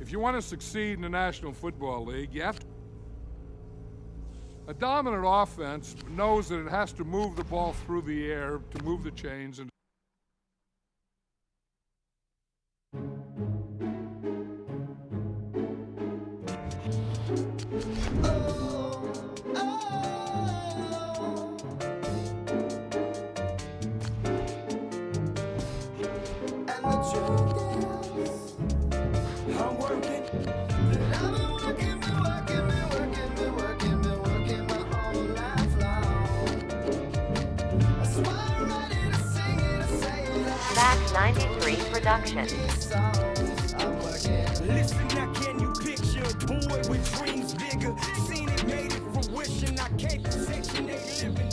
If you want to succeed in the National Football League, you have to... A dominant offense knows that it has to move the ball through the air to move the chains and... Back 93 production. Listen, now can you picture a boy with dreams bigger? Seen it, made it fruition. I can't section they living.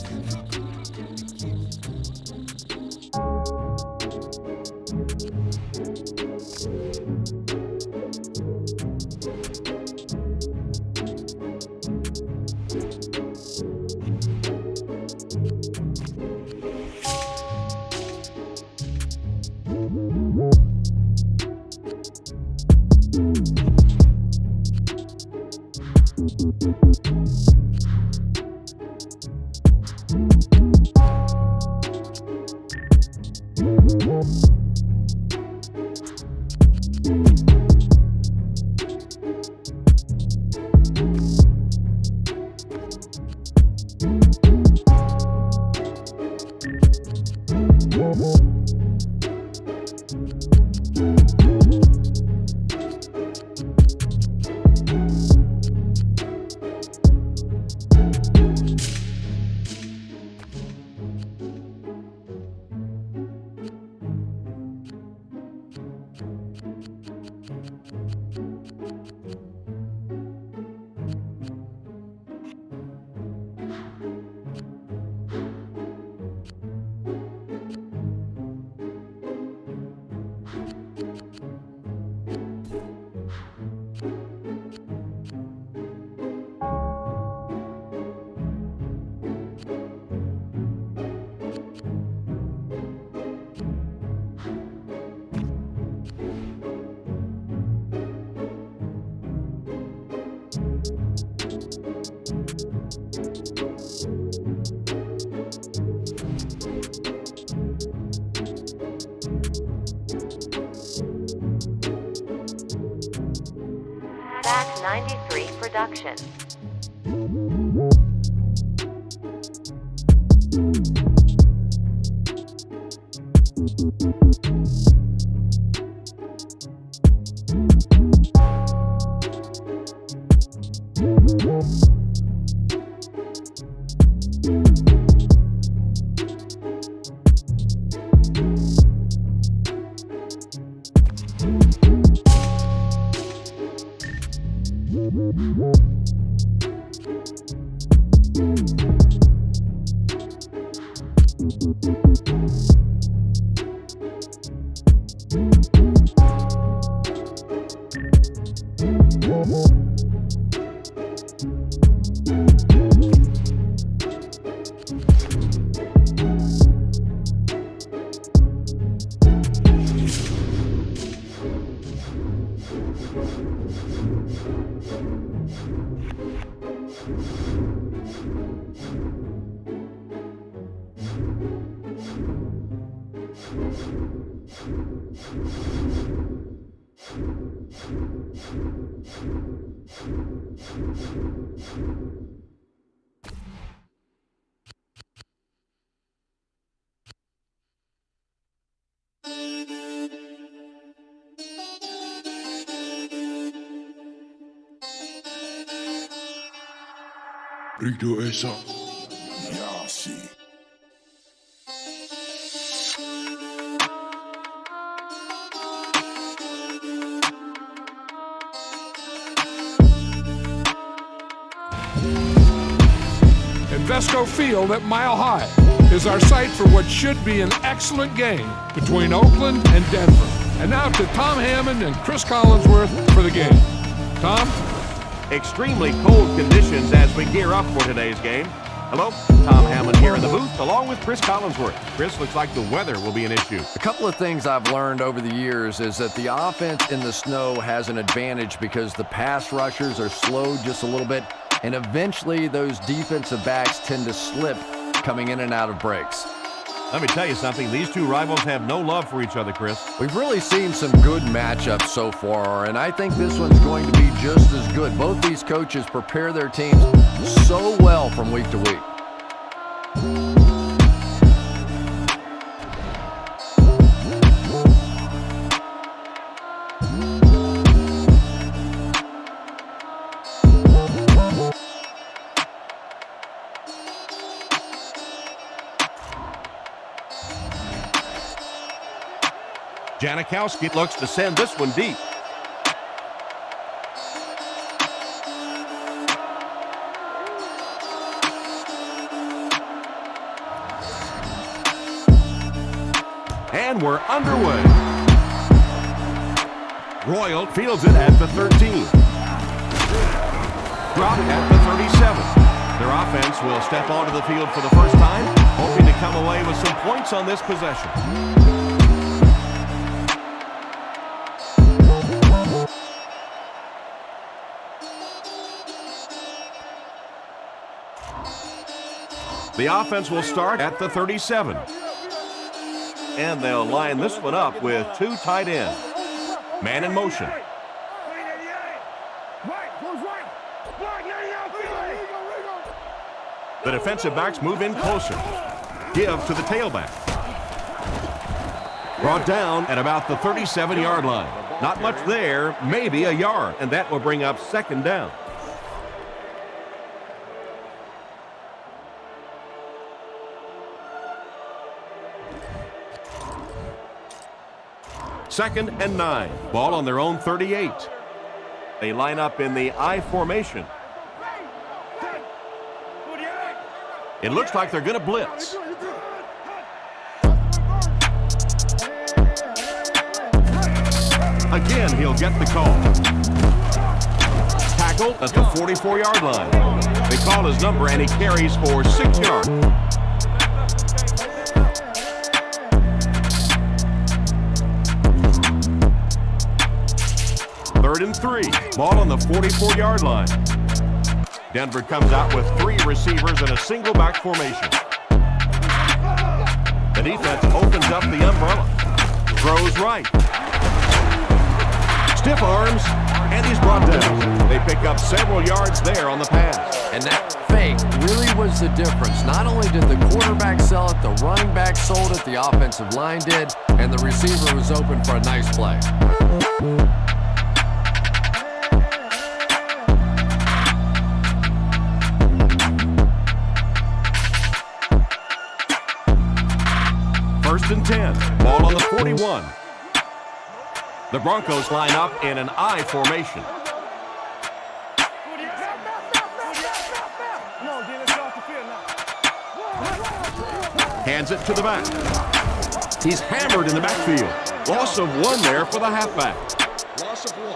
Back 93 production. Rito esa. Yeah, see. Invesco Field at Mile High is our site for what should be an excellent game between Oakland and Denver. And now to Tom Hammond and Chris Collinsworth for the game. Tom? Extremely cold conditions as we gear up for today's game. Hello, Tom Hamlin here in the booth, along with Chris Collinsworth. Chris, looks like the weather will be an issue. A couple of things I've learned over the years is that the offense in the snow has an advantage because the pass rushers are slowed just a little bit, and eventually those defensive backs tend to slip coming in and out of breaks. Let me tell you something. These two rivals have no love for each other, Chris. We've really seen some good matchups so far, and I think this one's going to be just as good. Both these coaches prepare their teams so well from week to week. Janikowski looks to send this one deep. And we're underway. Royal fields it at the 13. Dropped at the 37. Their offense will step onto the field for the first time, hoping to come away with some points on this possession. The offense will start at the 37. And they'll line this one up with two tight ends. Man in motion. The defensive backs move in closer. Give to the tailback. Brought down at about the 37-yard line. Not much there, maybe a yard, and that will bring up second down. Second and 9. Ball on their own 38. They line up in the I formation. It looks like they're going to blitz. Again, he'll get the call. Tackled at the 44-yard line. They call his number and he carries for 6 yards. Third and 3. Ball on the 44-yard line. Denver comes out with 3 receivers in a single back formation. The defense opens up the umbrella. Throws right. Stiff arms, and he's brought down. They pick up several yards there on the pass. And that fake really was the difference. Not only did the quarterback sell it, the running back sold it, the offensive line did, and the receiver was open for a nice play. First and 10. Ball on the 41. The Broncos line up in an I formation. Hands it to the back. He's hammered in the backfield. Loss of 1 there for the halfback. Loss of 1.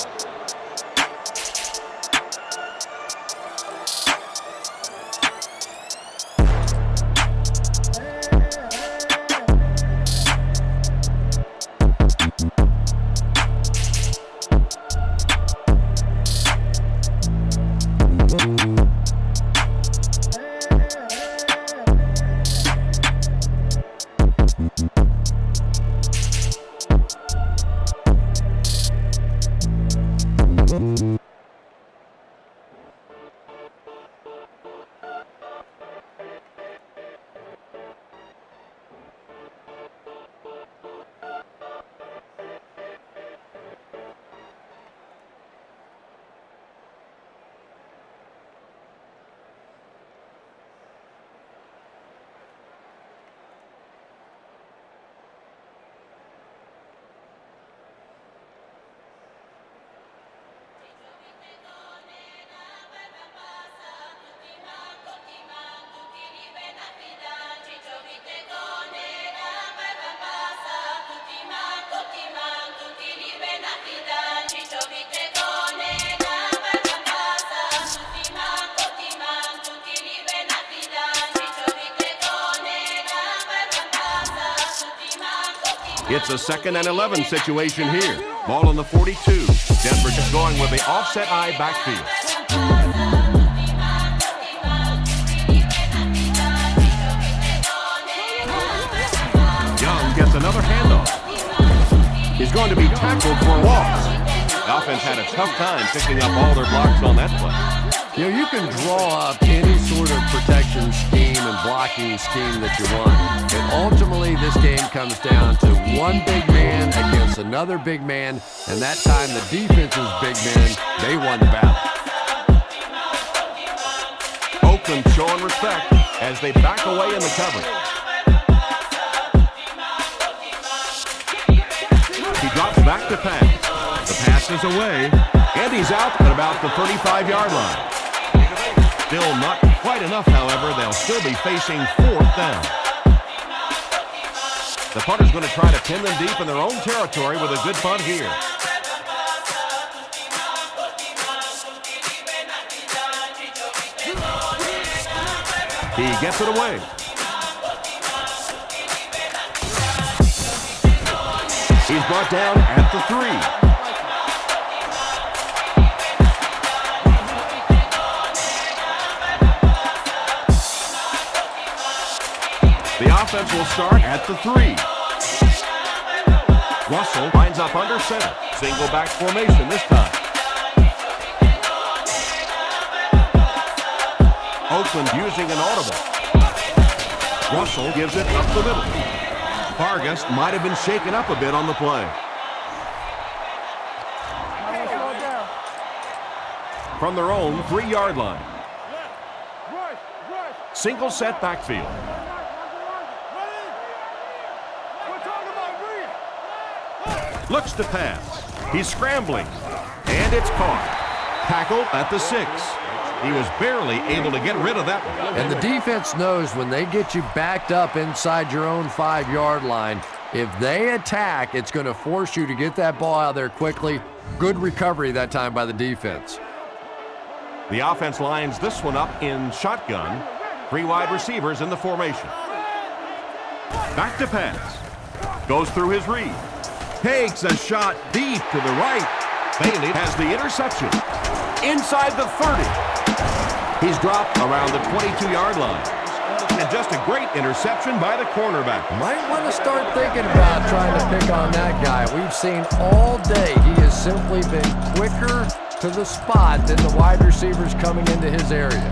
It's a 2nd and 11 situation here. Ball on the 42. Denver just going with the offset eye backfield. Young gets another handoff. He's going to be tackled for a loss. The offense had a tough time picking up all their blocks on that play. You know, you can draw up any sort of protection scheme and blocking scheme that you want. And ultimately, this game comes down to one big man against another big man. And that time, the defense's big men, they won the battle. Oakland showing respect as they back away in the coverage. He drops back to pass. The pass is away, and he's out at about the 35-yard line. Still not quite enough, however. They'll still be facing 4th down. The punter's going to try to pin them deep in their own territory with a good punt here. He gets it away. He's brought down at the 3. The offense will start at the 3. Russell lines up under center. Single back formation this time. Oakland using an audible. Russell gives it up the middle. Vargas might have been shaken up a bit on the play. From their own 3-yard line. Single set backfield. Looks to pass. He's scrambling. And it's caught. Tackle at the 6. He was barely able to get rid of that one. And the defense knows when they get you backed up inside your own 5-yard line, if they attack, it's going to force you to get that ball out of there quickly. Good recovery that time by the defense. The offense lines this one up in shotgun. 3 wide receivers in the formation. Back to pass. Goes through his read. Takes a shot deep to the right. Bailey has the interception. Inside the 30. He's dropped around the 22-yard line. And just a great interception by the cornerback. Might want to start thinking about trying to pick on that guy. We've seen all day he has simply been quicker to the spot than the wide receivers coming into his area.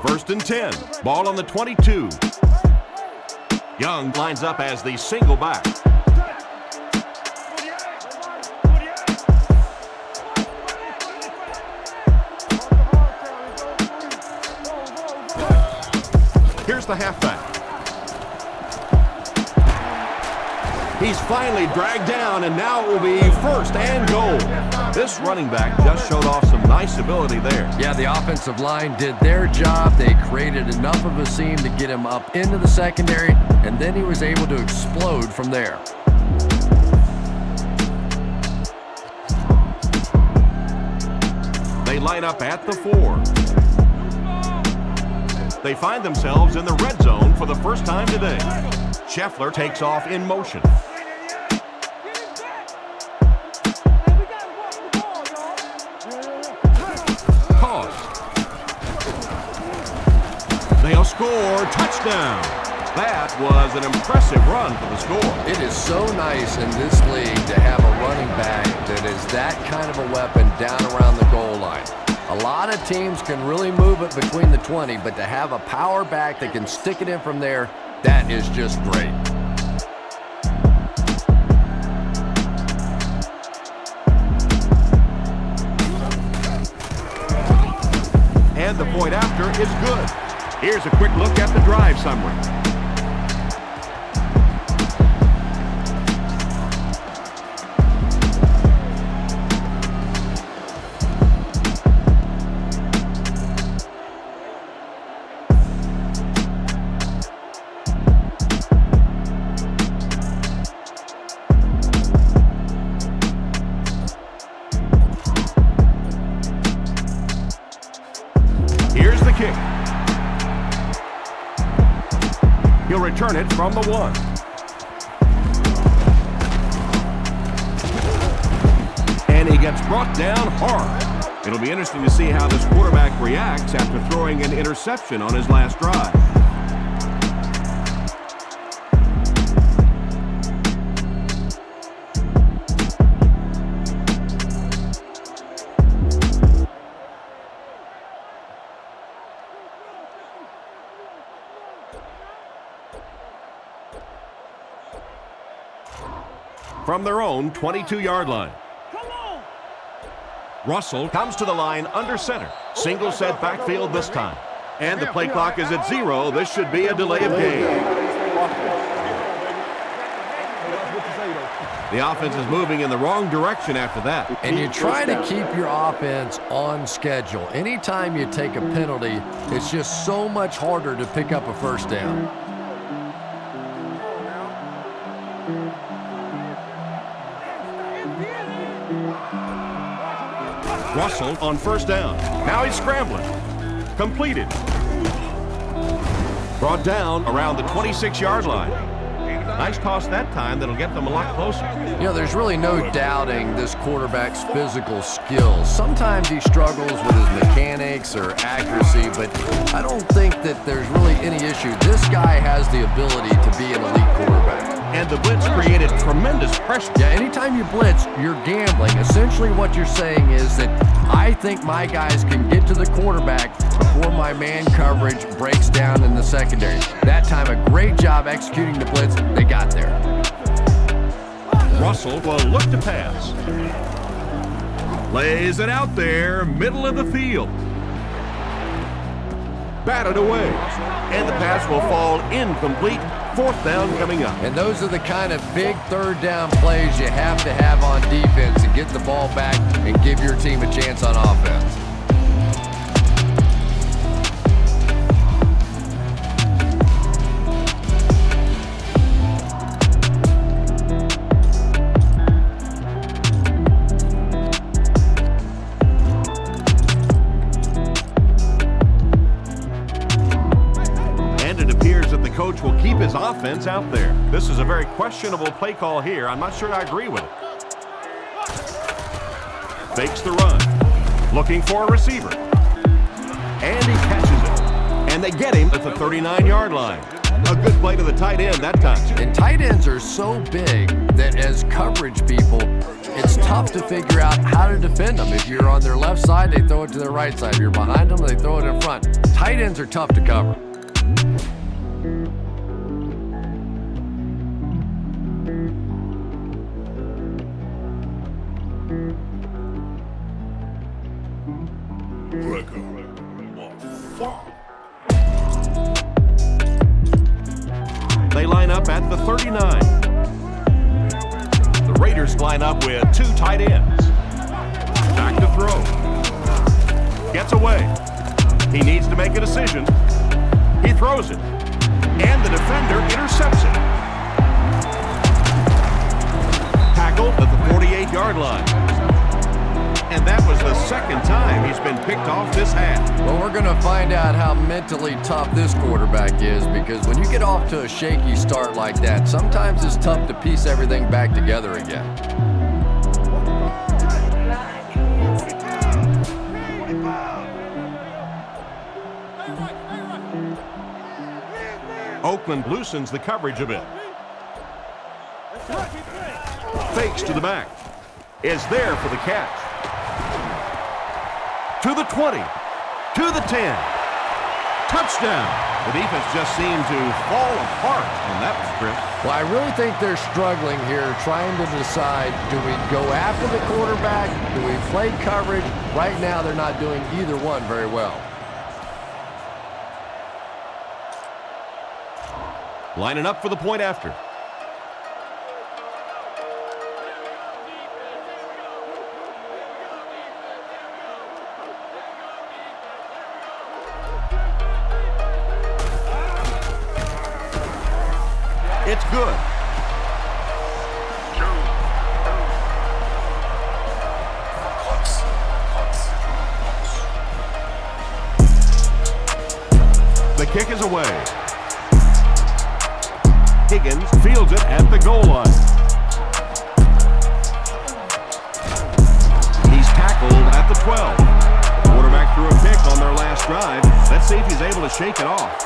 First and 10. Ball on the 22. Young lines up as the single back. Here's the halfback. He's finally dragged down, and now it will be first and goal. This running back just showed off some nice ability there. Yeah, the offensive line did their job. They created enough of a seam to get him up into the secondary, and then he was able to explode from there. They line up at the 4. They find themselves in the red zone for the first time today. Scheffler takes off in motion. They'll score. Touchdown. That was an impressive run for the score. It is so nice in this league to have a running back that is that kind of a weapon down around the goal line. A lot of teams can really move it between the 20, but to have a power back that can stick it in from there, that is just great. And the point after is good. Here's a quick look at the drive summary. He'll return it from the 1. And he gets brought down hard. It'll be interesting to see how this quarterback reacts after throwing an interception on his last drive. From their own 22-yard line. Russell comes to the line under center. Single set backfield this time. And the play clock is at 0. This should be a delay of game. The offense is moving in the wrong direction after that. And you try to keep your offense on schedule. Anytime you take a penalty, it's just so much harder to pick up a first down. Russell on first down. Now he's scrambling. Completed. Brought down around the 26-yard line. Nice toss that time that'll get them a lot closer. You know, there's really no doubting this quarterback's physical skills. Sometimes he struggles with his mechanics or accuracy, but I don't think that there's really any issue. This guy has the ability to be an elite quarterback. And the blitz created tremendous pressure. Yeah, anytime you blitz, you're gambling. Essentially what you're saying is that I think my guys can get to the quarterback before my man coverage breaks down in the secondary. That time, a great job executing the blitz. They got there. Russell will look to pass. Lays it out there, middle of the field. Batted away. And the pass will fall incomplete. 4th down coming up. And those are the kind of big 3rd down plays you have to have on defense to get the ball back and give your team a chance on offense. Coach will keep his offense out there. This is a very questionable play call here. I'm not sure I agree with it. Fakes the run. Looking for a receiver. And he catches it. And they get him at the 39-yard line. A good play to the tight end that time. And tight ends are so big that as coverage people, it's tough to figure out how to defend them. If you're on their left side, they throw it to their right side. If you're behind them, they throw it in front. Tight ends are tough to cover. They line up at the 39. The Raiders line up with 2 tight ends. Back to throw. Gets away. He needs to make a decision. He throws it. And the defender intercepts it. Tackled at the 48-yard line. And that was the second time he's been picked off this half. Well, we're going to find out how mentally tough this quarterback is, because when you get off to a shaky start like that, sometimes it's tough to piece everything back together again. Oakland loosens the coverage a bit. Fakes to the back. Is there for the catch. To the 20, to the 10, touchdown. The defense just seemed to fall apart on that script. Well, I really think they're struggling here, trying to decide, do we go after the quarterback? Do we play coverage? Right now, they're not doing either one very well. Lining up for the point after. It's good. The kick is away. Higgins fields it at the goal line. He's tackled at the 12. Quarterback threw a pick on their last drive. Let's see if he's able to shake it off.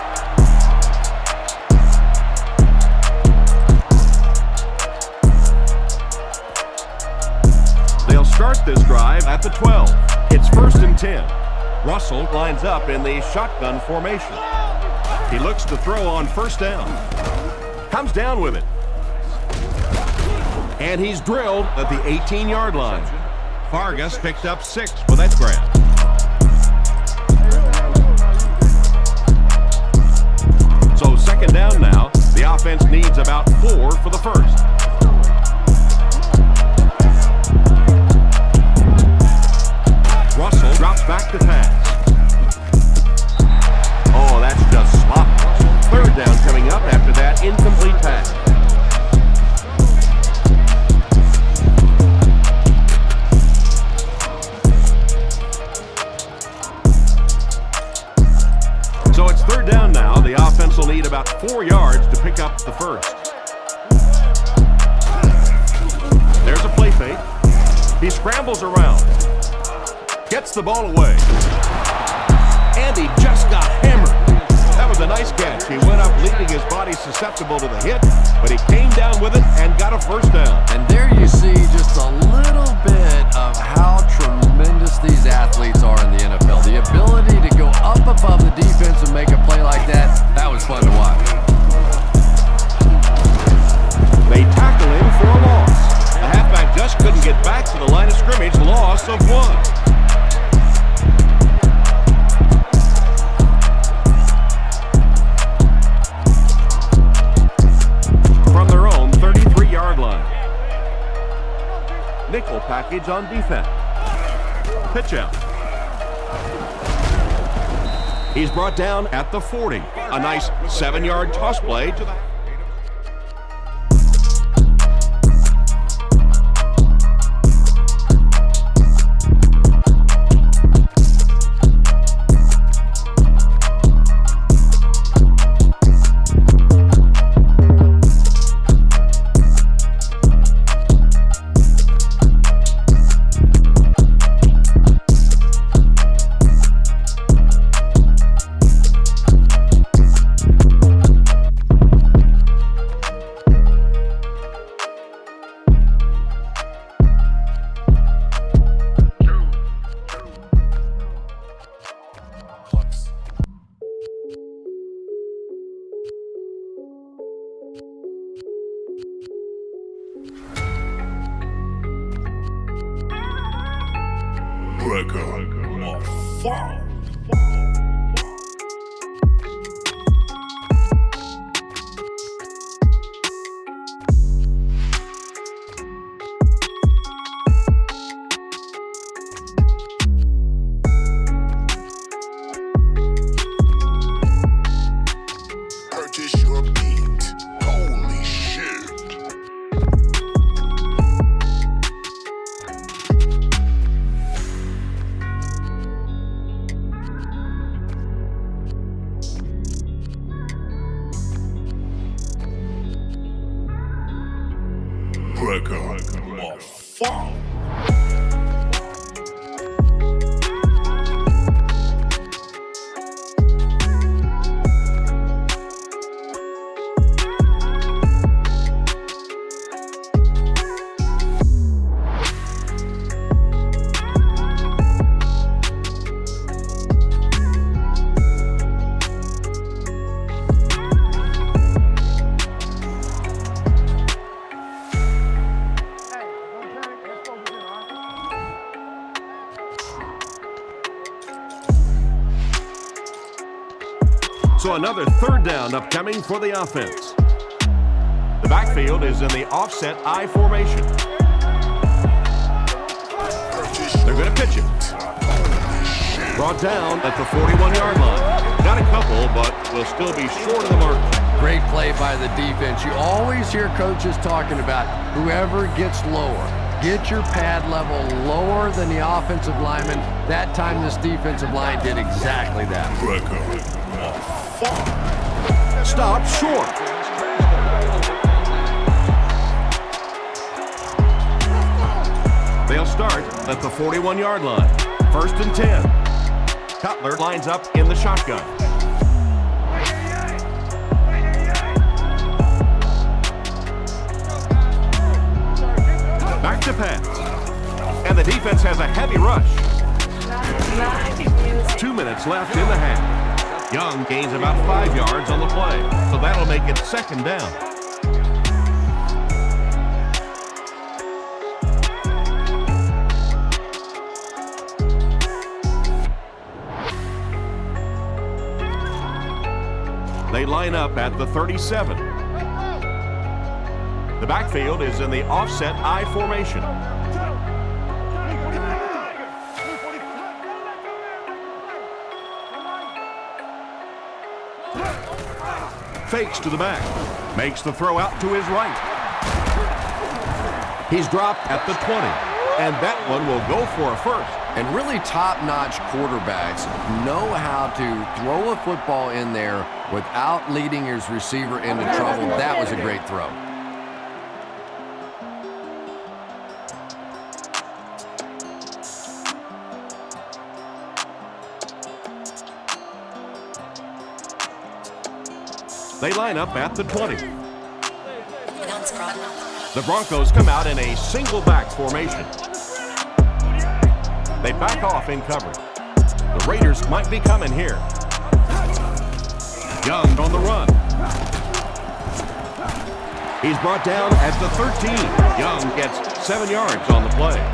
They'll start this drive at the 12. It's 1st and 10. Russell lines up in the shotgun formation. He looks to throw on 1st down. Comes down with it. And he's drilled at the 18-yard line. Vargas picked up 6 with that grab. So 2nd down now. The offense needs about 4 for the 1st. Russell drops back to pass. Oh, that's just sloppy. 3rd down coming up after that incomplete pass. So it's 3rd down now. The offense will need about 4 yards to pick up the 1st. There's a play fake. He scrambles around. Gets the ball away. And he just got hammered. That was a nice catch. He went up leaving his body susceptible to the hit, but he came down with it and got a 1st down. And there you see just a little bit of how tremendous these athletes are in the NFL. The ability to go up above the defense and make a play like that was fun to watch. They tackle him for a loss. The halfback just couldn't get back to the line of scrimmage. Loss of 1. Nickel package on defense. Pitch out. He's brought down at the 40. A nice 7-yard toss play to the... So another 3rd down upcoming for the offense. The backfield is in the offset I formation. They're going to pitch it. Brought down at the 41-yard line. Got a couple, but will still be short of the mark. Great play by the defense. You always hear coaches talking about whoever gets lower. Get your pad level lower than the offensive lineman. That time this defensive line did exactly that. Stop short. They'll start at the 41-yard line. 1st and 10. Cutler lines up in the shotgun. Back to pass. And the defense has a heavy rush. 2 minutes left in the half. Young gains about 5 yards on the play, so that'll make it 2nd down. They line up at the 37. The backfield is in the offset I formation. Fakes to the back. Makes the throw out to his right. He's dropped at the 20. And that one will go for a first. And really top-notch quarterbacks know how to throw a football in there without leading his receiver into trouble. That was a great throw. They line up at the 20. The Broncos come out in a single back formation. They back off in coverage. The Raiders might be coming here. Young on the run. He's brought down at the 13. Young gets 7 yards on the play.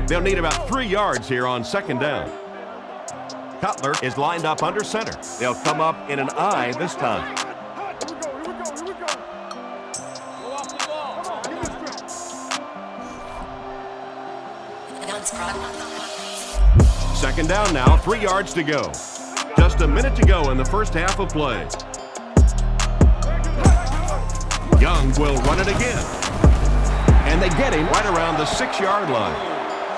They'll need about 3 yards here on 2nd down. Cutler is lined up under center. They'll come up in an I this time. Second down now, 3 yards to go. Just a minute to go in the first half of play. Young will run it again. And they get him right around the 6-yard line.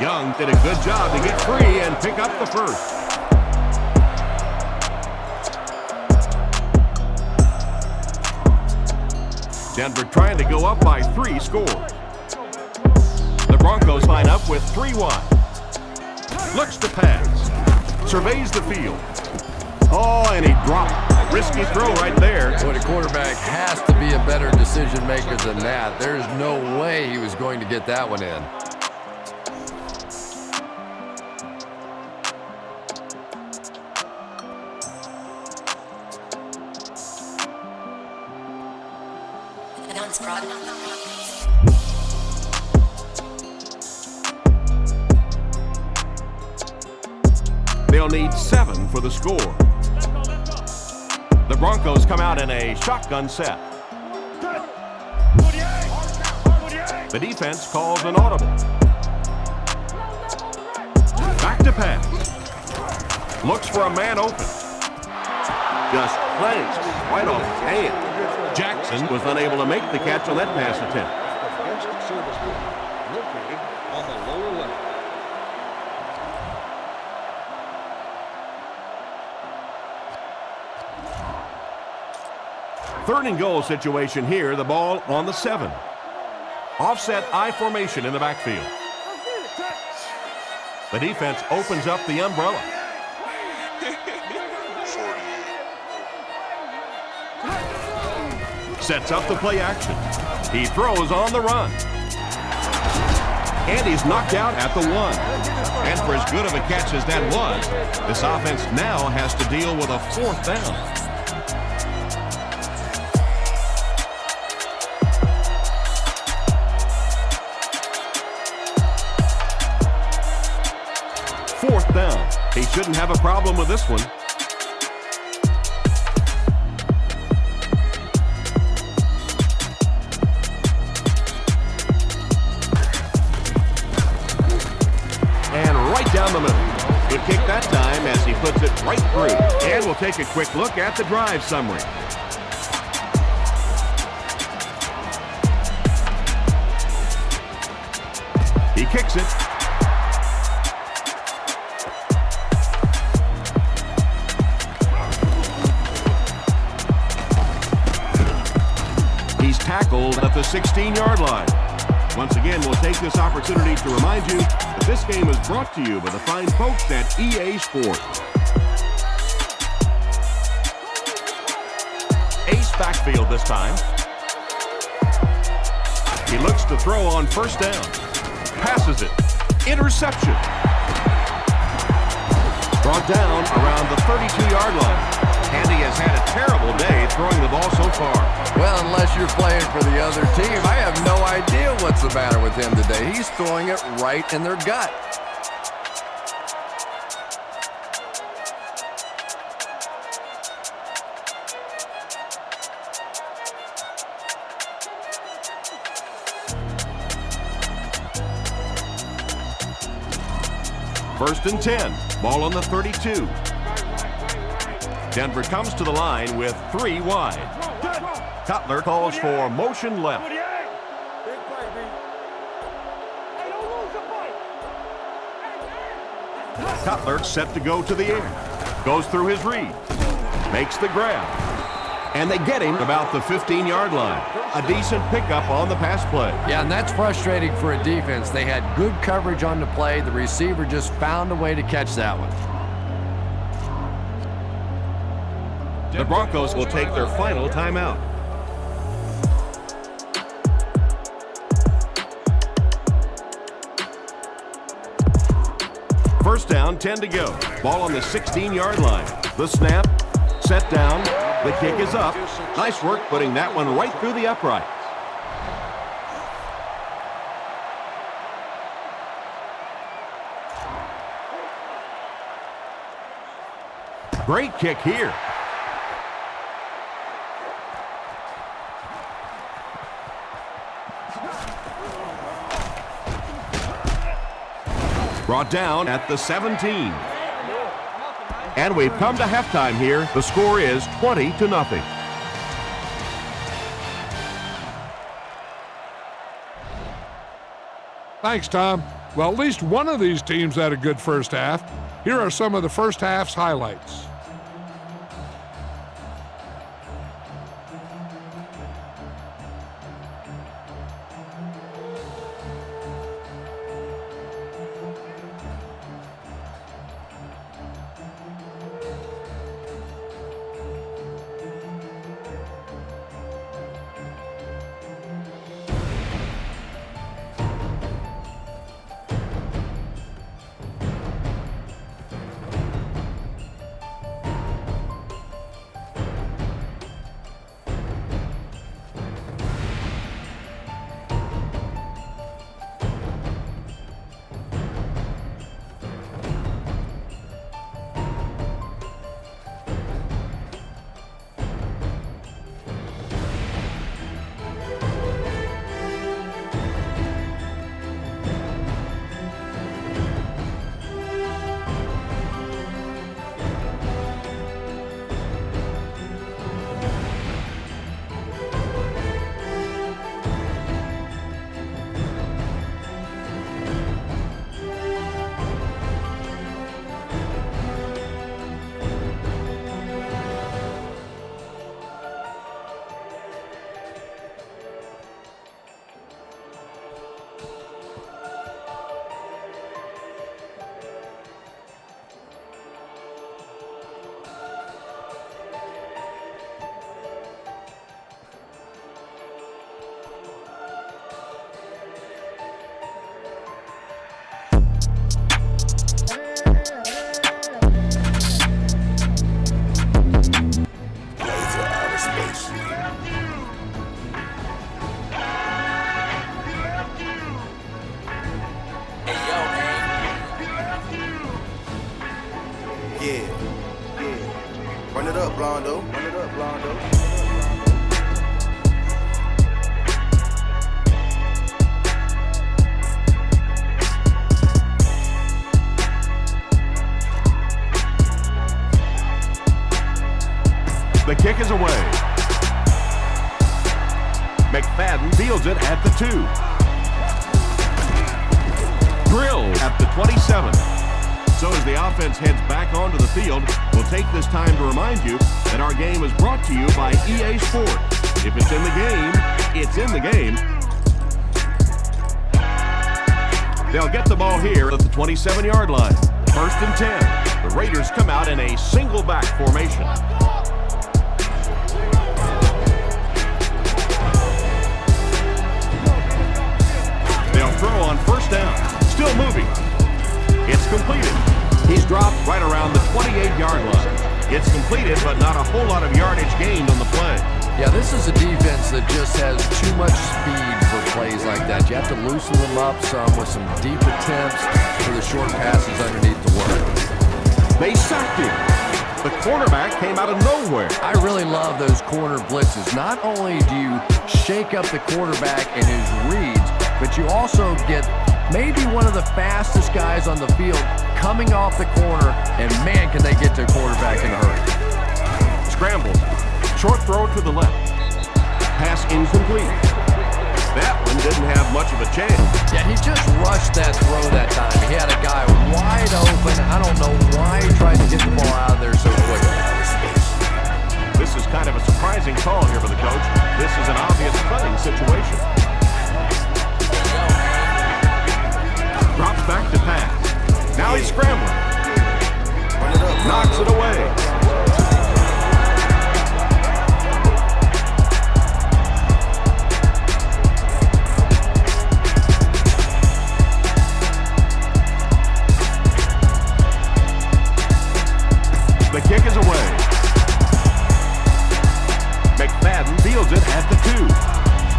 Young did a good job to get free and pick up the first. Denver trying to go up by 3 scores. The Broncos line up with 3 wide. Looks to pass. Surveys the field. Oh, and he dropped. Risky throw right there. Boy, the quarterback has to be a better decision maker than that. There's no way he was going to get that one in. They'll need 7 for the score. The Broncos come out in a shotgun set. The defense calls an audible. Back to pass. Looks for a man open. Just plays right off his hand. Jackson was unable to make the catch on that pass attempt. Third and goal situation here, the ball on the 7. Offset I formation in the backfield. The defense opens up the umbrella. Sets up the play action. He throws on the run. And he's knocked out at the 1. And for as good of a catch as that was, this offense now has to deal with a 4th down. Down. He shouldn't have a problem with this one. And right down the middle. Good kick that time as he puts it right through. And we'll take a quick look at the drive summary. He kicks it. He's tackled at the 16-yard line. Once again, we'll take this opportunity to remind you that this game is brought to you by the fine folks at EA Sports. Ace backfield this time. He looks to throw on first down. Passes it. Interception. Brought down around the 32-yard line. And he has had a terrible day throwing the ball so far. Well, unless you're playing for the other team, I have no idea what's the matter with him today. He's throwing it right in their gut. First and 10. Ball on the 32. Denver comes to the line with 3 wide. Cutler calls for motion left. Cutler set to go to the air. Goes through his read. Makes the grab. And they get him about the 15-yard line. A decent pickup on the pass play. Yeah, and that's frustrating for a defense. They had good coverage on the play. The receiver just found a way to catch that one. The Broncos will take their final timeout. First down, 10 to go. Ball on the 16-yard line. The snap, set down, the kick is up. Nice work putting that one right through the uprights. Great kick here. Brought down at the 17. And we've come to halftime here. The score is 20-0. Thanks, Tom. Well, at least one of these teams had a good first half. Here are some of the first half's highlights. Run it up, Blondo. Run it up, Blondo. kick is away. McFadden fields it at the 2. Drilled at the 27. So as the offense heads back onto the field, we'll take this time to remind you that our game is brought to you by EA Sports. If it's in the game, it's in the game. They'll get the ball here at the 27-yard line. 1st and 10. The Raiders come out in a single back formation. They'll throw on 1st down. Still moving. It's completed. He's dropped right around the 28-yard line. It's completed, but not a whole lot of yardage gained on the play. Yeah, this is a defense that just has too much speed for plays like that. You have to loosen them up some with some deep attempts for the short passes underneath the work. They sacked him. The cornerback came out of nowhere. I really love those corner blitzes. Not only do you shake up the quarterback in his reads, but you also get maybe one of the fastest guys on the field coming off the corner, and man, can they get to a quarterback in a hurry. Scrambles. Short throw to the left. Pass incomplete. That one didn't have much of a chance. Yeah, he just rushed that throw that time. He had a guy wide open. I don't know why he tried to get the ball out of there so quickly. This is kind of a surprising call here for the coach. This is an obvious punting situation. Drops back to pass. Now he's scrambling. Knocks it away. The kick is away. McFadden fields it at the 2.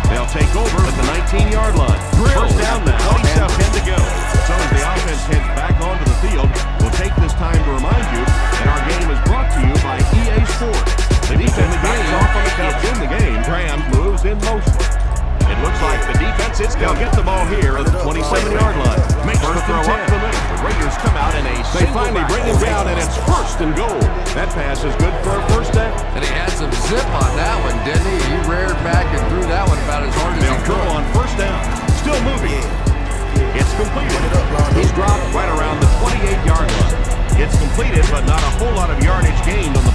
They'll take over at the 19-yard line. 1st down now, and 10 to go. So as the offense heads back onto the field, we'll take this time to remind you that our game is brought to you by EA Sports. The defense backs off on the field. It's in the game. Graham moves in motion. It looks like the defense is going to get the ball here at the 27-yard line. Makes the throw up the middle. The Raiders come out in a They finally bring him down, and it's 1st and goal. That pass is good for a 1st down. And he had some zip on that one, didn't he? He reared back and threw that one about as hard as he They'll could. throw on 1st down. Still moving. It's completed. He's dropped right around the 28-yard line. It's completed, but not a whole lot of yardage gained on the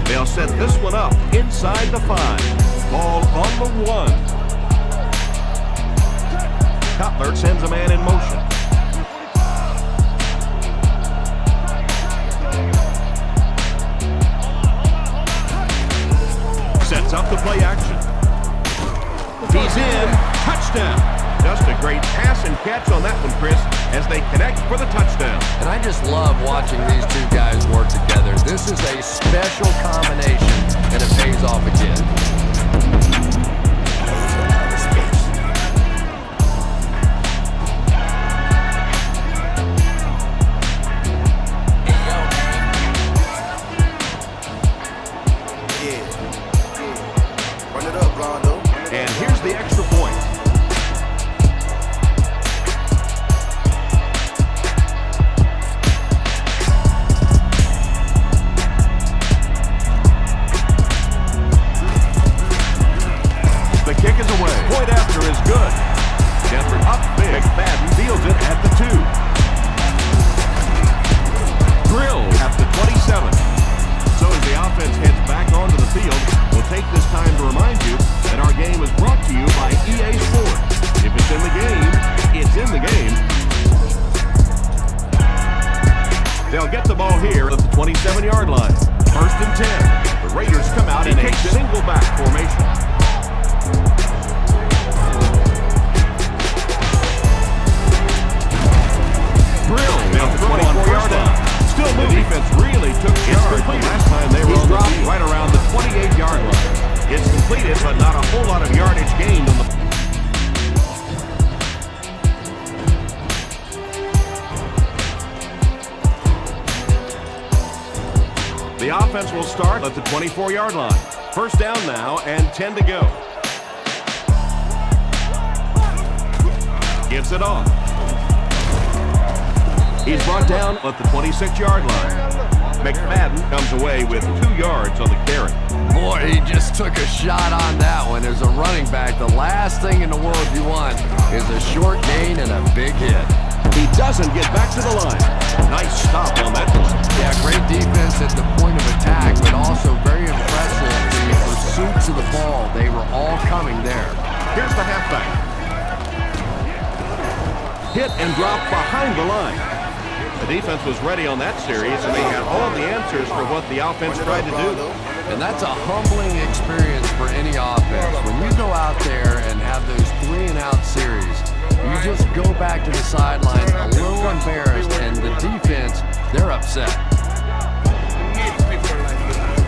They'll set this one up inside the 5. Ball on the 1. Cutler sends a man in motion. Sets up the play action. He's in. Touchdown. Just a great pass and catch on that one, Chris, as they connect for the touchdown. And I just love watching these two guys work together. This is a special combination, and it pays off again. Run it up, Blondo. And here's the extra point. The kick is away. Point after is good. Denver up big. McFadden fields it at the 2. Drilled at the 27. So as the offense heads back onto the field, we'll take this time to remind you that our game is brought to you by EA Sports. If it's in the game, it's in the game. They'll get the ball here at the 27-yard line. 1st and 10. The Raiders come out in a single back formation. Drilled at the 24-yard line. Still moving. The defense really took charge the last time they were on the field. Right around the 28-yard line. It's completed, but not a whole lot of yardage gained on the The offense will start at the 24-yard line. 1st down now and 10 to go. Gives it off. He's brought down at the 26-yard line. McFadden comes away with 2 yards on the carry. Boy, he just took a shot on that one. As a running back, the last thing in the world you want is a short gain and a big hit. He doesn't get back to the line. Nice stop on that one. Yeah, great defense at the point of attack, but also very impressive the pursuits of the ball. They were all coming there. Here's the halfback. Hit and drop behind the line. The defense was ready on that series, and they had all the answers for what the offense tried to do. And that's a humbling experience for any offense. When you go out there and have those 3-and-out series, you just go back to the sideline a little embarrassed, and the defense, they're upset.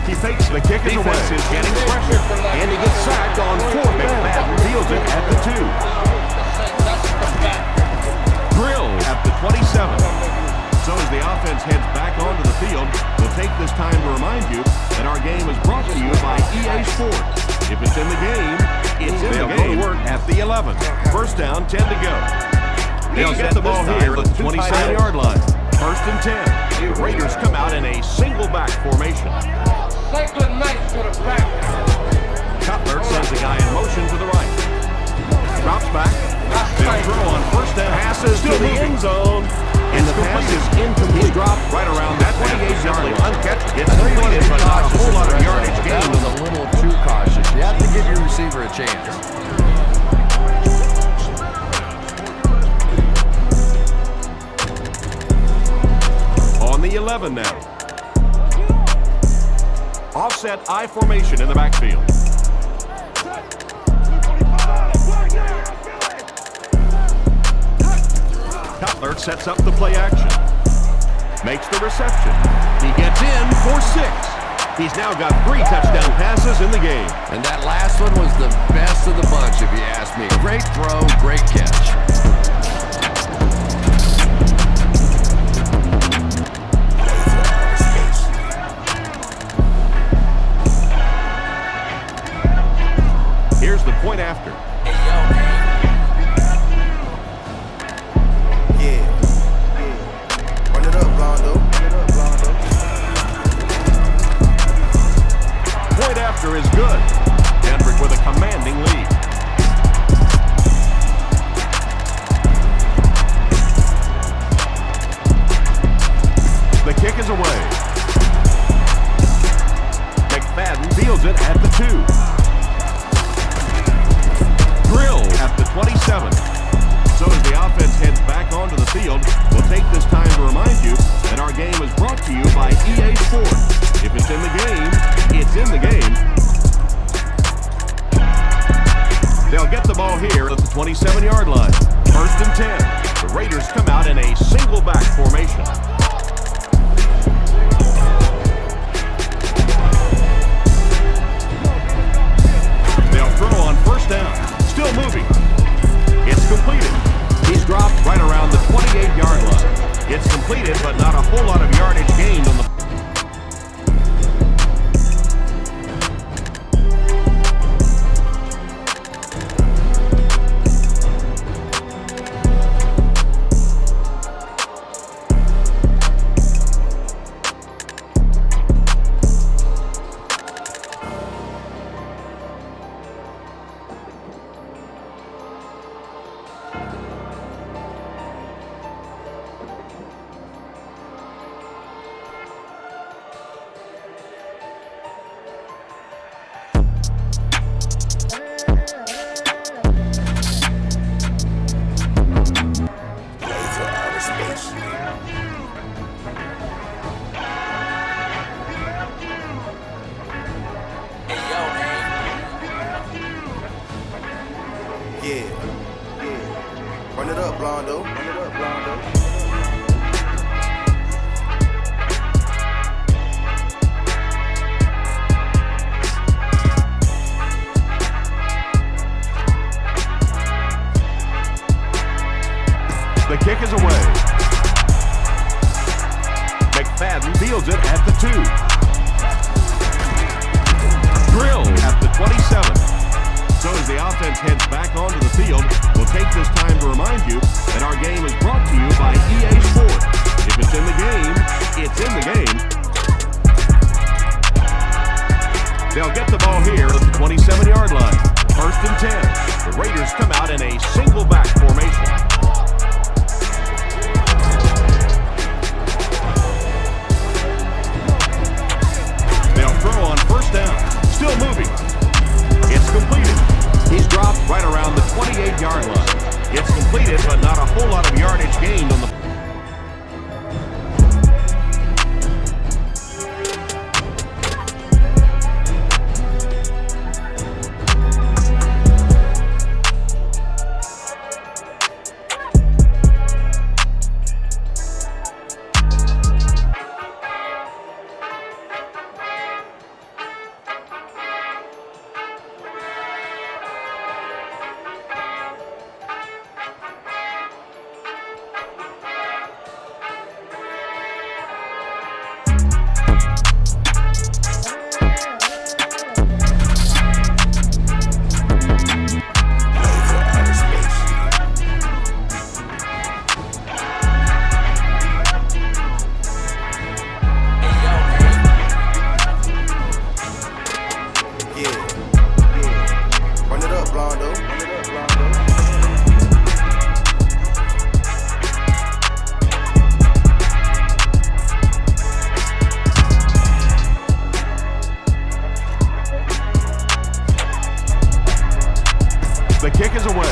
He fakes the kick is away. Is getting pressure, and he gets sacked on 4th. McFadden fields it at the 2. Drill at the 27. So as the offense heads back onto the field, we'll take this time to remind you that our game is brought to you by EA Sports. If it's in the game, it's in the game. Go to work at the 11. First down, 10 to go. They'll get the ball here at the 27-yard line. First and 10. The Raiders come out in a single back formation. Cutler sends the guy in motion to the right. Drops back. They'll throw on first down. Passes to the end zone. And the pass is incomplete. Drop right around that 28-yard line. Uncatched. It's completed, but not a whole lot of yardage gain. That was a little too cautious. You have to give your receiver a chance. On the 11 now. Offset I formation in the backfield. Cutler sets up the play action. Makes the reception. He gets in for 6. He's now got 3 touchdown passes in the game. And that last one was the best of the bunch, if you ask me. Great throw, great catch. Here's the point after. Run it up, Blondo. Point after is good. Denver with a commanding lead. The kick is away. McFadden fields it at the 2. Drill at the 27. So as the offense heads back onto the field, we'll take this time to remind you that our game is brought to you by EA Sports. If it's in the game, it's in the game. They'll get the ball here at the 27-yard line. First and 10. The Raiders come out in a single back formation. They'll throw on first down. Still moving. It's completed. He's dropped right around the 28-yard line. It's completed, but not a whole lot of yardage gained on the Run it up, Blondo. Run it up, Blondo. The kick is away. McFadden fields it at the 2. Drill at the 27. So as the offense heads back onto the field, we'll take this time to remind you that our game is brought to you by EA Sports. It's completed, but not a whole lot of yardage gained on the... The kick is away.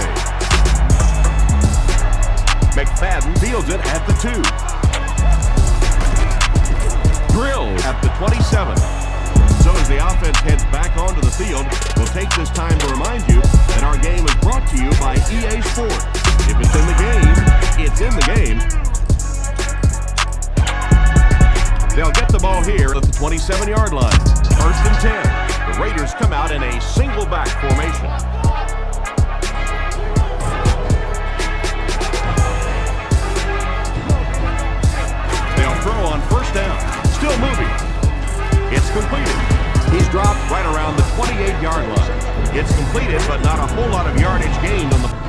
McFadden fields it at the 2. Drilled at the 27. So as the offense heads back onto the field, we'll take this time to remind you that our game is brought to you by EA Sports. If it's in the game, it's in the game. They'll get the ball here at the 27-yard line. 1st and 10. The Raiders come out in a single back formation. Throw on 1st down. Still moving. It's completed. He's dropped right around the 28-yard line. It's completed, but not a whole lot of yardage gained on the...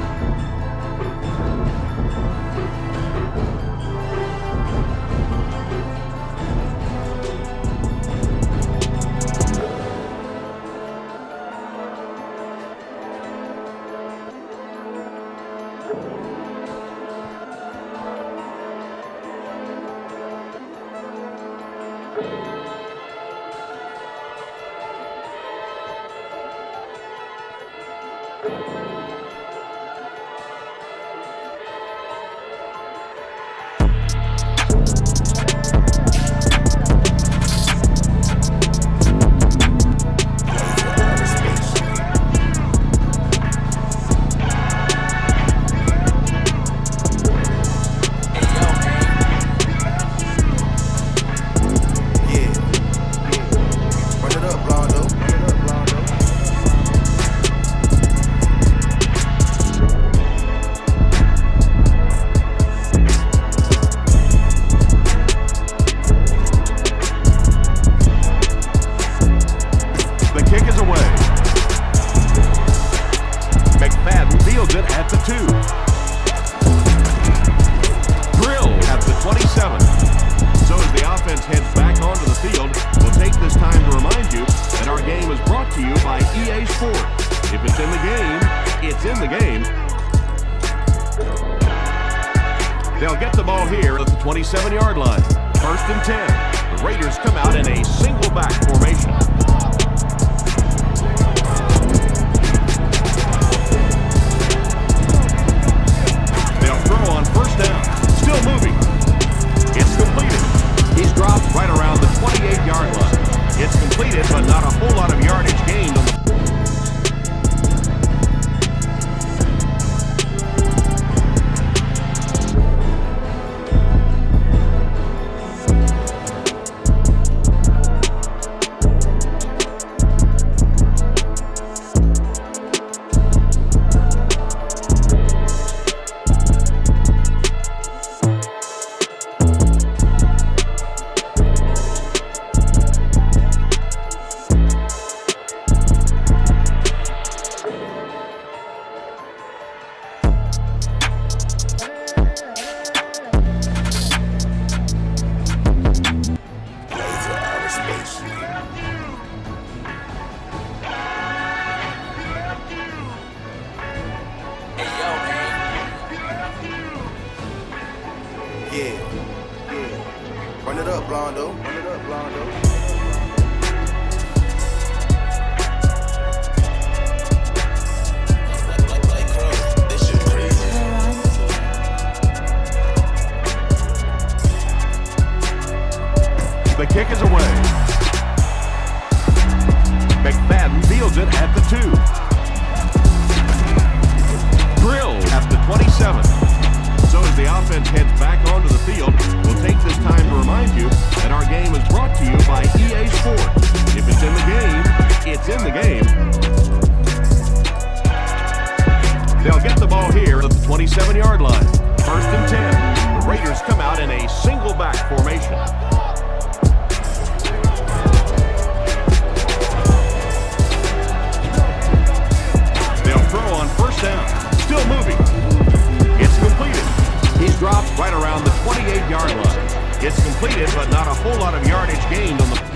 They'll get the ball here at the 27-yard line. 1st and 10. The Raiders come out in a single back formation. They'll throw on 1st down. Still moving. It's completed. He's dropped right around the 28-yard line. It's completed, but not a whole lot of yardage gained on the... Run it up, Blondo. Run it up, Blondo. This shit crazy. ball here at the 27-yard line. 1st and 10. The Raiders come out in a single back formation. They'll throw on 1st down. Still moving. It's completed. He's dropped right around the 28-yard line. It's completed, but not a whole lot of yardage gained on the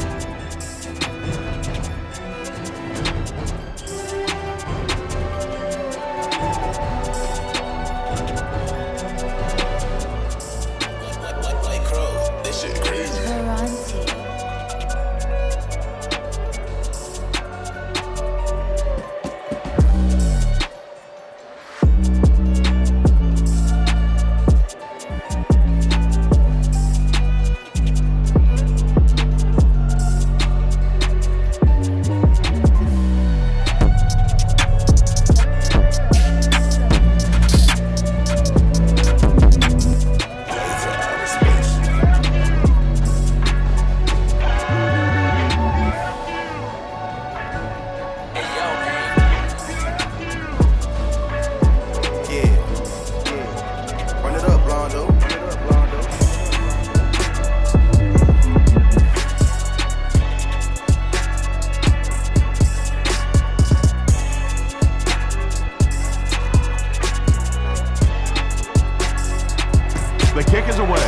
The kick is away.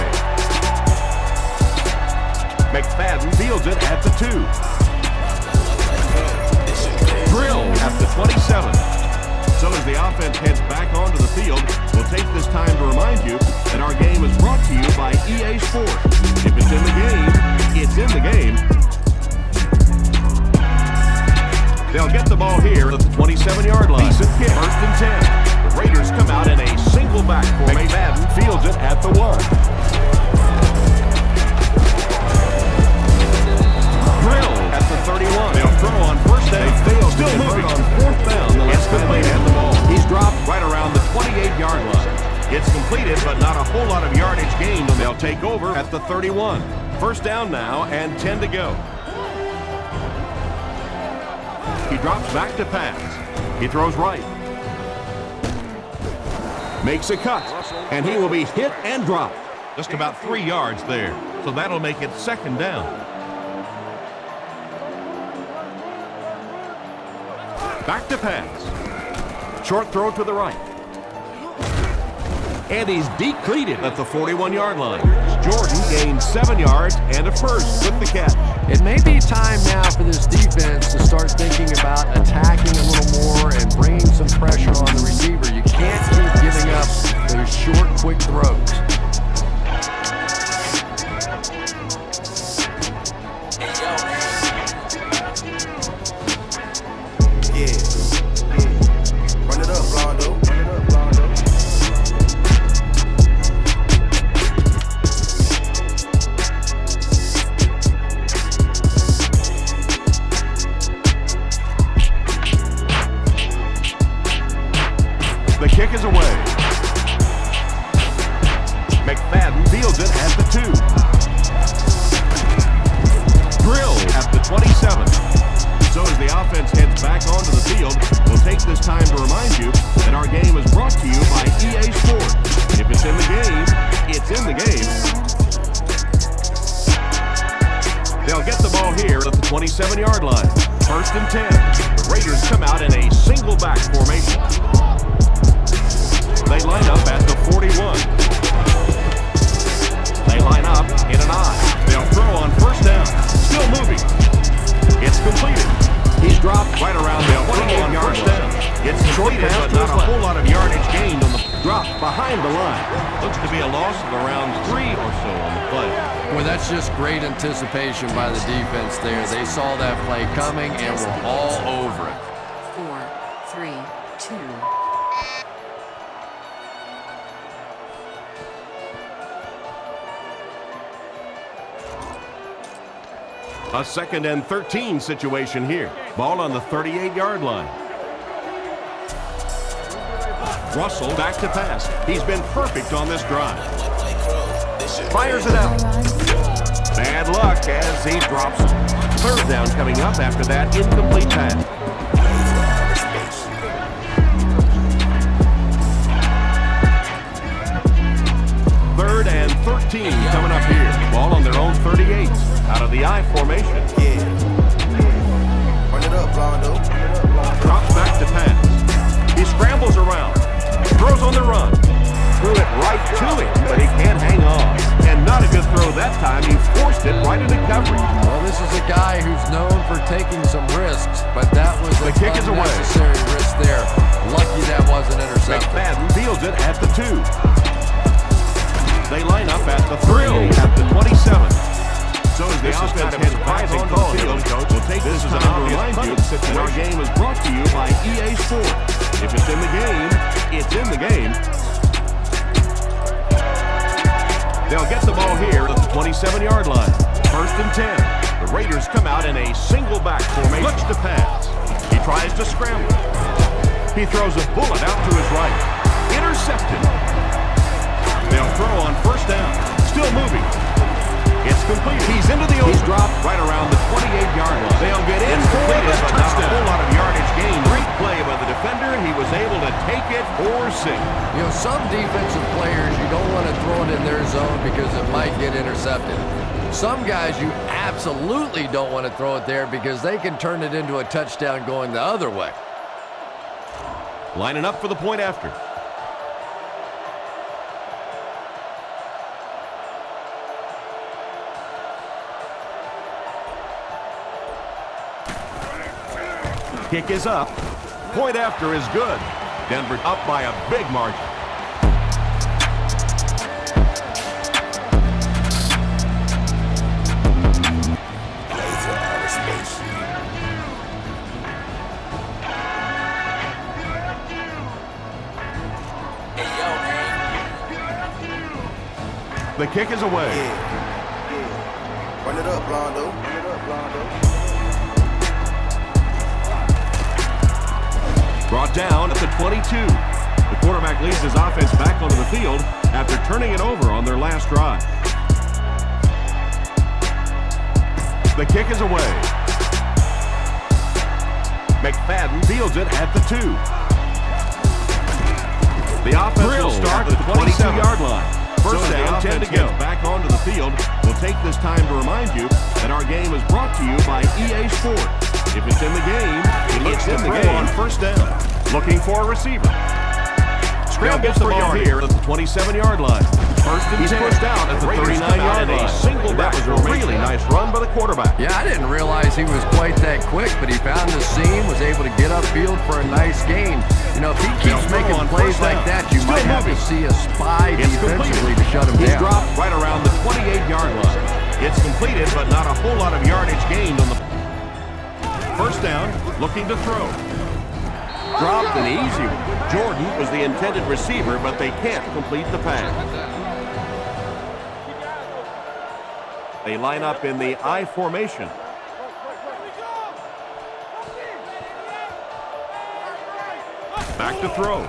McFadden fields it at the 2. Drilled at the 27. So as the offense heads back onto the field, we'll take this time to remind you that our game is brought to you by EA Sports. If it's in the game, it's in the game. They'll get the ball here at the 27-yard line. Decent kick. 1st and 10. The Raiders come out in a single back formation. McFadden fields it at the 1. Drilled at the 31. They'll throw on 1st down. They fail. Still moving on 4th down. It's completed. The ball. He's dropped right around the 28-yard line. It's completed, but not a whole lot of yardage gained. They'll take over at the 31. 1st down now and 10 to go. He drops back to pass. He throws right. Makes a cut, and he will be hit and dropped. Just about 3 yards there, so that'll make it 2nd down. Back to pass. Short throw to the right. And he's decleated at the 41-yard line. Jordan gains 7 yards and a 1st with the catch. It may be time now for this defense to start thinking about attacking a little more and bringing some pressure on the receiver. You can't keep giving up those short, quick throws. Run it up, Rondo. The kick is away. McFadden fields it at the 2. Drilled at the 27. So as the offense heads back onto the field, we'll take this time to remind you that our game is brought to you by EA Sports. If it's in the game, it's in the game. They'll get the ball here at the 27-yard line. 1st and 10. The Raiders come out in a single back formation. They line up at the 41. They line up in an I. They'll throw on 1st down. Still moving. It's completed. He's dropped right around the 28-yard down. It's completed, but not a whole lot of yardage gained on the drop behind the line. Looks to be a loss of around 3 or so on the play. Boy, that's just great anticipation by the defense there. They saw that play coming and were all over it. 4, 3, 2. A 2nd and 13 situation here. Ball on the 38-yard line. Russell back to pass. He's been perfect on this drive. Fires it out. Bad luck as he drops it. 3rd down coming up after that incomplete pass. team coming up here. Ball on their own 38, out of the I formation. Yeah. Run it up, Rondo. Drops back to pass. He scrambles around. Throws on the run. Threw it right to him, but he can't hang on. And not a good throw that time. He forced it right into coverage. Well, this is a guy who's known for taking some risks, but that was The an kick is away. unnecessary risk there. Lucky that wasn't intercepted. McFadden fields it at the 2. They line up at the 3, at the 27. So as the offense heads back onto the field, we'll take this as an obvious remind you that our game is brought to you by EA Sports. If it's in the game, it's in the game. They'll get the ball here at the 27-yard line. 1st and 10. The Raiders come out in a single back formation. Looks to pass. He tries to scramble. He throws a bullet out to his right. Intercepted. They'll throw on 1st down. Still moving. It's complete. He's into the open. He's dropped right around the 28-yard line. They'll get in for the touchdown. Not a whole lot of yardage gain. Great play by the defender. He was able to take it for 6. You know, some defensive players, you don't want to throw it in their zone because it might get intercepted. Some guys, you absolutely don't want to throw it there because they can turn it into a touchdown going the other way. Lining up for the point after. Kick is up. Point after is good. Denver up by a big margin. The kick is away. Run it up, Rondo. Brought down at the 22. The quarterback leads his offense back onto the field after turning it over on their last drive. The kick is away. McFadden fields it at the 2. The offense will start at the 22-yard line. First down, 10 to go. Back onto the field. We'll take this time to remind you that our game is brought to you by EA Sports. If it's in the game, it's in the game. On 1st down. Looking for a receiver. Scrambles the ball here at the 27-yard line. 1st and 10. He's pushed out at the 39-yard line. A single back. That was a really nice run by the quarterback. Yeah, I didn't realize he was quite that quick, but he found the seam, was able to get upfield for a nice gain. You know, if he keeps making plays like that, you might have to see a spy defensively to shut him down. He's dropped right around the 28-yard line. It's completed, but not a whole lot of yardage gained on the 1st down, looking to throw. Dropped an easy one. Jordan was the intended receiver, but they can't complete the pass. They line up in the I formation. Back to throw.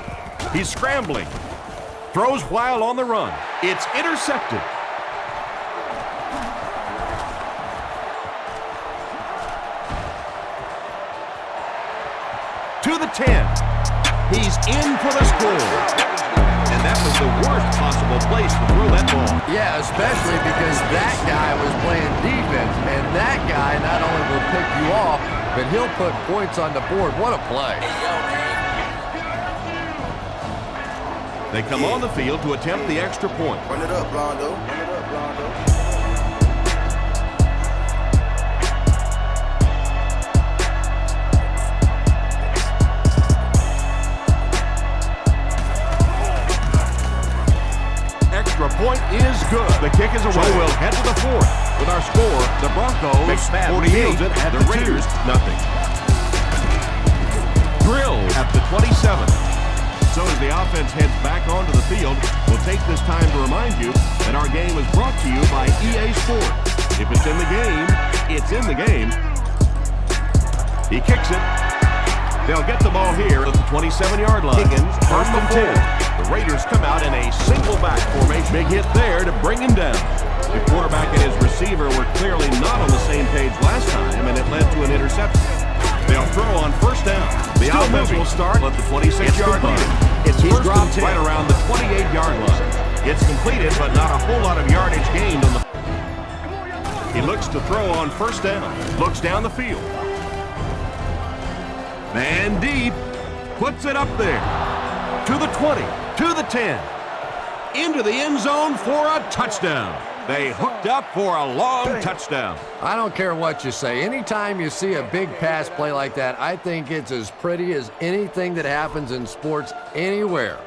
He's scrambling. Throws while on the run. It's intercepted. To the 10. He's in for the score. And that was the worst possible place to throw that ball. Yeah, especially because that guy was playing defense, and that guy not only will pick you off, but he'll put points on the board. What a play. They come on the field to attempt the extra point. Run it up, Rondo. Extra point is good. The kick is away. So we'll head to the 4th. With our score, the Broncos 48, the Raiders nothing. Drill at the 27. So as the offense heads back onto the field, we'll take this time to remind you that our game is brought to you by EA Sports. If it's in the game, it's in the game. He kicks it. They'll get the ball here at the 27-yard line. Higgins, 1st and 10. The Raiders come out in a single back formation. Big hit there to bring him down. The quarterback and his receiver were clearly not on the same page last time, and it led to an interception. They'll throw on 1st down. The offense will start at the 26-yard line. It's dropped right around the 28-yard line. It's completed, but not a whole lot of yardage gained on the... He looks to throw on first down. Looks down the field. Man deep. Puts it up there. To the 20. To the 10. Into the end zone for a touchdown. They hooked up for a long touchdown. I don't care what you say. Anytime you see a big pass play like that, I think it's as pretty as anything that happens in sports anywhere.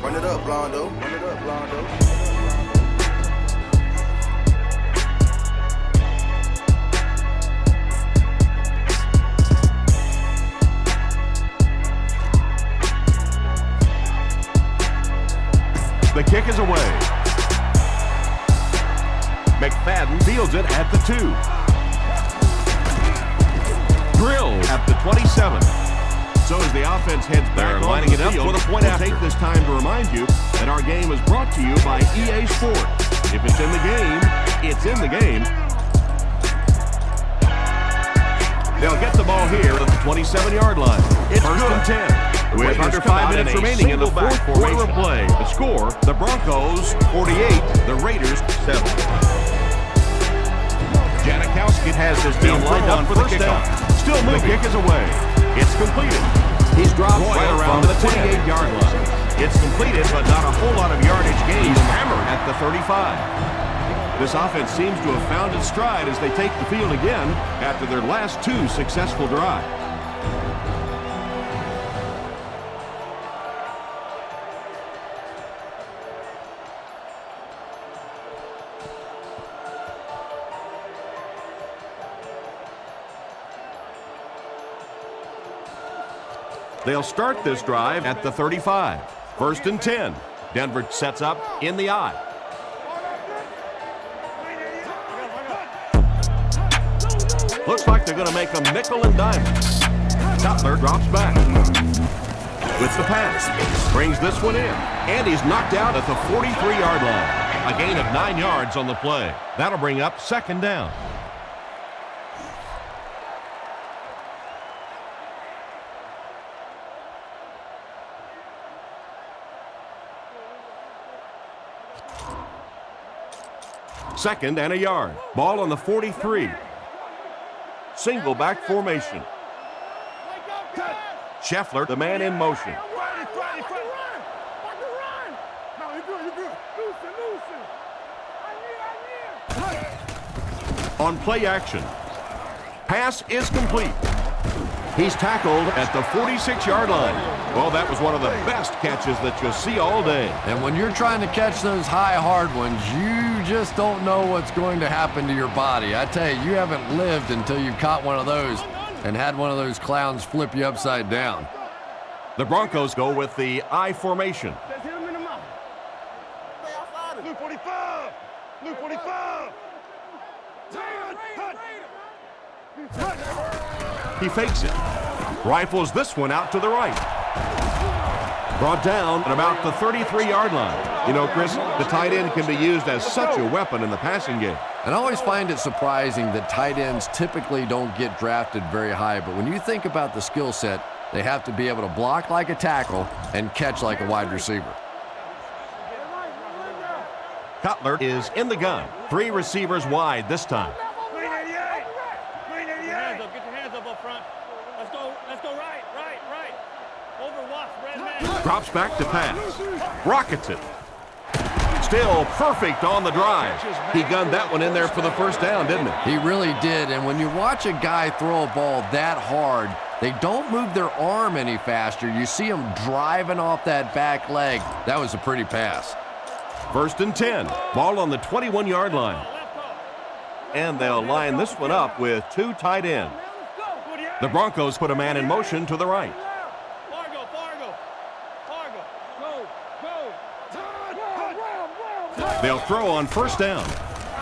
Run it up, Blondo. Run it up, Blondo. The kick is away. McFadden fields it at the 2. Drilled at the 27. So as the offense heads back, lining it up for the point after. Take this time to remind you that our game is brought to you by EA Sports. If it's in the game, it's in the game. They'll get the ball here at the 27-yard line. It's first and 10. With under 5 minutes remaining in the fourth quarter of play. The score, the Broncos 48, the Raiders 7. Janikowski has his team lined up for the kickoff. Still moving. The kick is away. It's completed. He's dropped right around the 28-yard line. It's completed, but not a whole lot of yardage gained. He's hammered at the 35. This offense seems to have found its stride as they take the field again after their last 2 successful drives. They'll start this drive at the 35. First and 10. Denver sets up in the I. Looks like they're going to make a nickel and dime. Cutler drops back. With the pass. Brings this one in. And he's knocked out at the 43-yard line. A gain of 9 yards on the play. That'll bring up second down. Second and a yard. Ball on the 43. Single back formation. Scheffler, the man in motion. On play action. Pass is complete. He's tackled at the 46-yard line. Well, that was one of the best catches that you'll see all day. And when you're trying to catch those high, hard ones, you just don't know what's going to happen to your body. I tell you, you haven't lived until you caught one of those and had one of those clowns flip you upside down. The Broncos go with the I formation. Luke 45! Luke 45! He fakes it. Rifles this one out to the right. Brought down at about the 33-yard line. You know, Chris, the tight end can be used as such a weapon in the passing game. And I always find it surprising that tight ends typically don't get drafted very high. But when you think about the skill set, they have to be able to block like a tackle and catch like a wide receiver. Cutler is in the gun. 3 receivers wide this time. Drops back to pass. Rockets it. Still perfect on the drive. He gunned that one in there for the first down, didn't he? He really did. And when you watch a guy throw a ball that hard, they don't move their arm any faster. You see him driving off that back leg. That was a pretty pass. First and 10. Ball on the 21-yard line. And they'll line this one up with 2 tight ends. The Broncos put a man in motion to the right. They'll throw on first down.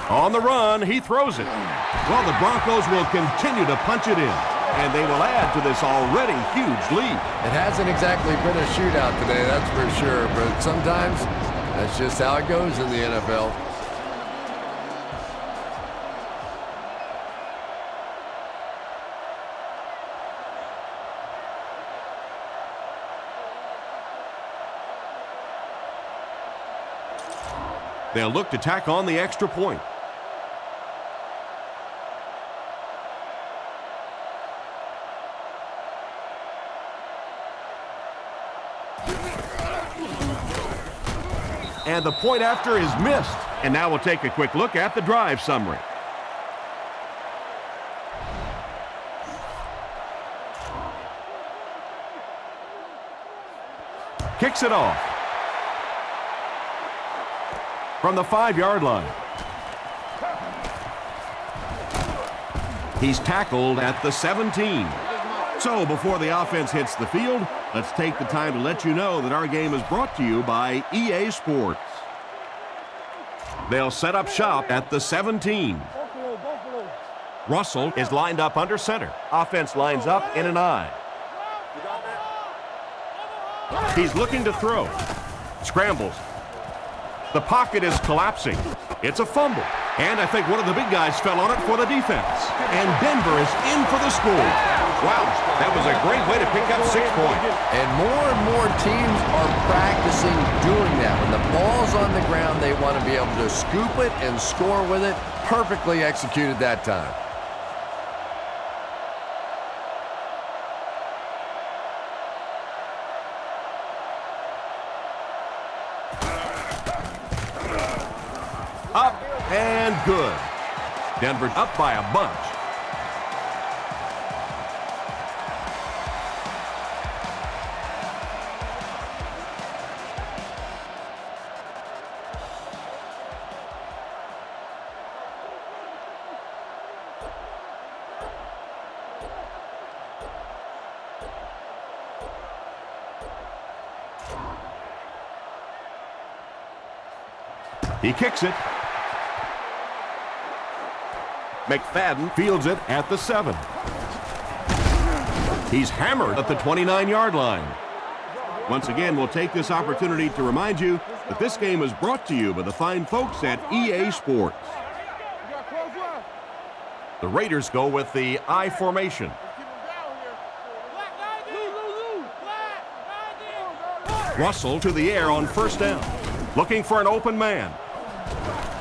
On the run, he throws it. Well, the Broncos will continue to punch it in, and they will add to this already huge lead. It hasn't exactly been a shootout today, that's for sure, but sometimes that's just how it goes in the NFL. They'll look to tack on the extra point. And the point after is missed. And now we'll take a quick look at the drive summary. Kicks it off. From the 5-yard line. He's tackled at the 17. So before the offense hits the field, let's take the time to let you know that our game is brought to you by EA Sports. They'll set up shop at the 17. Russell is lined up under center. Offense lines up in an I. He's looking to throw. Scrambles. The pocket is collapsing. It's a fumble. And I think one of the big guys fell on it for the defense. And Denver is in for the score. Wow, that was a great way to pick up 6 points. And more teams are practicing doing that. When the ball's on the ground, they want to be able to scoop it and score with it. Perfectly executed that time. Up and good. Denver up by a bunch. He kicks it. McFadden fields it at the 7. He's hammered at the 29-yard line. Once again, we'll take this opportunity to remind you that this game is brought to you by the fine folks at EA Sports. The Raiders go with the I formation. Russell to the air on first down. Looking for an open man.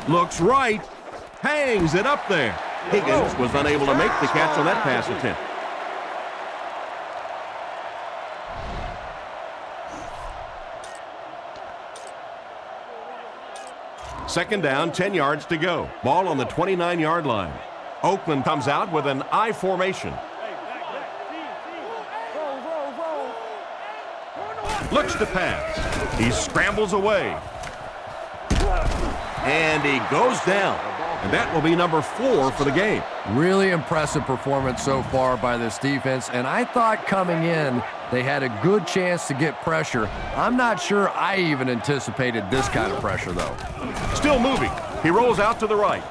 Looks right. Hangs it up there. Higgins was unable to make the catch on that pass attempt. Second down, 10 yards to go. Ball on the 29-yard line. Oakland comes out with an I formation. Looks to pass. He scrambles away. And he goes down. And that will be number 4 for the game. Really impressive performance so far by this defense. And I thought coming in, they had a good chance to get pressure. I'm not sure I even anticipated this kind of pressure, though. Still moving. He rolls out to the right.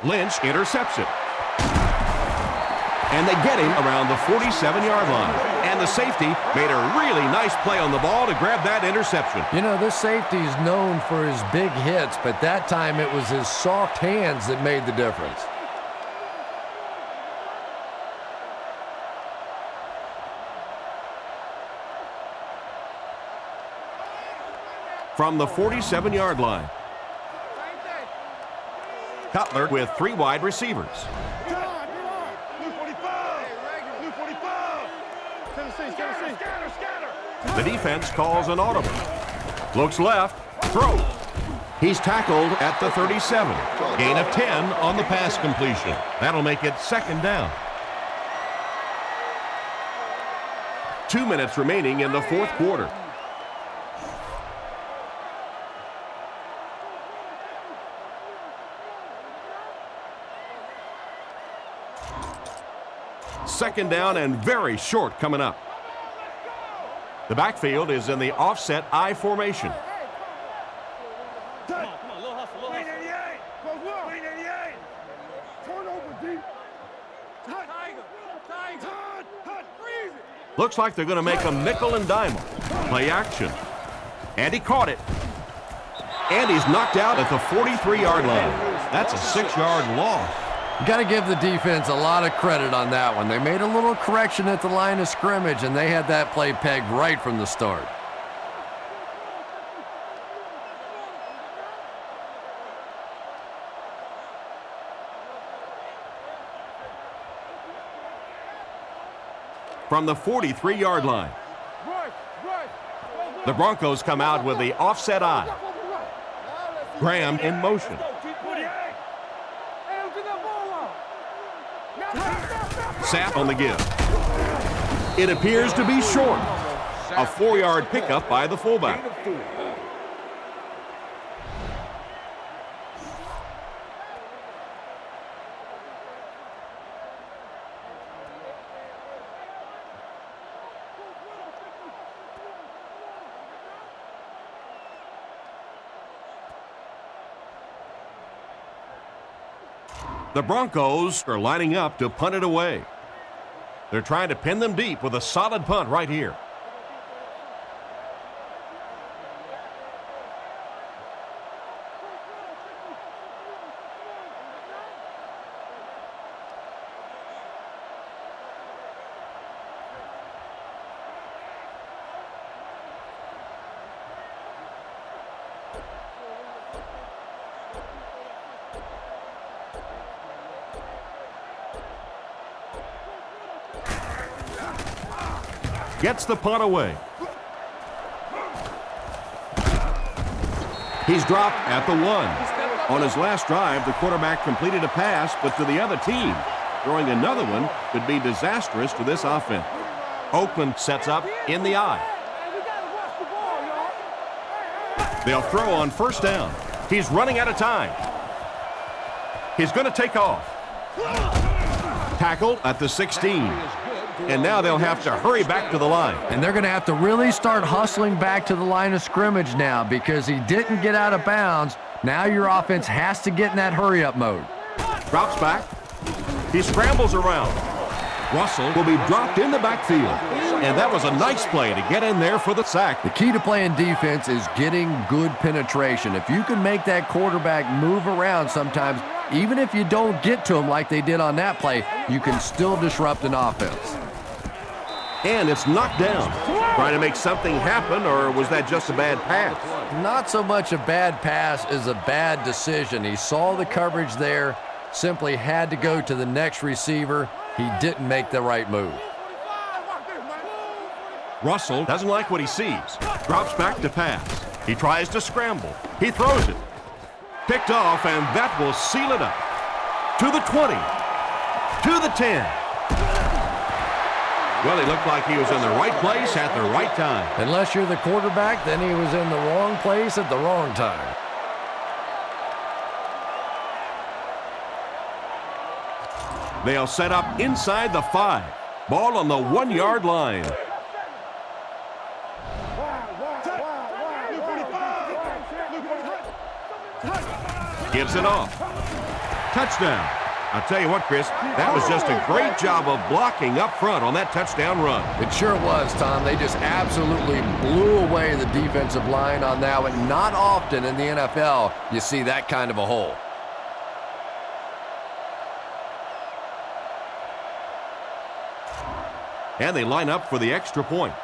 Lynch intercepts it. And they get him around the 47-yard line. And the safety made a really nice play on the ball to grab that interception. You know, this safety is known for his big hits, but that time it was his soft hands that made the difference. From the 47-yard line. Cutler with 3 wide receivers. The defense calls an audible. Looks left, throws. He's tackled at the 37. Gain of 10 on the pass completion. That'll make it second down. 2 minutes remaining in the fourth quarter. Second down and very short coming up. The backfield is in the offset I formation. Looks like they're going to make a nickel and dime. Play action. And he caught it. And he's knocked out at the 43-yard line. That's a 6-yard loss. You got to give the defense a lot of credit on that one. They made a little correction at the line of scrimmage, and they had that play pegged right from the start. From the 43-yard line. The Broncos come out with the offset eye. Graham in motion. Sapp on the give. It appears to be short. A 4-yard pickup by the fullback. The Broncos are lining up to punt it away. They're trying to pin them deep with a solid punt right here. Gets the punt away. He's dropped at the 1. On his last drive, the quarterback completed a pass, but to the other team. Throwing another one could be disastrous to this offense. Oakland sets up in the eye. They'll throw on first down. He's running out of time. He's going to take off. Tackle at the 16. And now they'll have to hurry back to the line. And they're going to have to really start hustling back to the line of scrimmage now because he didn't get out of bounds. Now your offense has to get in that hurry-up mode. Drops back. He scrambles around. Russell will be dropped in the backfield. And that was a nice play to get in there for the sack. The key to playing defense is getting good penetration. If you can make that quarterback move around sometimes, even if you don't get to him like they did on that play, you can still disrupt an offense. And it's knocked down. Trying to make something happen, or was that just a bad pass? Not so much a bad pass as a bad decision. He saw the coverage there, simply had to go to the next receiver. He didn't make the right move. Russell doesn't like what he sees. Drops back to pass. He tries to scramble. He throws it. Picked off, and that will seal it up. To the 20. To the 10. Well, he looked like he was in the right place at the right time. Unless you're the quarterback, then he was in the wrong place at the wrong time. They'll set up inside the 5. Ball on the 1-yard line. Gives it off. Touchdown. I'll tell you what, Chris, that was just a great job of blocking up front on that touchdown run. It sure was, Tom. They just absolutely blew away the defensive line on that one. Not often in the NFL you see that kind of a hole. And they line up for the extra point.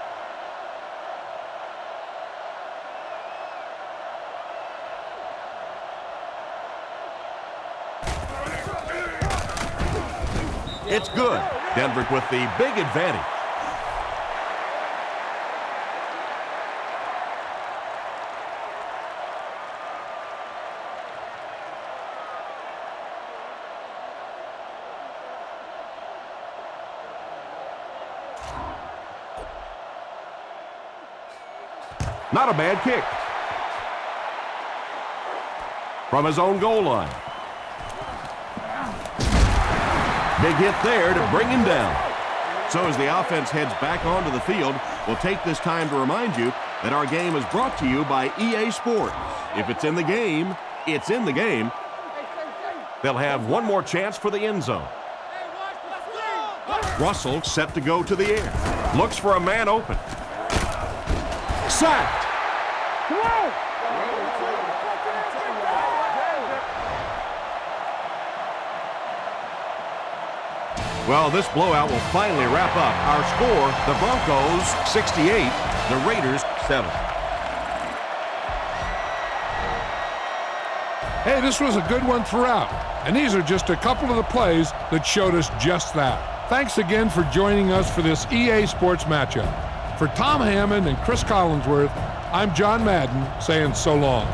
It's good. Denver with the big advantage. Not a bad kick. From his own goal line. Big hit there to bring him down. So as the offense heads back onto the field, we'll take this time to remind you that our game is brought to you by EA Sports. If it's in the game, it's in the game. They'll have one more chance for the end zone. Russell set to go to the air. Looks for a man open. Sacked. Well, this blowout will finally wrap up. Our score, the Broncos 68, the Raiders 7. Hey, this was a good one throughout, and these are just a couple of the plays that showed us just that. Thanks again for joining us for this EA Sports matchup. For Tom Hammond and Chris Collinsworth, I'm John Madden saying so long.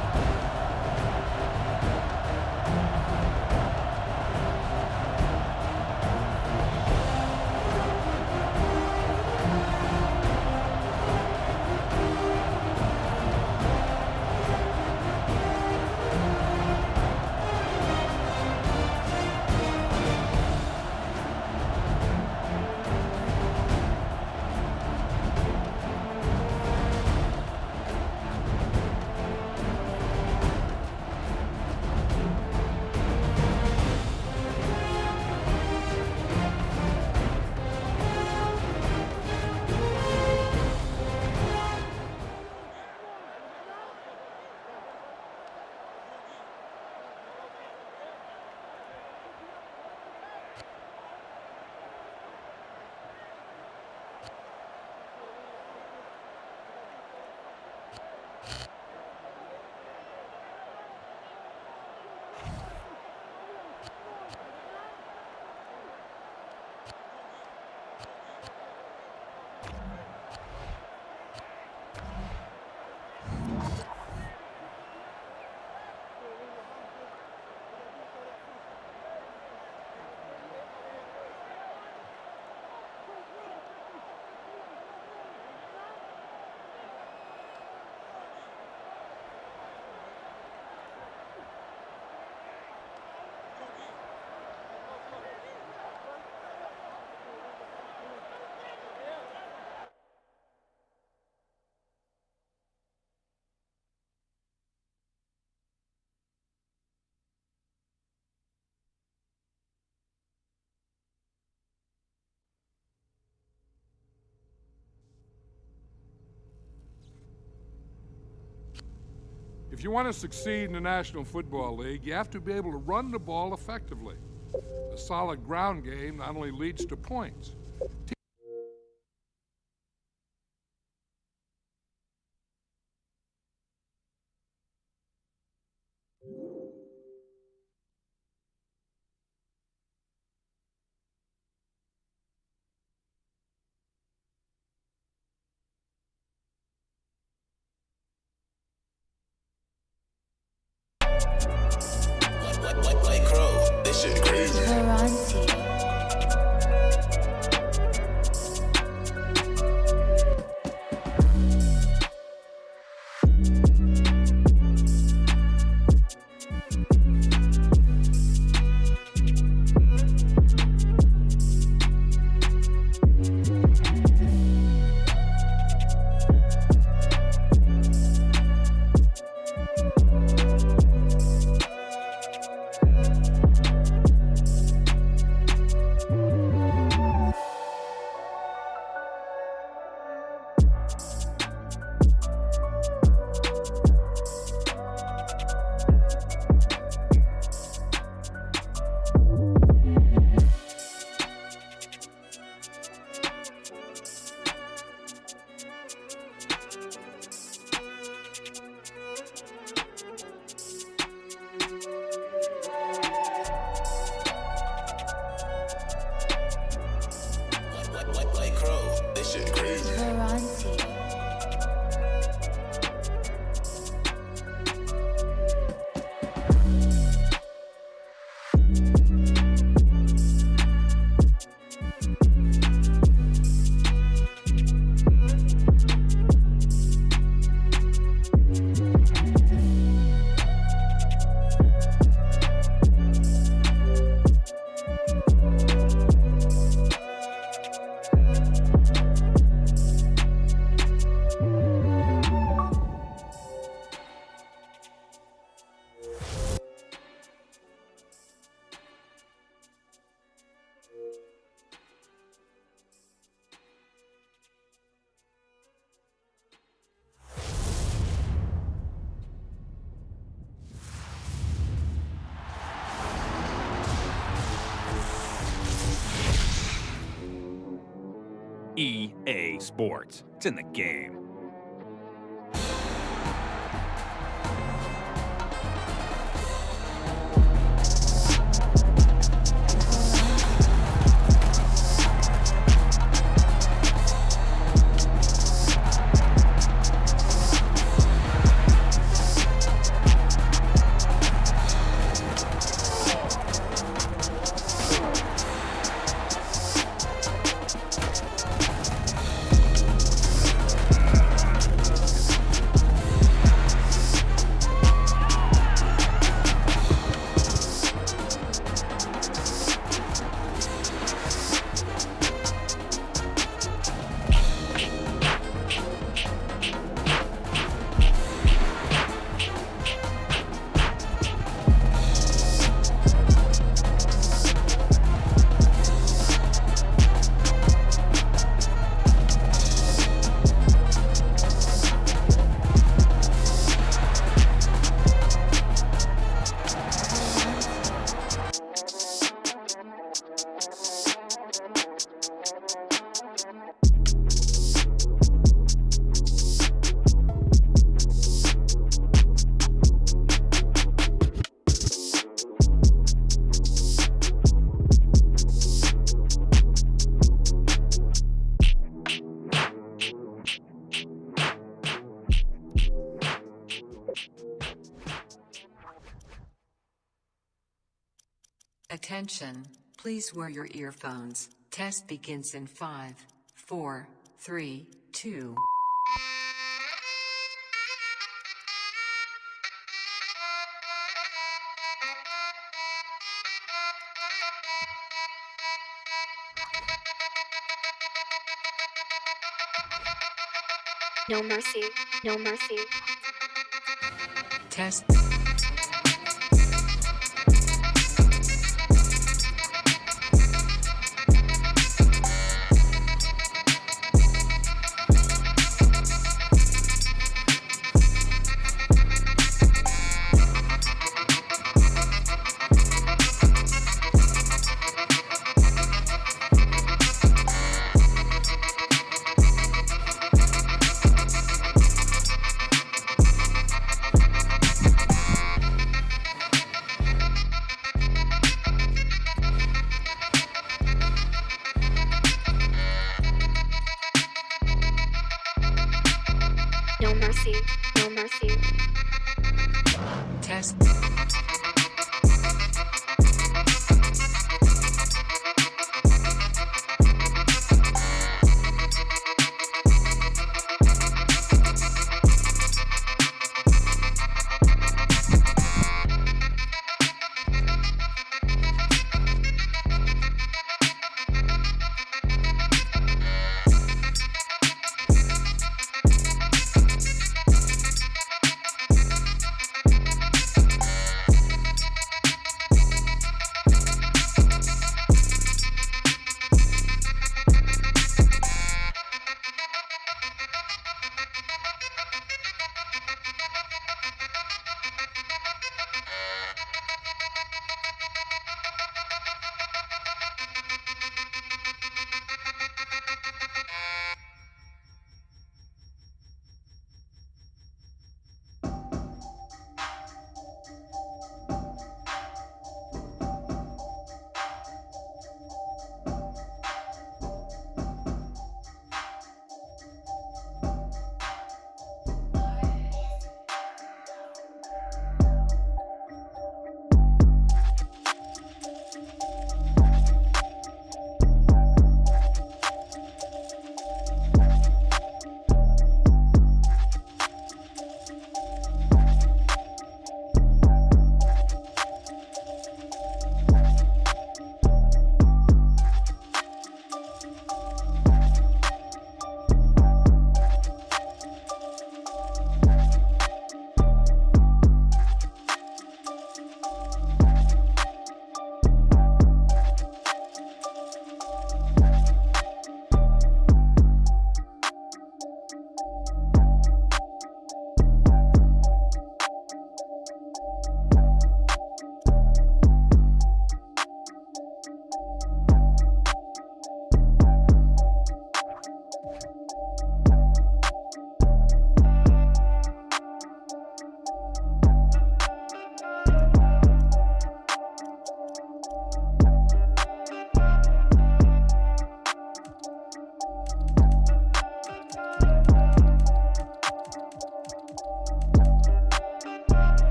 If you want to succeed in the National Football League, you have to be able to run the ball effectively. A solid ground game not only leads to points. Like Crow, this shit crazy. EA Sports. It's in the game. Attention, please wear your earphones. Test begins in 5, 4, 3, 2. No mercy, no mercy. Test. No mercy, no mercy. Test.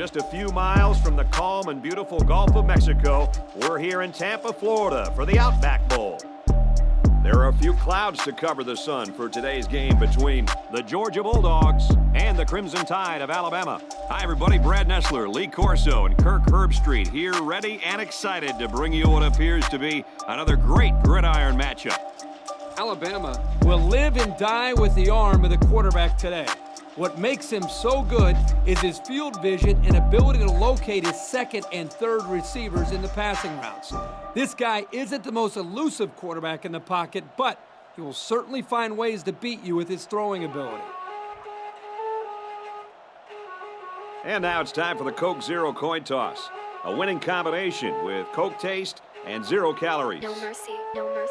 Just a few miles from the calm and beautiful Gulf of Mexico, we're here in Tampa, Florida for the Outback Bowl. There are a few clouds to cover the sun for today's game between the Georgia Bulldogs and the Crimson Tide of Alabama. Hi, everybody. Brad Nessler, Lee Corso, and Kirk Herbstreit here, ready and excited to bring you what appears to be another great gridiron matchup. Alabama will live and die with the arm of the quarterback today. What makes him so good is his field vision and ability to locate his second and third receivers in the passing routes. This guy isn't the most elusive quarterback in the pocket, but he will certainly find ways to beat you with his throwing ability. And now it's time for the Coke Zero coin toss. A winning combination with Coke taste and 0 calories. No mercy, no mercy.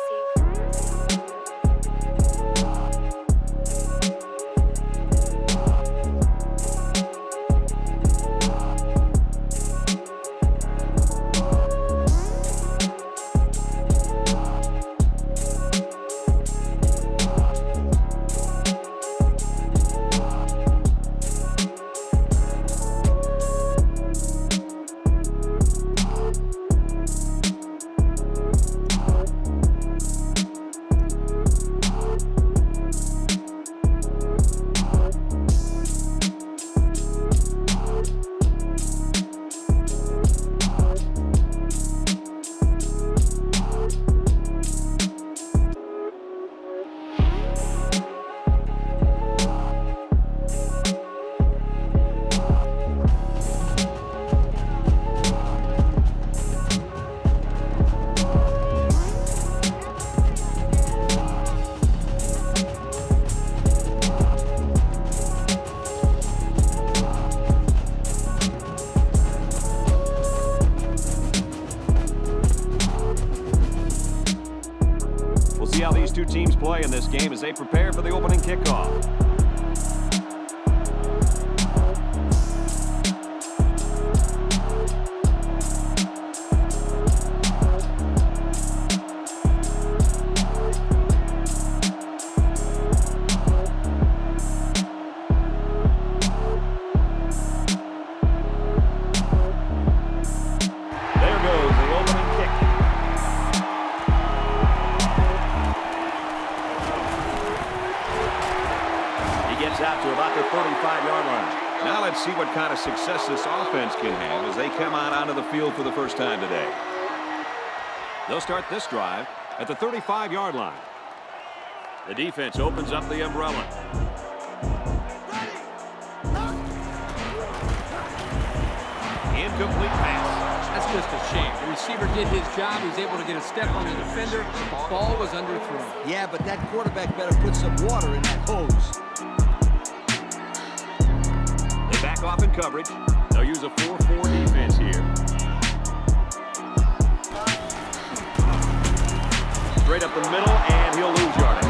See how these two teams play in this game as they prepare for the opening kickoff. There goes the opening kick. Gets out to about the 35-yard line. Now let's see what kind of success this offense can have as they come out onto the field for the first time today. They'll start this drive at the 35-yard line. The defense opens up the umbrella. Incomplete pass. That's just a shame. The receiver did his job. He's able to get a step on the defender. The ball was underthrown. Yeah, but that quarterback better put some water in that hose. They back off in coverage. They'll use a 4-4 defense here. Straight up the middle, and he'll lose yardage.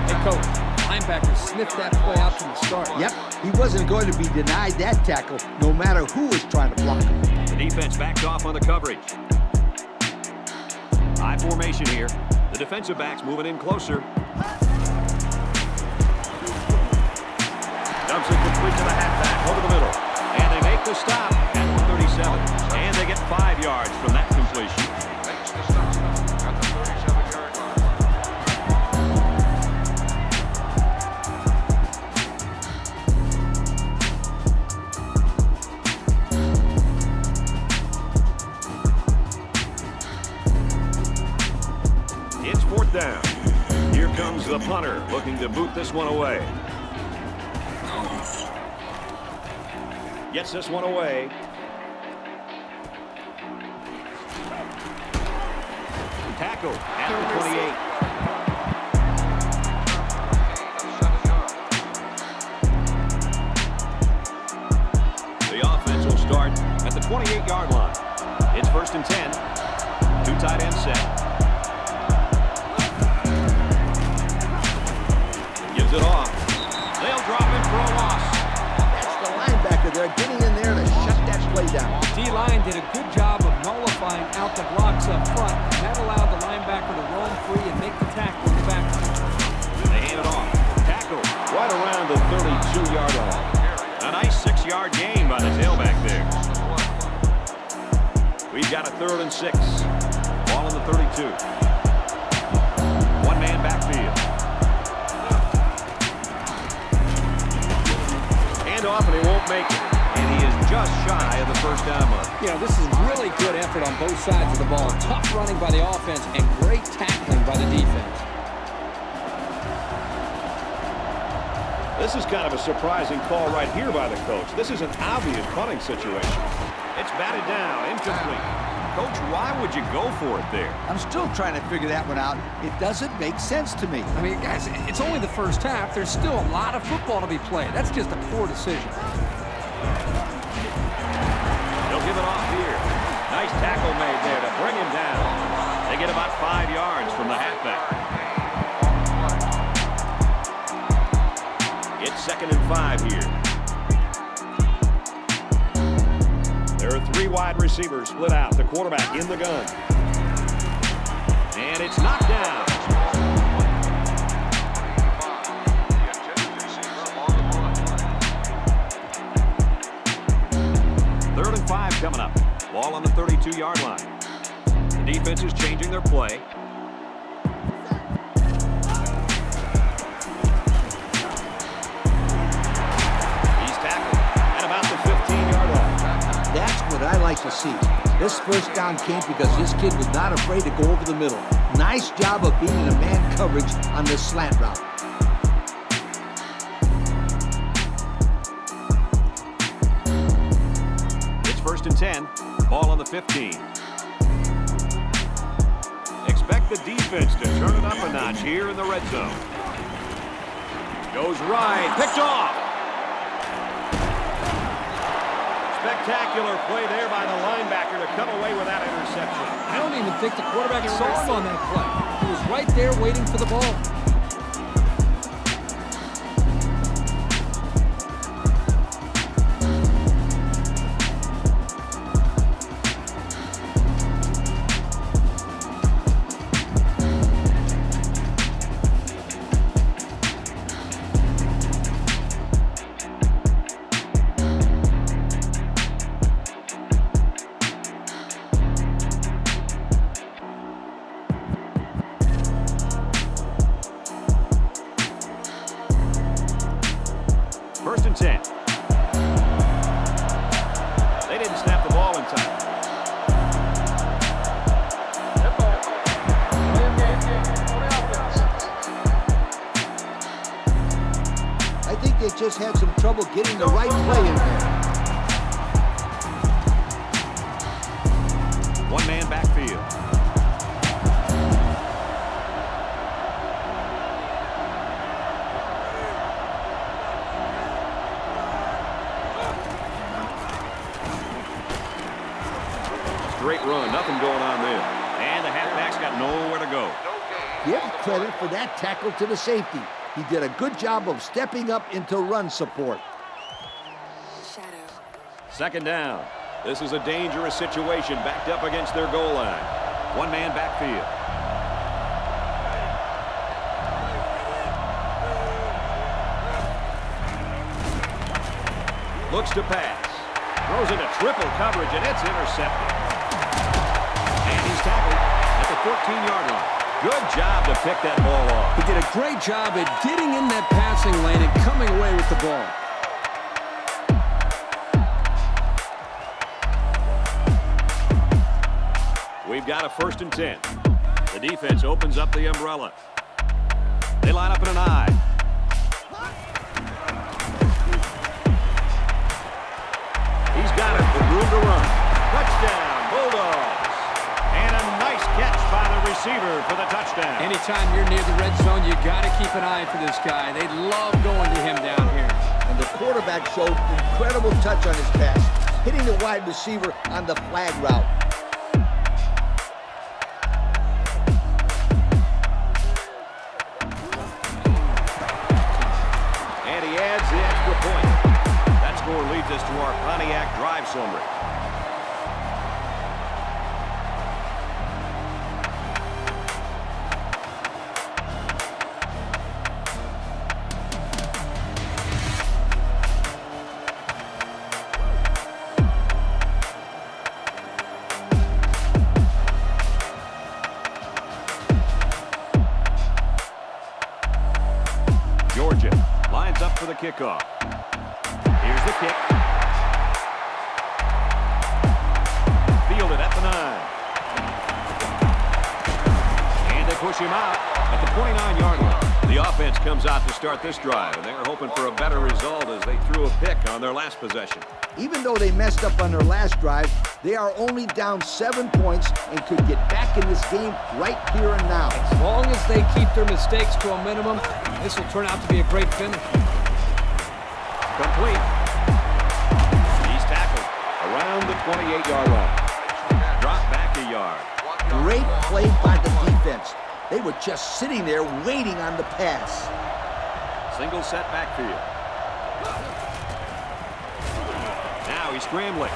Hey, coach, linebacker sniffed that play out from the start. Yep, he wasn't going to be denied that tackle, no matter who was trying to block him. The defense backs off on the coverage. High formation here. The defensive backs moving in closer. Dumps it complete to the halfback over the middle. And they make the stop at 137. And they get 5 yards from that completion. Makes the stop at the 37-yard line. It's 4th down. Here comes the punter looking to boot this one away. Gets this one away. Tackle at the 28. The offense will start at the 28-yard line. It's 1st and 10. 2 tight ends set. Gives it off. They'll drop it for a loss. They're getting in there to shut that play down. D-line did a good job of nullifying out the blocks up front, and that allowed the linebacker to roam free and make the tackle in the backfield. They hand it off. Tackle right around the 32-yard line. A nice 6-yard gain by the tailback there. We've got a 3rd and 6. Ball on the 32. One man backfield. Hand off, and he won't make it. And he is just shy of the first down mark. You know, this is really good effort on both sides of the ball. Tough running by the offense and great tackling by the defense. This is kind of a surprising call right here by the coach. This is an obvious punting situation. It's batted down, incomplete. Coach, why would you go for it there? I'm still trying to figure that one out. It doesn't make sense to me. I mean, guys, it's only the first half. There's still a lot of football to be played. That's just a poor decision. They'll give it off here. Nice tackle made there to bring him down. They get about 5 yards from the halfback. It's 2nd and 5 here. There are 3 wide receivers split out. The quarterback in the gun. And it's knocked down. Third and 5 coming up. Ball on the 32-yard line. The defense is changing their play. He's tackled at about the 15-yard line. That's what I like to see. This first down came because this kid was not afraid to go over the middle. Nice job of being in a man coverage on this slant route. It's 1st and 10. Ball on the 15. Expect the defense to turn it up a notch here in the red zone. Goes right. Picked off. Spectacular play there by the linebacker to come away with that interception. I don't even think the quarterback saw him on that play. He was right there waiting for the ball. Just had some trouble getting the right play in there. One man backfield. Straight run, nothing going on there. And the halfback's got nowhere to go. Give credit for that tackle to the safety. He did a good job of stepping up into run support. 2nd down. This is a dangerous situation backed up against their goal line. One man backfield. Looks to pass. Throws into triple coverage, and it's intercepted. And he's tackled at the 14-yard line. Good job to pick that ball off. He did a great job at getting in that passing lane and coming away with the ball. We've got a 1st and 10. The defense opens up the umbrella. They line up in an I. He's got it with room to run. Touchdown, Bulldogs. And a nice catch by the receiver for the touchdown. Anytime you're near the red zone, you got to keep an eye for this guy. They love going to him down here. And the quarterback showed incredible touch on his pass, hitting the wide receiver on the flag route. And he adds the extra point. That score leads us to our Pontiac drive summary. Georgia lines up for the kickoff. Here's the kick. Fielded at the 9. And they push him out at the 29-yard line. The offense comes out to start this drive, and they're hoping for a better result as they threw a pick on their last possession. Even though they messed up on their last drive, they are only down 7 points and could get back in this game right here and now. As long as they keep their mistakes to a minimum, this will turn out to be a great finish. Complete. He's tackled around the 28-yard line. Drop back a yard. Great play by the defense. They were just sitting there waiting on the pass. Single set backfield. Now he's scrambling.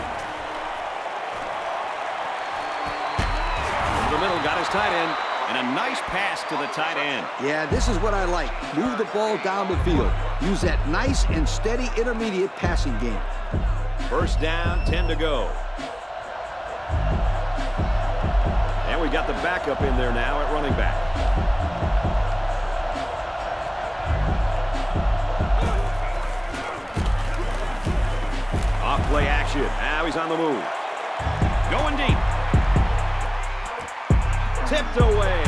In the middle, got his tight end, and a nice pass to the tight end. Yeah, this is what I like. Move the ball down the field. Use that nice and steady intermediate passing game. First down, 10 to go. And we got the backup in there now at running back. Off play action. Now he's on the move. Going deep. Tipped away.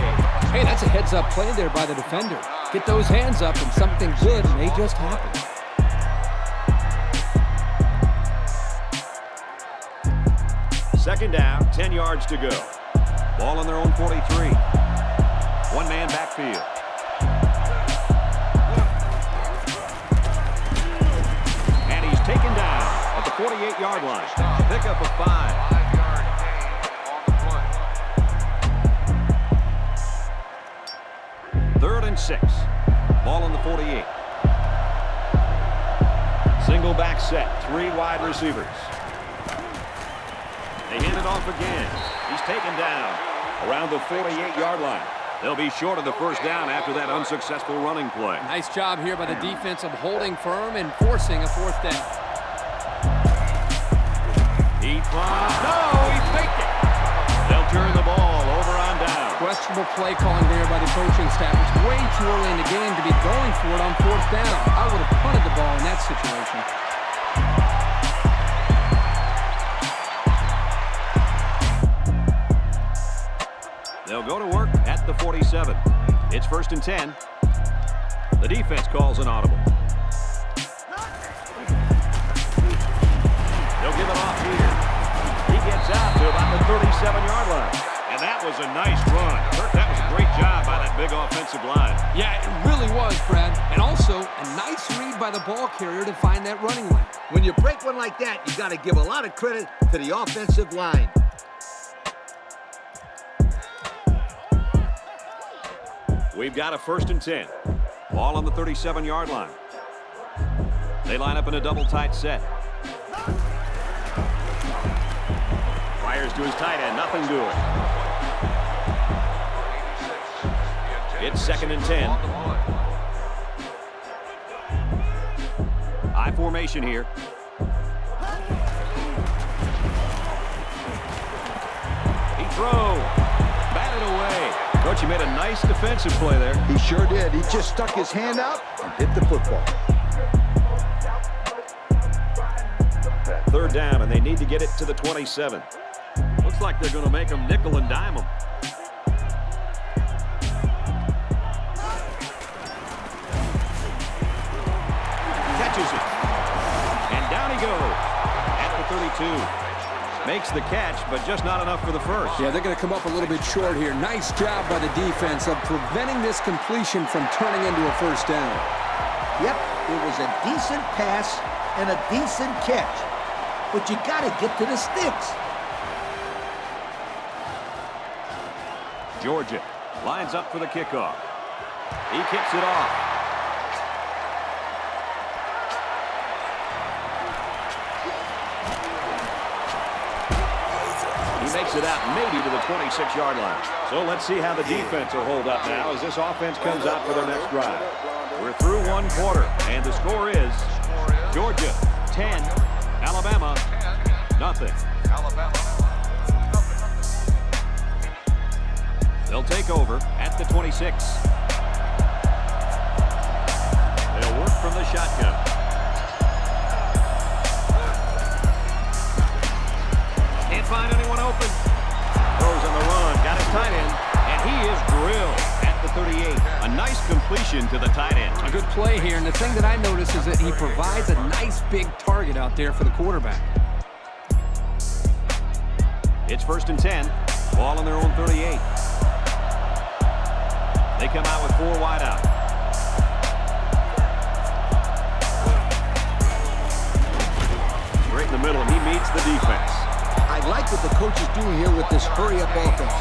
Hey, that's a heads-up play there by the defender. Get those hands up and something good may just happen. Second down, 10 yards to go. Ball on their own 43. One man backfield. And he's taken down at the 48-yard line. Pick up a 5. 3rd and 6. Ball on the 48. Single back set. 3 wide receivers. They hand it off again. He's taken down around the 48-yard line. They'll be short of the first down after that unsuccessful running play. Nice job here by the defense of holding firm and forcing a 4th down. He climbs. No, he faked it. They'll turn the ball over on down. Questionable play calling there by the coaching staff. It's way too early in the game to be going for it on 4th down. I would have punted the ball in that situation. They'll go to work at the 47. It's 1st and 10. The defense calls an audible. They'll give it off here. He gets out to about the 37-yard line. And that was a nice run. Kirk, that was a great job by that big offensive line. Yeah, it really was, Brad. And also, a nice read by the ball carrier to find that running lane. When you break one like that, you got to give a lot of credit to the offensive line. We've got a 1st and 10. Ball on the 37-yard line. They line up in a double tight set. Fires to his tight end. Nothing doing. It's 2nd and 10. I formation here. He throws. Batted away. Coach, he made a nice defensive play there. He sure did. He just stuck his hand out and hit the football. 3rd down, and they need to get it to the 27. Looks like they're going to make them nickel and dime them. Catches it. And down he goes at the 32. Makes the catch, but just not enough for the first. Yeah, they're going to come up a little bit short here. Nice job by the defense of preventing this completion from turning into a 1st down. Yep, it was a decent pass and a decent catch. But you got to get to the sticks. Georgia lines up for the kickoff. He kicks it off. He makes it out maybe to the 26-yard line. So let's see how the defense will hold up now as this offense comes out for their next drive. We're through 1 quarter, and the score is Georgia 10, Alabama nothing. They'll take over at the 26. A nice completion to the tight end. A good play here, and the thing that I notice is that he provides a nice big target out there for the quarterback. It's 1st and 10. Ball on their own 38. They come out with 4 wide out. Right in the middle, and he meets the defense. I like what the coach is doing here with this hurry-up offense.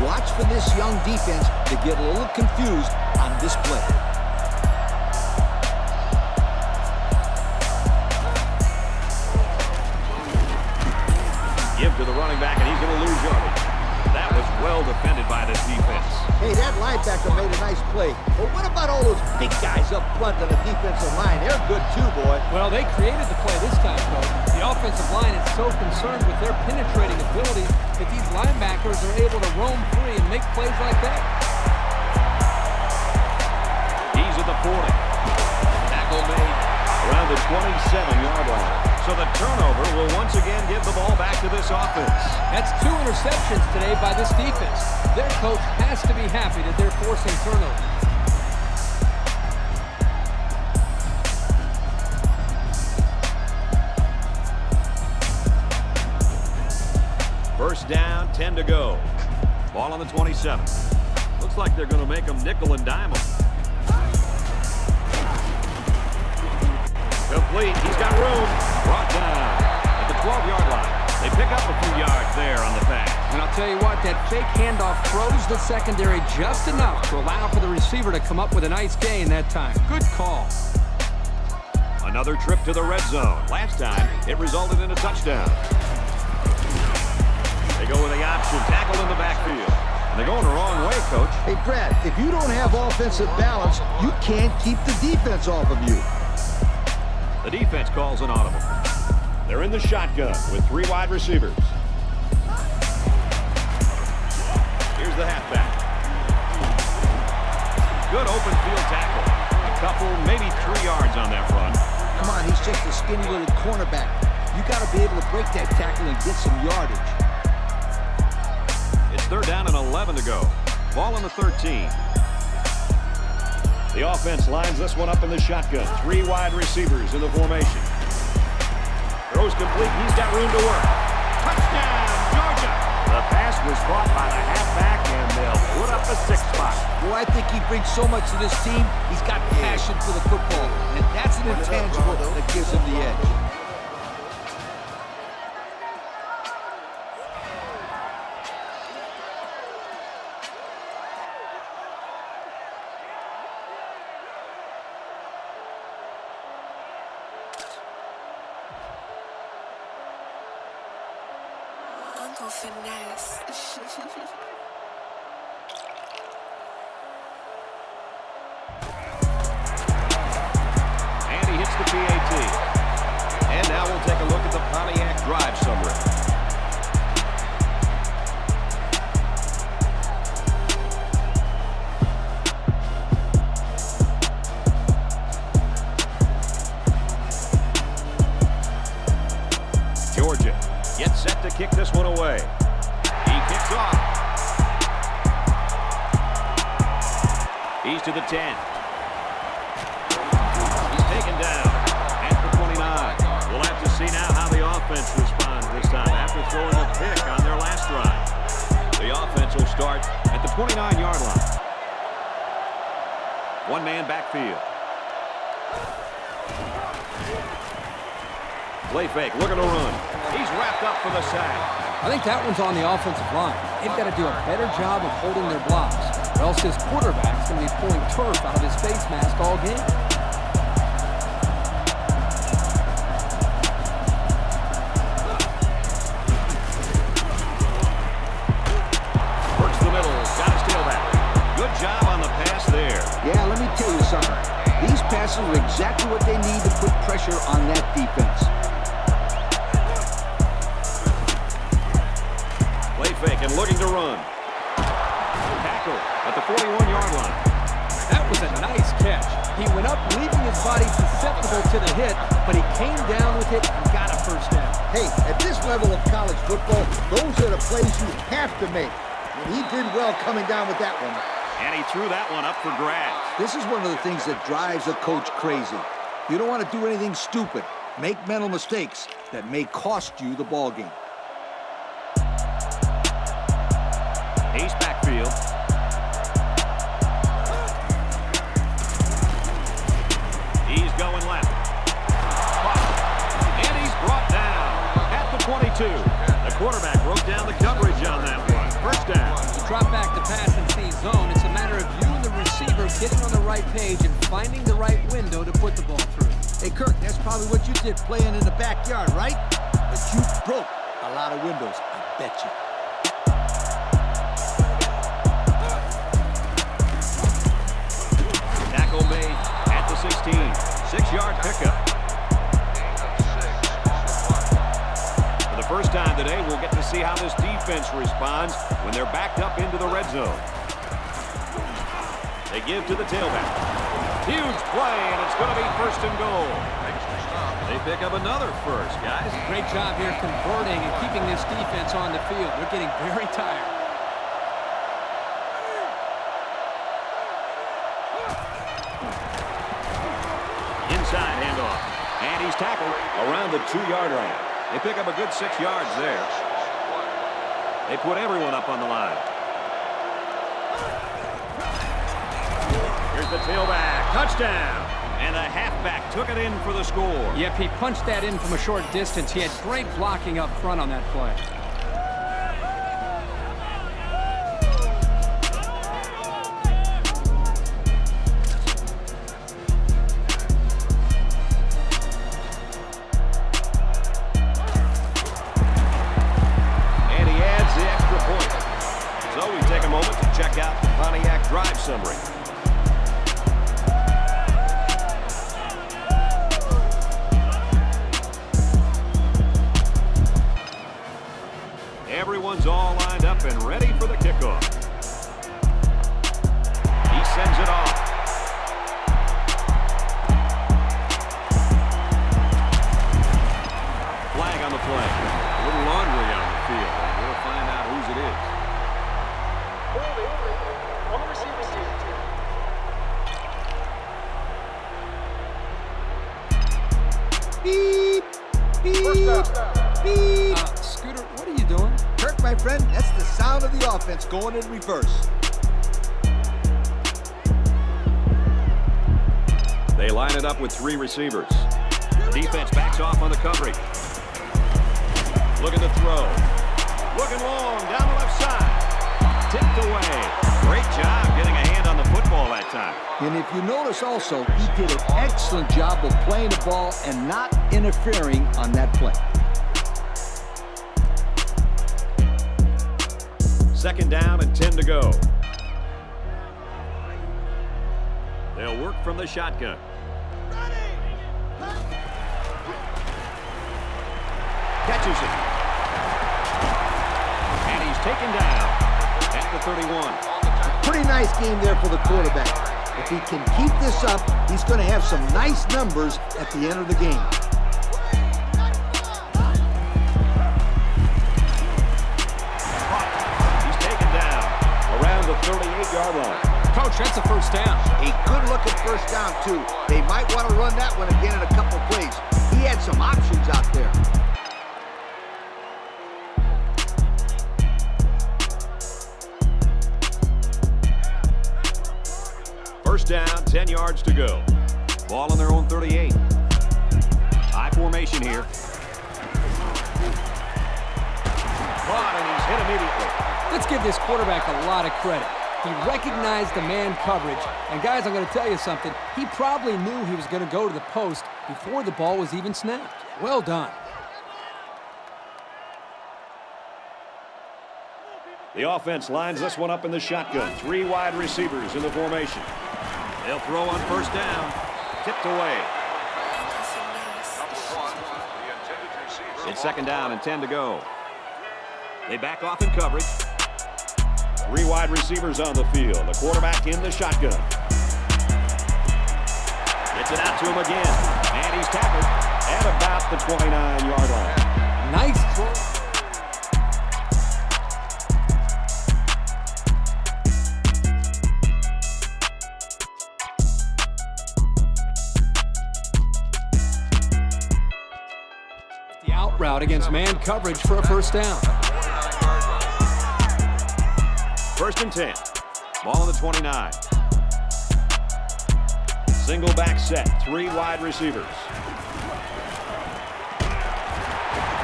Watch for this young defense to get a little confused on this play. Give to the running back, and he's going to lose yardage. That was well defended by this defense. Hey, that linebacker made a nice play. But what about all those big guys up front on the defensive line? They're good too, boy. Well, they created the play this time, Coach. The offensive line is so concerned with their penetrating ability that these linebackers are able to roam free and make plays like that. He's at the 40. Tackle made around the 27-yard line. So the turnover will once again give the ball back to this offense. That's 2 interceptions today by this defense. Their coach has to be happy that they're forcing turnovers. First down, 10 to go. Ball on the 27. Looks like they're going to make them nickel and dime them. Complete. He's got room. Brought down at the 12-yard line. They pick up a few yards there on the pass. And I'll tell you what, that fake handoff froze the secondary just enough to allow for the receiver to come up with a nice gain that time. Good call. Another trip to the red zone. Last time, it resulted in a touchdown. They go with the option. Tackle in the backfield. And they're going the wrong way, Coach. Hey, Brad, if you don't have offensive balance, you can't keep the defense off of you. The defense calls an audible. They're in the shotgun with 3 wide receivers. Here's the halfback. Good open field tackle. A couple, maybe 3 yards on that run. Come on, he's just a skinny little cornerback. You got to be able to break that tackle and get some yardage. It's 3rd down and 11 to go. Ball on the 13. The offense lines this one up in the shotgun. 3 wide receivers in the formation. Throws complete. He's got room to work. Touchdown, Georgia! The pass was caught by the halfback, and they'll put up a 6 spot. Boy, I think he brings so much to this team. He's got passion for the football, and that's an intangible that gives him the edge. Uncle Finesse. And he hits the PAT. And now we'll take a look at the Pontiac drive summary. Georgia gets set to kick this one away. He kicks off. He's to the 10. He's taken down at the 29. We'll have to see now how the offense responds this time after throwing a pick on their last drive. The offense will start at the 29-yard line. 1-man backfield. Play fake, looking to run. He's wrapped up for the sack. I think that one's on the offensive line. They've got to do a better job of holding their blocks, or else this quarterback's going to be pulling turf out of his face mask all game. Works the middle, got to steal that. Good job on the pass there. Yeah, let me tell you something. These passes are exactly what they need to put pressure on that defense. Play fake and looking to run. Tackle at the 41-yard line. That was a nice catch. He went up, leaving his body susceptible to the hit, but he came down with it and got a first down. Hey, at this level of college football, those are the plays you have to make. And he did well coming down with that one. And he threw that one up for grabs. This is one of the things that drives a coach crazy. You don't want to do anything stupid. Make mental mistakes that may cost you the ball game. Ace backfield. He's going left. And he's brought down at the 22. The quarterback broke down the coverage on that one. First down. You drop back the pass and see zone. It's a matter of you and the receiver getting on the right page and finding the right window to put the ball through. Hey, Kirk, that's probably what you did playing in the backyard, right? But you broke a lot of windows, I bet you. Tackle made at the 16. 6-yard pickup. For the first time today, we'll get to see how this defense responds when they're backed up into the red zone. They give to the tailback. Huge play, and it's going to be first and goal. They pick up another first, guys. Great job here converting and keeping this defense on the field. They're getting very tired. Inside handoff. And he's tackled around the 2-yard line. They pick up a good 6 yards there. They put everyone up on the line. Here's the tailback. Touchdown. And the halfback took it in for the score. Yep, he punched that in from a short distance. He had great blocking up front on that play. And he adds the extra point. So we take a moment to check out the Pontiac drive summary. Everyone's all lined up and ready for the kickoff. He sends it off. Flag on the play. A little laundry on the field. We'll find out whose it is. On the receiver's team. Beep! Beep! First down. Beep! Scooter, what are you doing? Kirk, my friend, that's the sound of the offense going in reverse. They line it up with 3 receivers. The defense backs off on the coverage. Looking to throw. Looking long down the left side. Tipped away. Great job getting a hand on the football that time. And if you notice also, he did an excellent job of playing the ball and not interfering on that play. Second down and 10 to go. They'll work from the shotgun. Catches it. And he's taken down at the 31. Pretty nice game there for the quarterback. If he can keep this up, he's going to have some nice numbers at the end of the game. He's taken down around the 38-yard line. Coach, that's a first down. A good-looking first down, too. They might want to run that one again in a couple plays. He had some options out there. First down, 10 yards to go. Ball on their own 38. High formation here. Caught, and he's hit immediately. Let's give this quarterback a lot of credit. He recognized the man coverage. And guys, I'm going to tell you something. He probably knew he was going to go to the post before the ball was even snapped. Well done. The offense lines this one up in the shotgun. 3 wide receivers in the formation. They'll throw on first down. Tipped away. It's second down and 10 to go. They back off in coverage. 3 wide receivers on the field. The quarterback in the shotgun. Gets it out to him again. And he's tackled at about the 29-yard line. Nice throw. out route against man coverage for a first down. 1st and 10. Ball on the 29. Single back set. 3 wide receivers.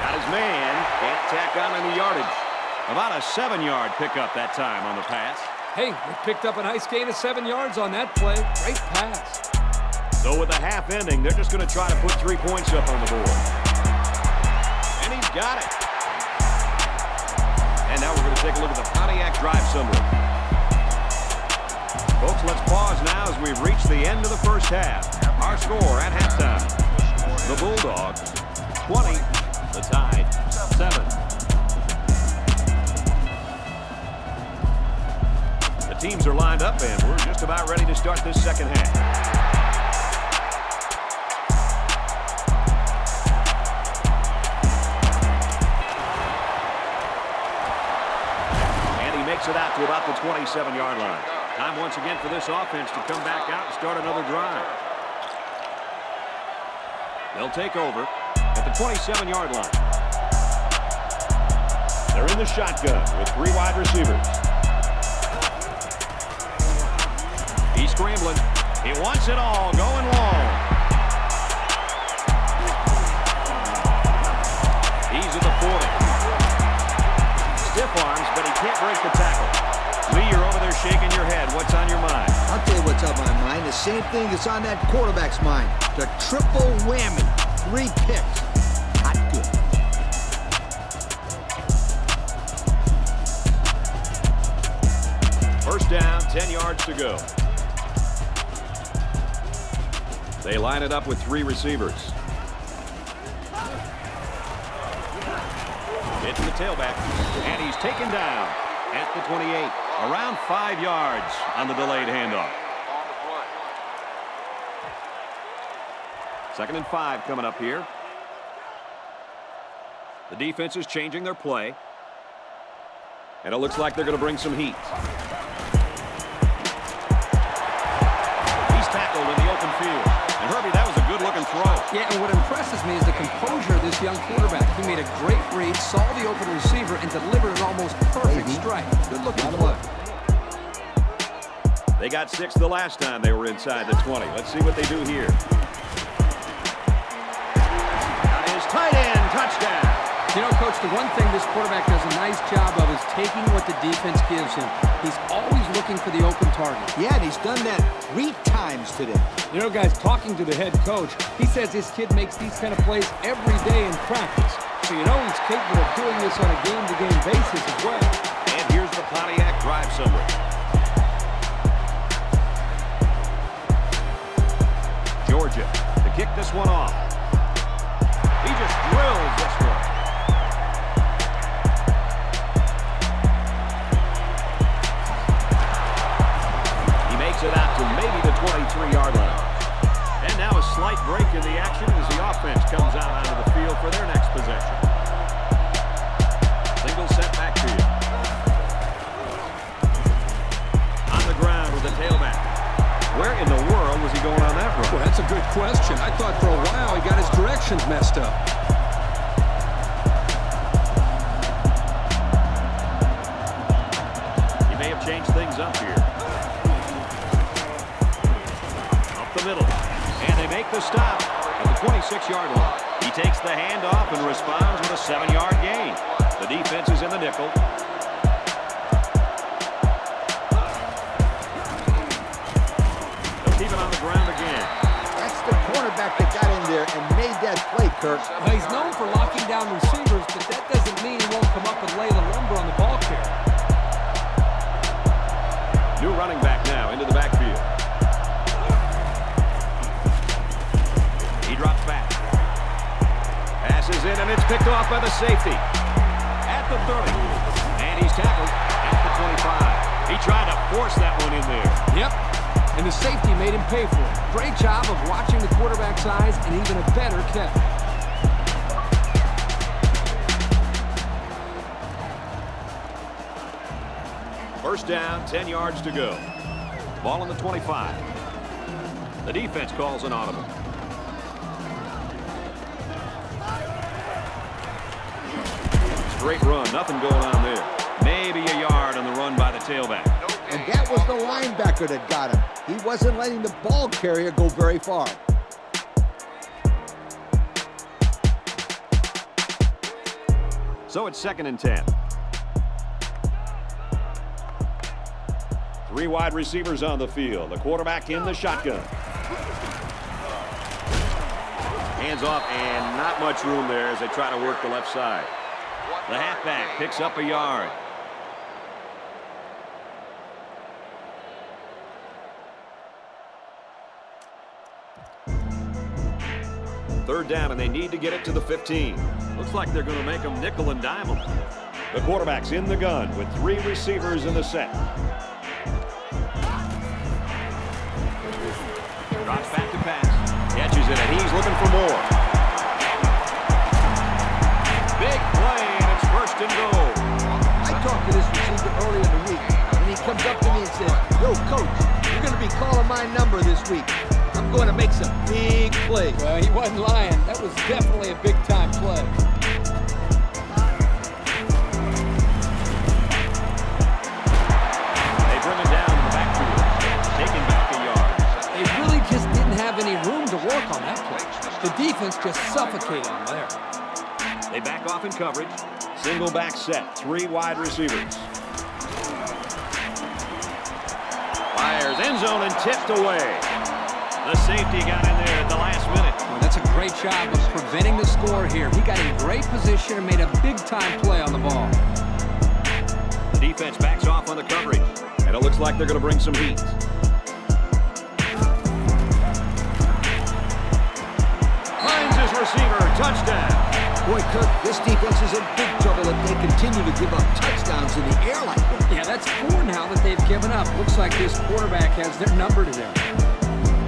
Got his man. Can't tack on any yardage. About a 7-yard pickup that time on the pass. Hey, they picked up a nice gain of 7 yards on that play. Great pass. So with the half ending, they're just going to try to put 3 points up on the board. And he's got it. And now we're going to take a look at the Pontiac drive symbol. Folks, let's pause now as we've reached the end of the first half. Our score at halftime. The Bulldogs, 20. The Tide, 7. The teams are lined up, and we're just about ready to start this second half. Makes it out to about the 27-yard line. Time once again for this offense to come back out and start another drive. They'll take over at the 27-yard line. They're in the shotgun with 3 wide receivers. He's scrambling. He wants it all, going long. He's at the 40. Stiff arms, but he can't break the tackle. Lee, you're over there shaking your head. What's on your mind? I'll tell you what's on my mind. The same thing that's on that quarterback's mind. The triple whammy. 3 picks. Not good. First down, 10 yards to go. They line it up with 3 receivers. It's the tailback, and he's taken down at the 28. Around 5 yards on the delayed handoff. 2nd and 5 coming up here. The defense is changing their play, and it looks like they're going to bring some heat. He's tackled in the open field. And Herbie, that was a good-looking throw. Yeah, and what impresses me is the composure of this young quarterback. He made a great read, saw the open receiver, and delivered an almost perfect strike. Good-looking play. They got 6 the last time they were inside the 20. Let's see what they do here. Got his tight end touchdown. You know, Coach, the one thing this quarterback does a nice job of is taking what the defense gives him. He's always looking for the open target. Yeah, and he's done that 3 times today. You know, guys, talking to the head coach, he says this kid makes these kind of plays every day in practice. So you know he's capable of doing this on a game-to-game basis as well. And here's the Pontiac drive summary. Georgia to kick this one off. He just drills this one. It out to maybe the 23-yard line. And now a slight break in the action as the offense comes out onto the field for their next possession. Single set back to you. On the ground with the tailback. Where in the world was he going on that run? Well, that's a good question. I thought for a while he got his directions messed up. He may have changed things up here. The middle, and they make the stop at the 26-yard line. He takes the handoff and responds with a 7-yard gain. The defense is in the nickel. They'll keep it on the ground again. That's the cornerback that got in there and made that play, Kirk. Well, he's known for locking down receivers, but that doesn't mean he won't come up and lay the lumber on the ball carrier. New running back now into the backfield. He drops back. Passes in, and it's picked off by the safety. At the 30. And he's tackled at the 25. He tried to force that one in there. Yep. And the safety made him pay for it. Great job of watching the quarterback's eyes and even a better catch. First down, 10 yards to go. Ball on the 25. The defense calls an audible. straight run. Nothing going on there. Maybe a yard on the run by the tailback. And that was the linebacker that got him. He wasn't letting the ball carrier go very far. So it's 2nd and 10. 3 wide receivers on the field. The quarterback in the shotgun. Hands off and not much room there as they try to work the left side. The halfback picks up a yard. Third down, and they need to get it to the 15. Looks like they're going to make them nickel and dime them. The quarterback's in the gun with 3 receivers in the set. Drops back to pass. Catches it, and he's looking for more. Big play, and it's 1st and goal. I talked to this receiver earlier in the week, and he comes up to me and says, "Yo, coach, you're going to be calling my number this week. I'm going to make some big plays." Well, he wasn't lying. That was definitely a big-time play. They bring him down in the backfield, taking back a yard. They really just didn't have any room to work on that play. The defense just suffocated them there. They back off in coverage. Single back set, 3 wide receivers. Fires end zone and tipped away. The safety got in there at the last minute. Well, that's a great job of preventing the score here. He got in great position and made a big-time play on the ball. The defense backs off on the coverage, and it looks like they're going to bring some heat. Finds his receiver, touchdown. Boy, Kirk, this defense is in big trouble if they continue to give up touchdowns in the air like that. Yeah, that's 4 now that they've given up. Looks like this quarterback has their number today.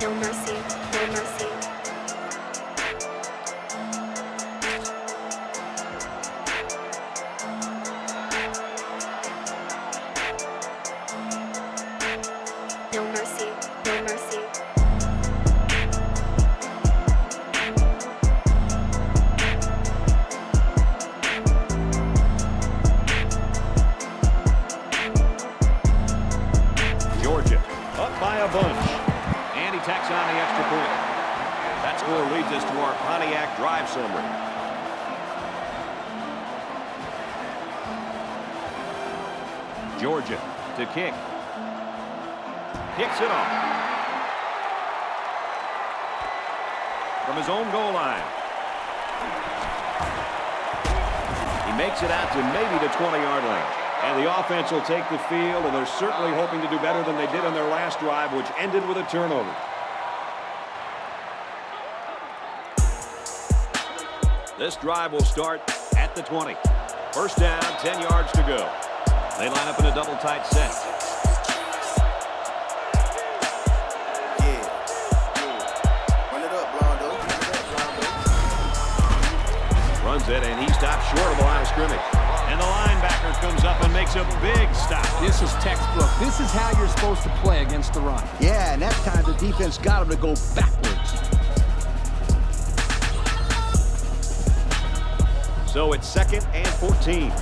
No mercy, no mercy. No mercy, no mercy. Georgia up by a bunch. And he tacks on the extra point. That score leads us to our Pontiac drive summary. Georgia to kick. Kicks it off. From his own goal line. He makes it out to maybe the 20-yard line. And the offense will take the field, and they're certainly hoping to do better than they did on their last drive, which ended with a turnover. This drive will start at the 20. First down, 10 yards to go. They line up in a double tight set. Run it up, Blondo. Runs it, and he stops short of the line of scrimmage. And the linebacker comes up and makes a big stop. This is textbook. This is how you're supposed to play against the run. Yeah, and that time the defense got him to go backwards. So it's 2nd and 14.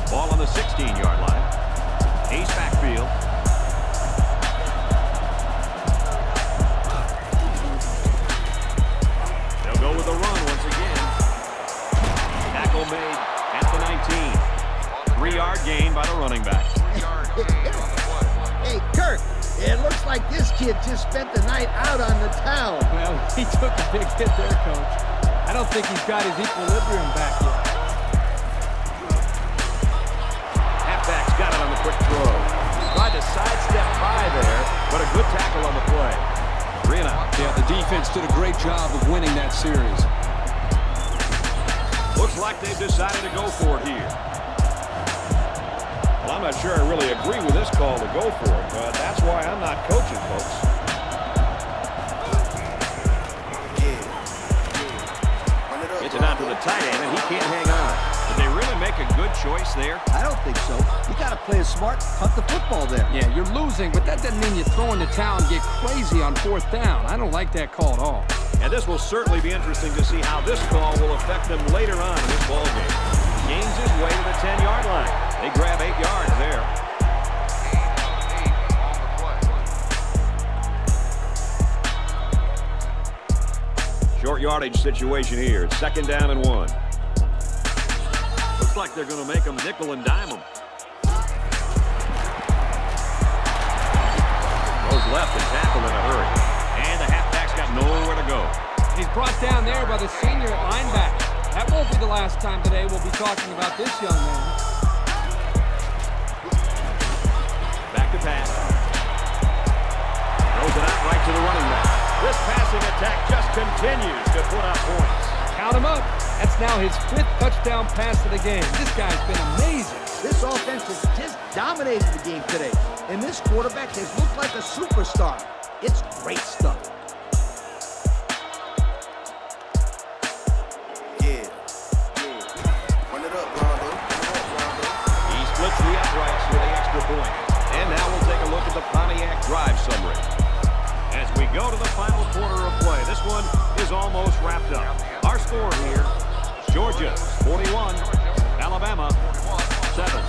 Ball on the 16-yard line. Ace backfield. They'll go with the run once again. Tackle made at the 19. 3-yard gain by the running back. Hey, Kirk, it looks like this kid just spent the night out on the town. Well, he took a big hit there, Coach. I don't think he's got his equilibrium back yet. Halfback's got it on the quick throw. Tried to sidestep by there, but a good tackle on the play. 3 and out. Yeah, the defense did a great job of winning that series. Looks like they've decided to go for it here. Well, I'm not sure I really agree with this call to go for it, but that's why I'm not coaching, folks. Gets it out to the tight end, and he can't hang on. Did they really make a good choice there? I don't think so. You got to play it smart, punt the football there. Yeah, you're losing, but that doesn't mean you throw in the towel and get crazy on 4th down. I don't like that call at all. And this will certainly be interesting to see how this call will affect them later on in this ballgame. gains his way to the 10-yard line. They grab 8 yards there. Short yardage situation here. It's 2nd down and 1. Looks like they're going to make them nickel and dime them. Goes left and tackled in a hurry. And the halfback's got nowhere to go. He's brought down there by the senior at linebacker. That won't be the last time today we'll be talking about this young man. Back to pass. Throws it out right to the running back. This passing attack just continues to put up points. Count him up. That's now his 5th touchdown pass of the game. This guy's been amazing. This offense has just dominated the game today. And this quarterback has looked like a superstar. It's great stuff. Yeah. Run it up, Rondo. He splits the uprights for the extra point. And now we'll take a look at the Pontiac drive summary. As we go to the final quarter of play, this one is almost wrapped up. Our score here, Georgia 41, Alabama 7.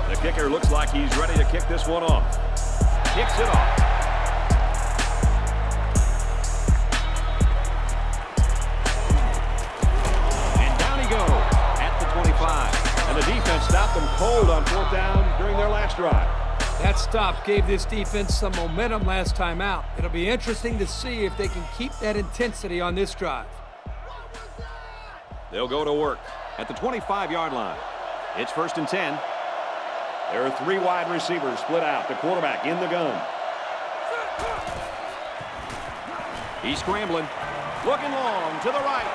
The kicker looks like he's ready to kick this one off. Kicks it off. And down he goes at the 25. And the defense stopped them cold on 4th down during their last drive. That stop gave this defense some momentum last time out. It'll be interesting to see if they can keep that intensity on this drive. They'll go to work at the 25-yard line. It's 1st and 10. There are 3 wide receivers split out. The quarterback in the gun. He's scrambling. Looking long to the right.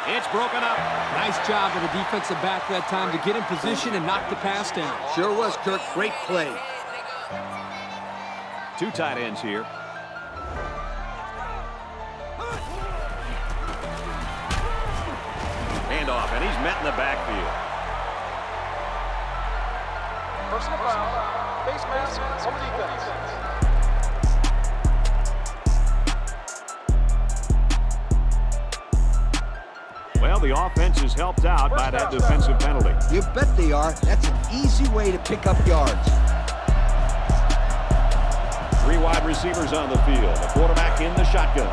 It's broken up. Nice job of the defensive back that time to get in position and knock the pass down. Sure was, Kirk. Great play. 2 tight ends here. Handoff, and he's met in the backfield. Personal foul. Face mask on the defense. Well, the offense is helped out by that defensive penalty. You bet they are. That's an easy way to pick up yards. 3 wide receivers on the field. The quarterback in the shotgun.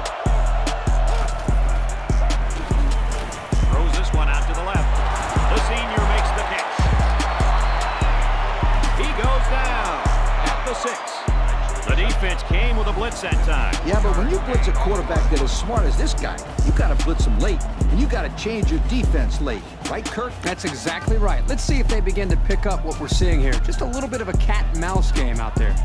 Throws this one out to the left. The senior makes the catch. He goes down at the 6. The defense came with a blitz that time. Yeah, but when you blitz a quarterback that is smart as this guy, you got to blitz him late, and you got to change your defense late. Right, Kirk? That's exactly right. Let's see if they begin to pick up what we're seeing here. Just a little bit of a cat and mouse game out there.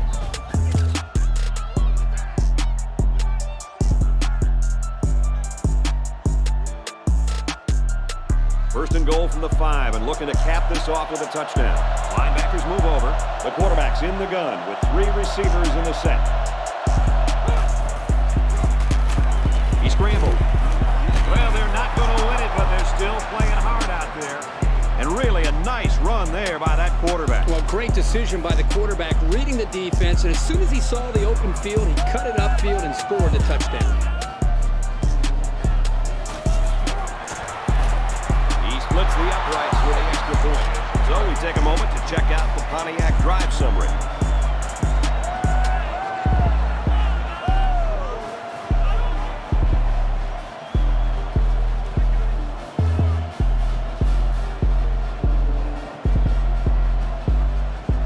First and goal from the 5, and looking to cap this off with a touchdown. Linebackers move over. The quarterback's in the gun with 3 receivers in the set. He scrambled. Well, they're not going to win it, but they're still playing hard out there. And really a nice run there by that quarterback. Well, great decision by the quarterback, reading the defense, and as soon as he saw the open field, he cut it upfield and scored the touchdown. Splits the uprights with the extra point. So we take a moment to check out the Pontiac drive summary.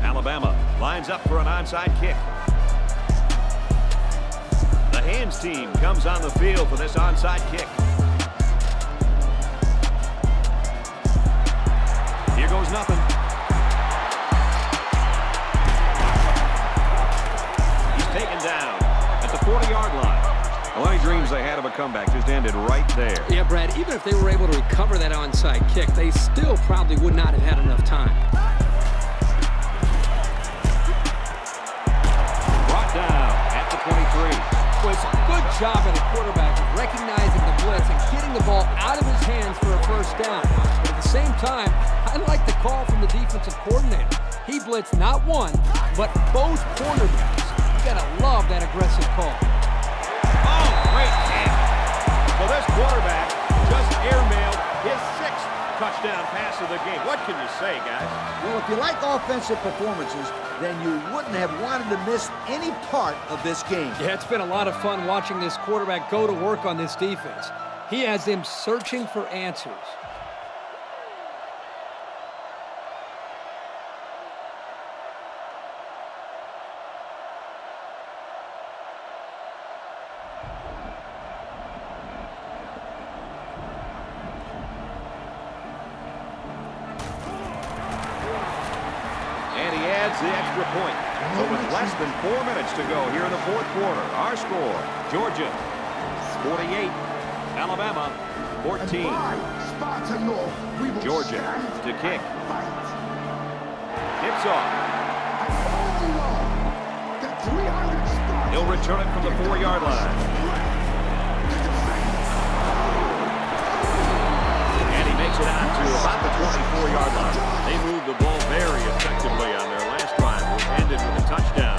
Alabama lines up for an onside kick. The hands team comes on the field for this onside kick. Here goes nothing. He's taken down at the 40-yard line. Well, any dreams they had of a comeback just ended right there. Yeah, Brad, even if they were able to recover that onside kick, they still probably would not have had enough time. Brought down at the 23. Well, it's a good job by the quarterback of recognizing the blitz and getting the ball out of his hands for a 1st down. But at the same time, I like the call from the defensive coordinator. He blitzed not one, but both cornerbacks. You gotta love that aggressive call. Oh, great catch. So this quarterback just airmailed his 6th touchdown pass of the game. What can you say, guys? Well, if you like offensive performances, then you wouldn't have wanted to miss any part of this game. Yeah, it's been a lot of fun watching this quarterback go to work on this defense. He has them searching for answers. The extra point. So with less than 4 minutes to go here in the fourth quarter, our score, Georgia 48, Alabama 14. Georgia to kick. It's off. He'll return it from the 4-yard line. And he makes it out to about the 24-yard line. They moved the ball very effectively on their last drive, which ended with a touchdown.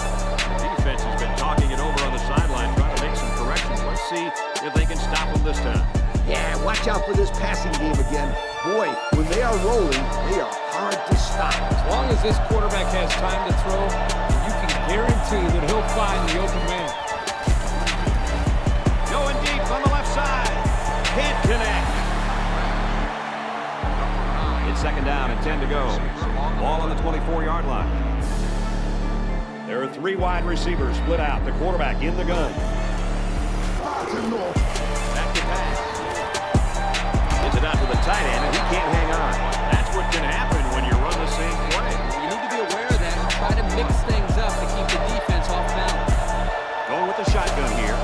The defense has been talking it over on the sideline, trying to make some corrections. Let's see if they can stop them this time. Yeah, watch out for this passing game again. Boy, when they are rolling, they are hard to stop. As long as this quarterback has time to throw, you can guarantee that he'll find the open man. Going deep on the left side. Can't connect. It's second down and 10 to go. Ball on the 24-yard line. There are 3 wide receivers split out. The quarterback in the gun. Back to pass. Gets it out to the tight end, and he can't hang on. That's what can happen when you run the same play. You need to be aware of that and try to mix things up to keep the defense off balance. Going with the shotgun here.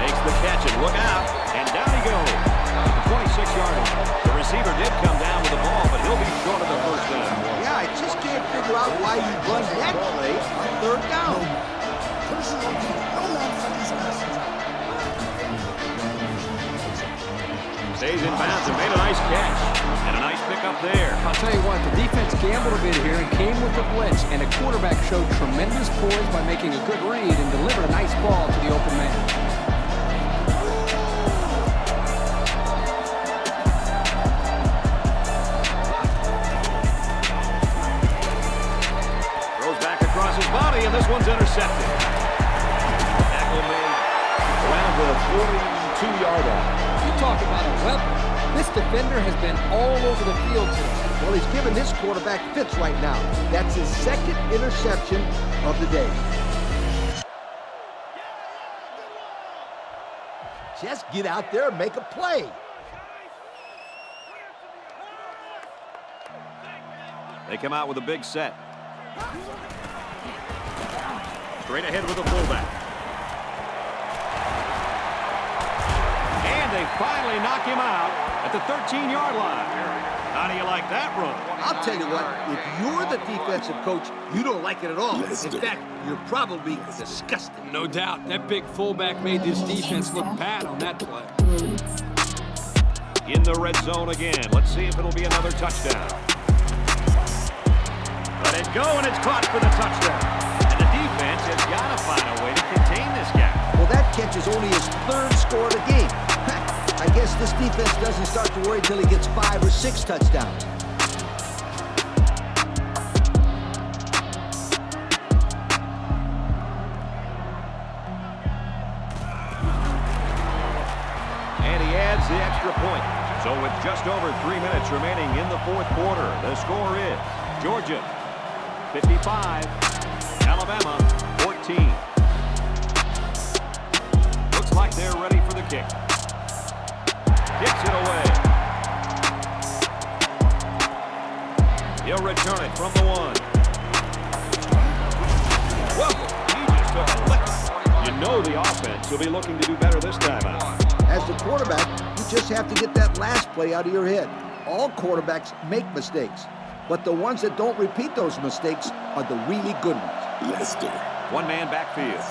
Makes the catch, and look out. And down he goes. The 26-yard line. The receiver did come down with the ball, but he'll be short of the first down. Yeah, I just can't figure out why you run that play on third down. Stays in bounds and made a nice catch. And a nice pickup there. I'll tell you what, the defense gambled a bit here and came with the blitz, and the quarterback showed tremendous poise by making a good read and delivered a nice ball to the open man. Throws back across his body, and this one's intercepted. Tackle made around the 42-yard line. You talk about a weapon. This defender has been all over the field today. Well, he's giving his quarterback fits right now. That's his second interception of the day. Just get out there and make a play. They come out with a big set. Straight ahead with the fullback. And they finally knock him out at the 13-yard line. How do you like that run? I'll tell you what, if you're the defensive coach, you don't like it at all. In fact, you're probably disgusted. No doubt, that big fullback made this defense look bad on that play. In the red zone again. Let's see if it'll be another touchdown. Let it go, and it's caught for the touchdown. And the defense has got to find a way to contain this guy. Well, that catch is only his 3rd score of the game. I guess this defense doesn't start to worry until he gets 5 or 6 touchdowns. And he adds the extra point. So with just over 3 minutes remaining in the fourth quarter, the score is Georgia 55, Alabama 14. Looks like they're ready for the kick. Kicks it away. He'll return it from the 1. Well, he just took a lick. You know the offense will be looking to do better this time out. As the quarterback, you just have to get that last play out of your head. All quarterbacks make mistakes, but the ones that don't repeat those mistakes are the really good ones. Let's do it. One-man backfield.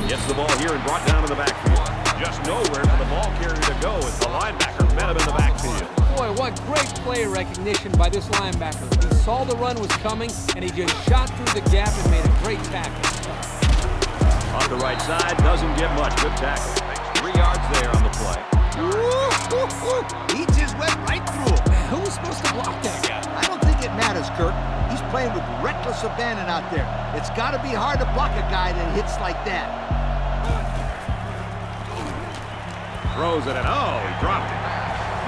Gets the ball here and brought down to the backfield. Just nowhere for the ball carrier to go as the linebacker met him in the backfield. Boy, what great play recognition by this linebacker. He saw the run was coming, and he just shot through the gap and made a great tackle. Off the right side, doesn't get much. Good tackle. 3 yards there on the play. He just went right through him. Man, who was supposed to block that guy? I don't think it matters, Kirk. He's playing with reckless abandon out there. It's got to be hard to block a guy that hits like that. Throws it, and oh, he dropped it.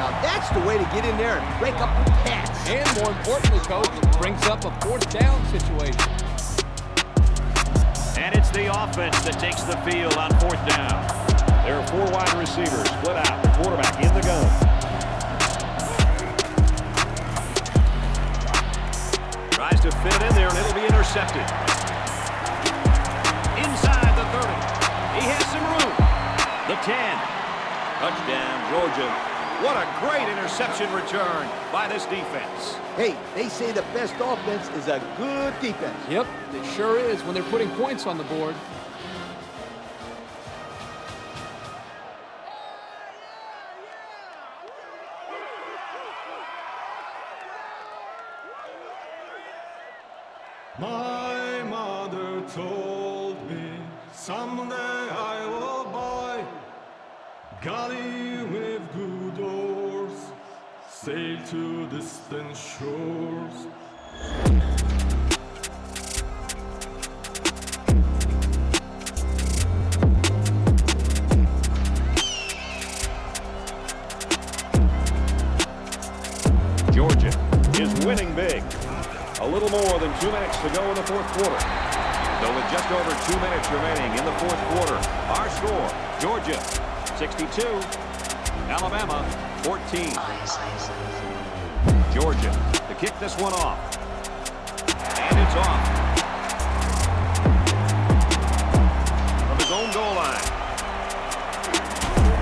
Now that's the way to get in there and break up the pass. And more importantly, Coach, brings up a 4th down situation. And it's the offense that takes the field on 4th down. There are 4 wide receivers split out. The quarterback in the gun. Tries to fit it in there, and it'll be intercepted. Inside the 30. He has some room. The 10. Touchdown, Georgia. What a great interception return by this defense. Hey, they say the best offense is a good defense. Yep, it sure is when they're putting points on the board. My mother told me someday I will buy galley with good oars, sail to distant shores. Georgia is winning big. A little more than 2 minutes to go in the 4th quarter. So with just over 2 minutes remaining in the 4th quarter, our score, Georgia 62, Alabama 14. Georgia to kick this one off. And it's off. From his own goal line.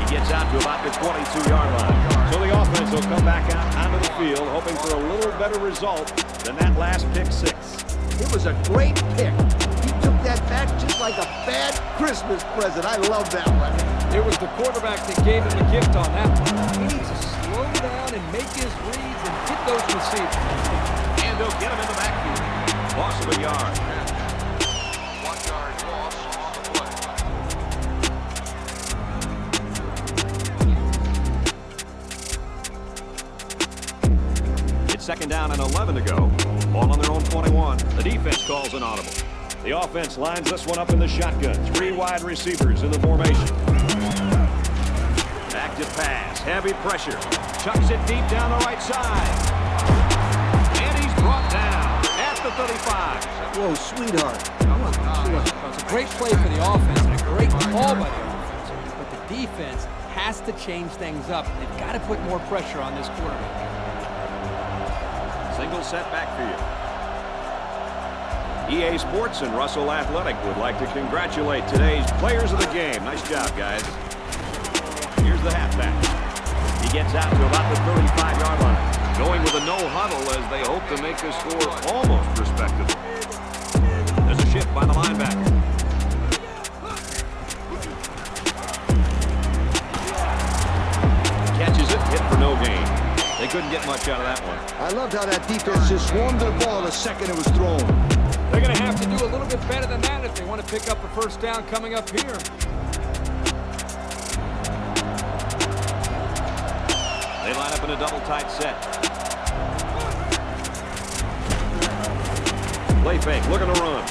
He gets out to about the 22-yard line. So the offense will come back out onto the field, hoping for a little better result than that last pick 6. It was a great pick. He took that back just like a bad Christmas present. I love that one. It was the quarterback that gave him a gift on that one. He needs to slow down and make his reads and hit those receivers. And they'll get him in the backfield. Loss of a yard. 1 yard loss on the play. It's 2nd down and 11 to go. Ball on their own 21. The defense calls an audible. The offense lines this one up in the shotgun. 3 wide receivers in the formation. Active pass. Heavy pressure. Chucks it deep down the right side. And he's brought down at the 35. Whoa, sweetheart. It's a great play for the offense and a great call by the offense. But the defense has to change things up. They've got to put more pressure on this quarterback. Single setback for you. EA Sports and Russell Athletic would like to congratulate today's players of the game. Nice job, guys. Here's the halfback. He gets out to about the 35-yard line. Going with a no huddle as they hope to make this score almost respectable. There's a shift by the linebacker. Catches it, hit for no gain. They couldn't get much out of that one. I loved how that defense just swarmed to the ball the second it was thrown. They're going to have to do a little bit better than that if they want to pick up a 1st down coming up here. They line up in a double tight set. Play fake, looking to run.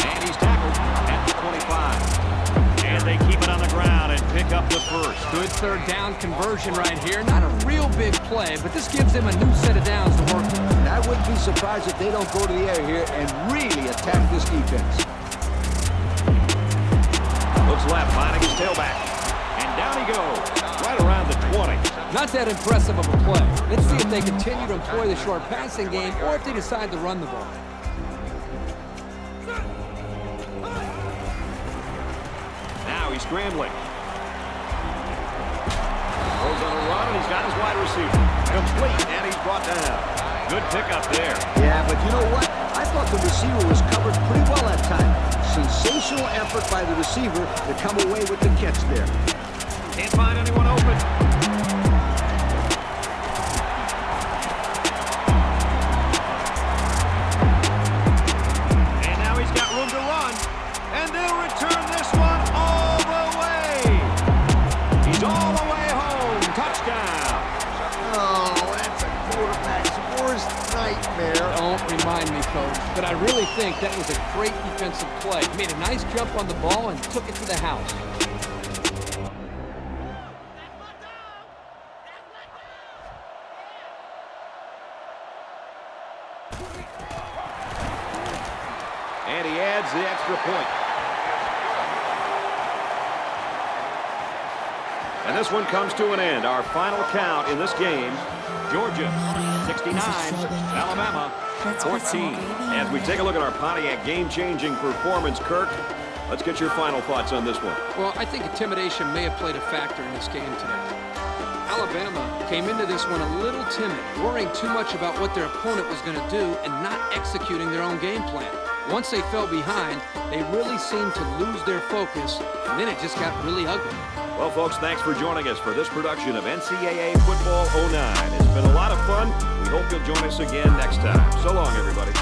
And he's tackled at the 25. And they keep it on the ground and pick up the 1st. Good 3rd down conversion right here. Not a real big play, but this gives them a new set of downs to work with. And I wouldn't be surprised if they don't go to the air here and really attack this defense. Looks left, finding his tailback. And down he goes, right around the 20. Not that impressive of a play. Let's see if they continue to employ the short passing game or if they decide to run the ball. Now he's scrambling. Goes on a run, and he's got his wide receiver. Complete, and he's brought down. Good pickup there. Yeah, but you know what? I thought the receiver was covered pretty well that time. Sensational effort by the receiver to come away with the catch there. Can't find anyone open. nightmare. Don't remind me, Coach. But I really think that was a great defensive play. He made a nice jump on the ball and took it to the house. And he adds the extra point. And this one comes to an end. Our final count in this game, Georgia 69, Alabama 14. As we take a look at our Pontiac game-changing performance, Kirk, let's get your final thoughts on this one. Well, I think intimidation may have played a factor in this game today. Alabama came into this one a little timid, worrying too much about what their opponent was going to do and not executing their own game plan. Once they fell behind, they really seemed to lose their focus, and then it just got really ugly. Well, folks, thanks for joining us for this production of NCAA Football 09. It's been a lot of fun. We hope you'll join us again next time. So long, everybody.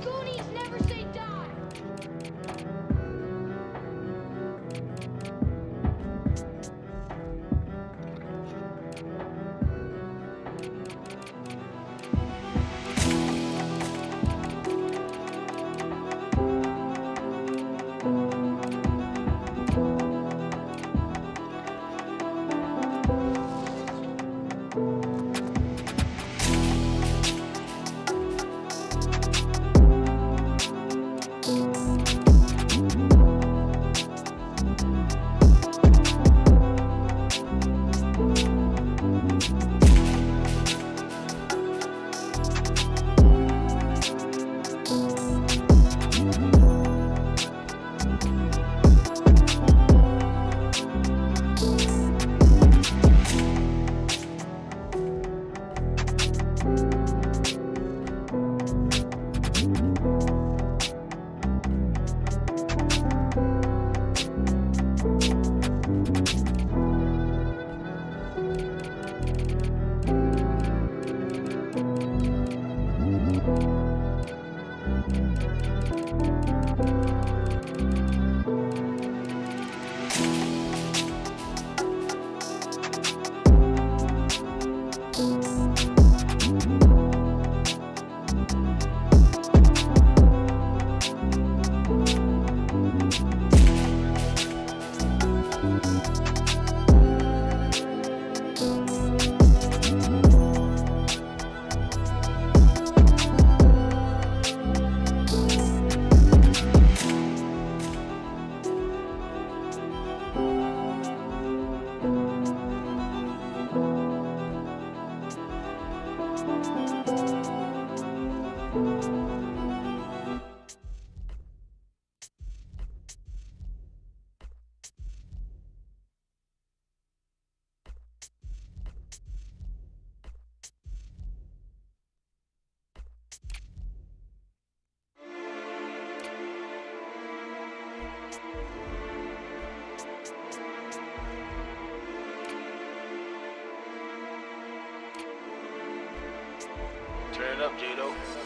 Goonies never say die. Turn it up, Jado.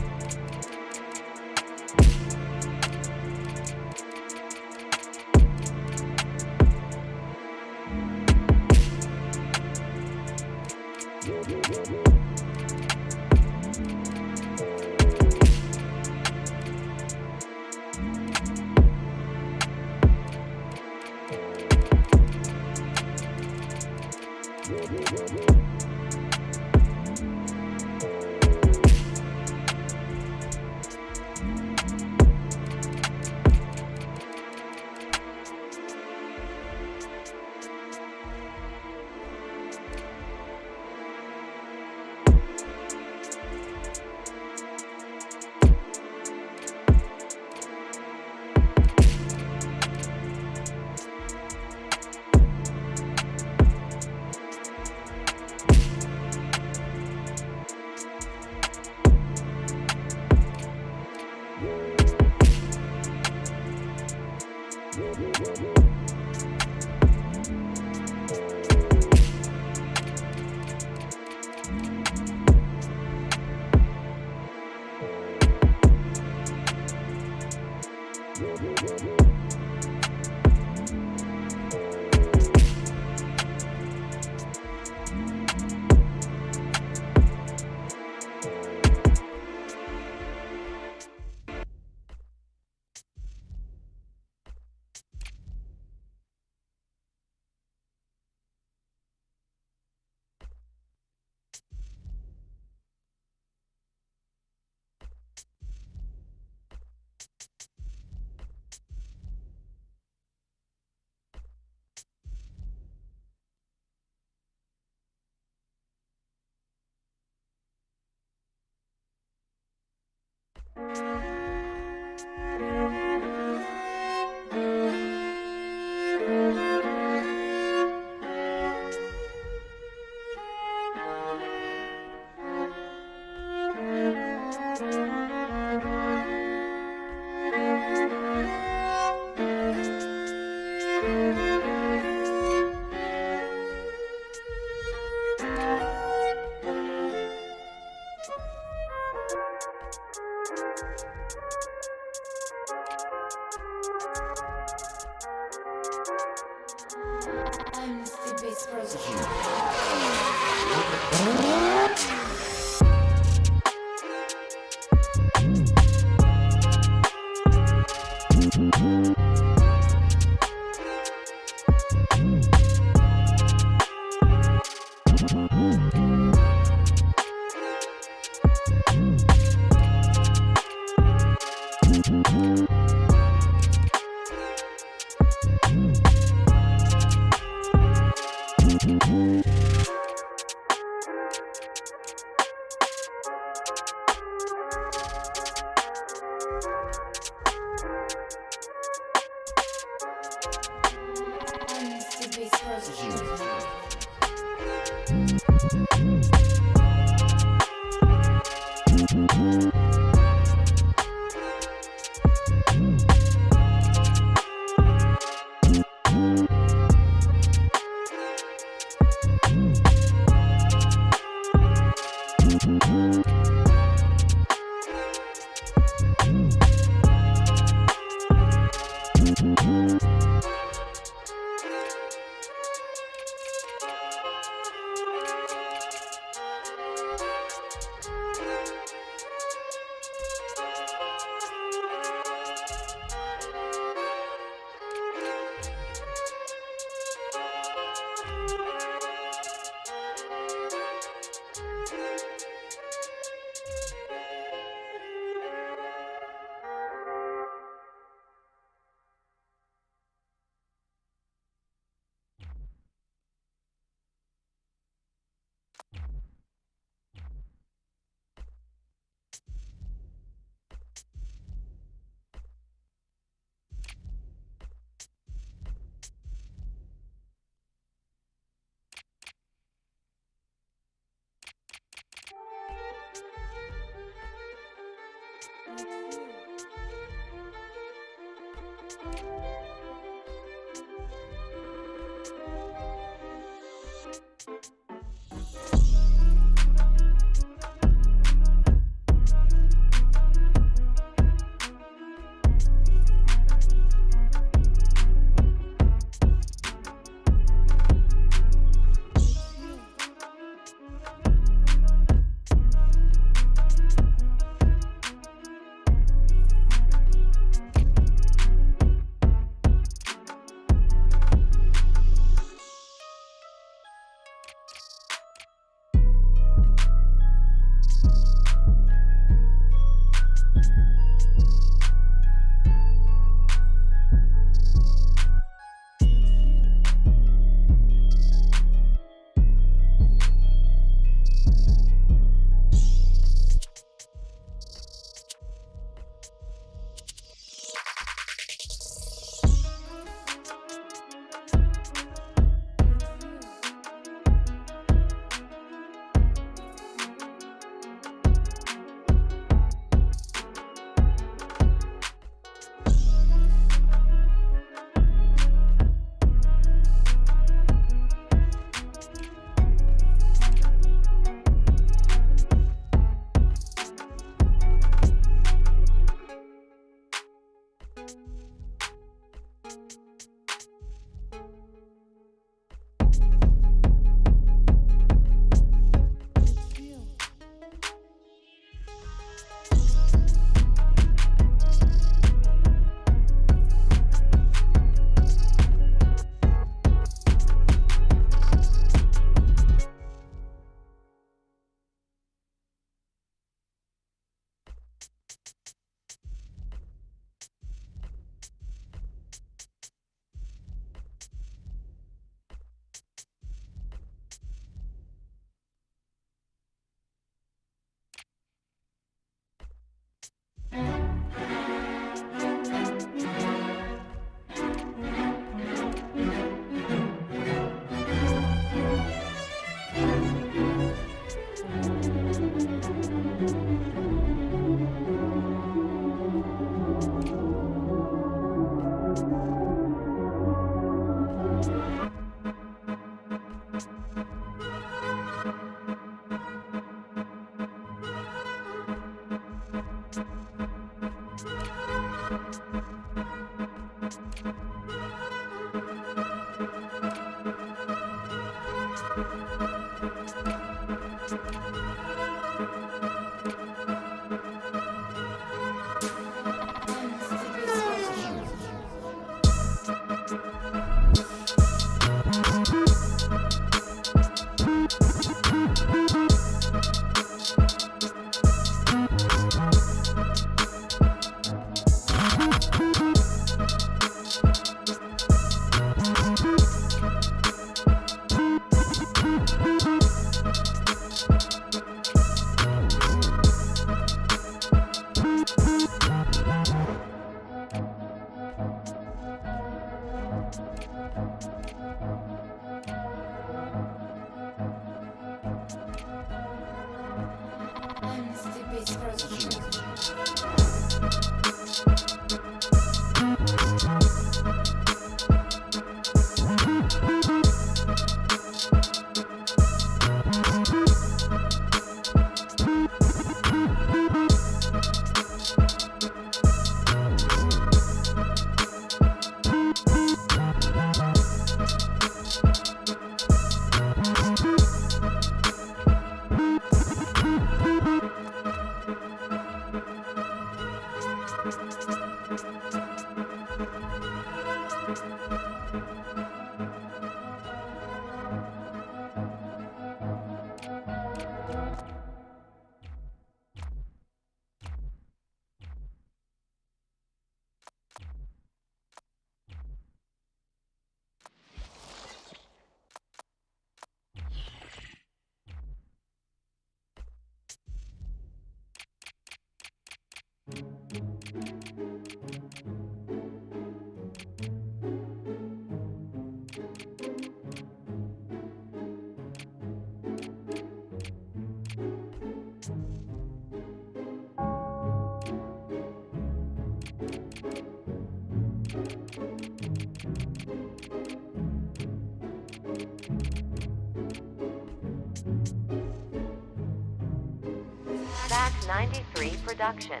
Back 93 production.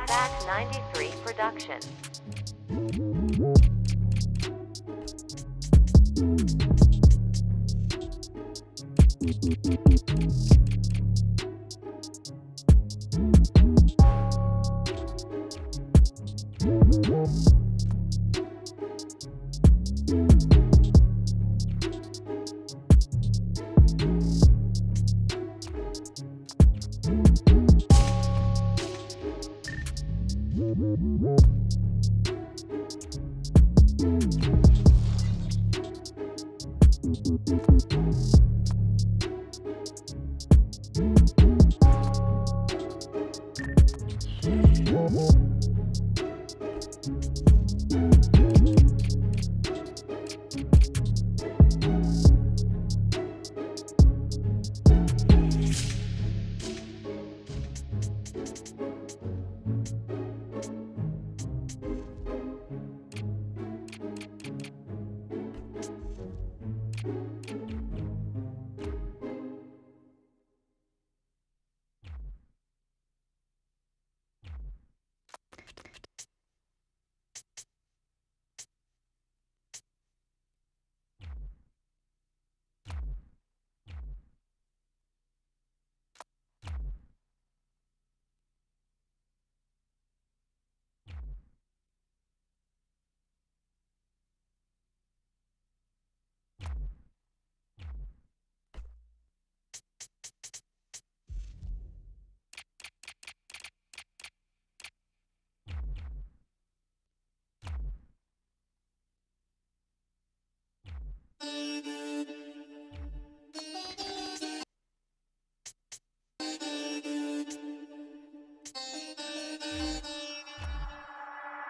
Back 93 production.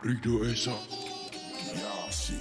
Bring your ass up. Yeah, see.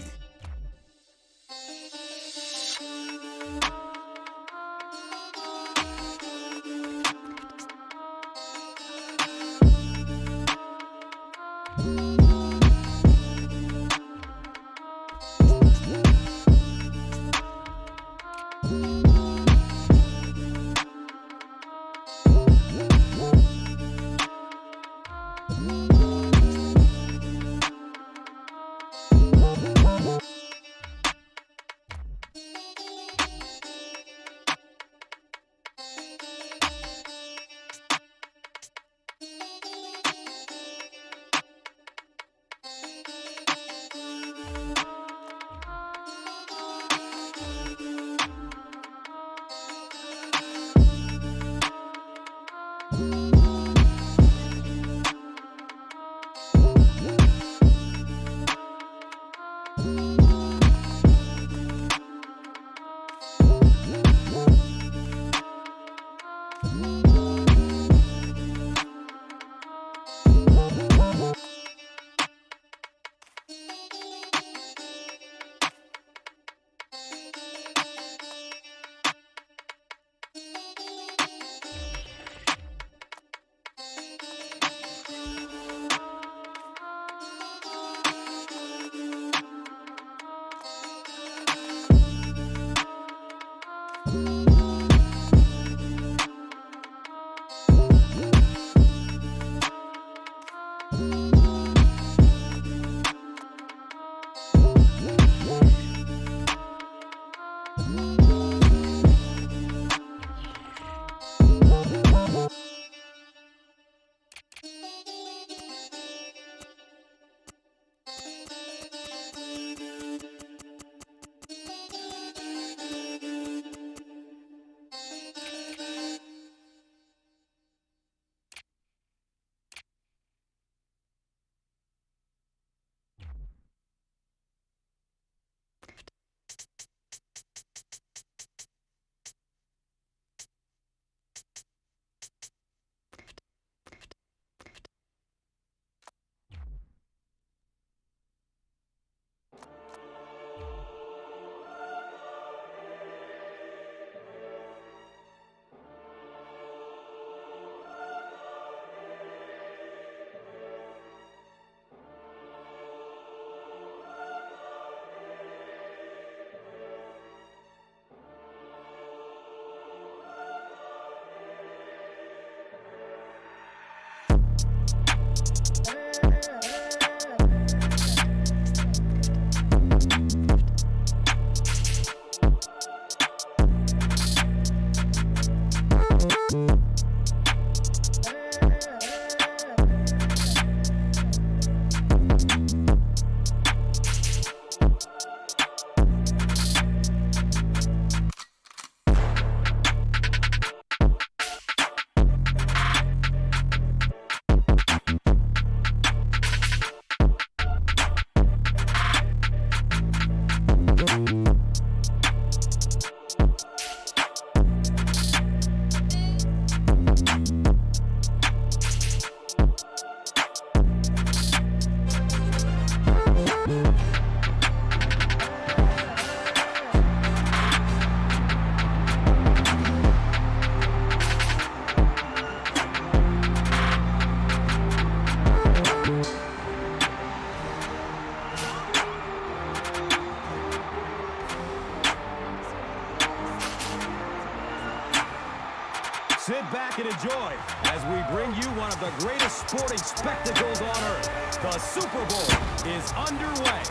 Sit back and enjoy as we bring you one of the greatest sporting spectacles on earth. The Super Bowl is underway.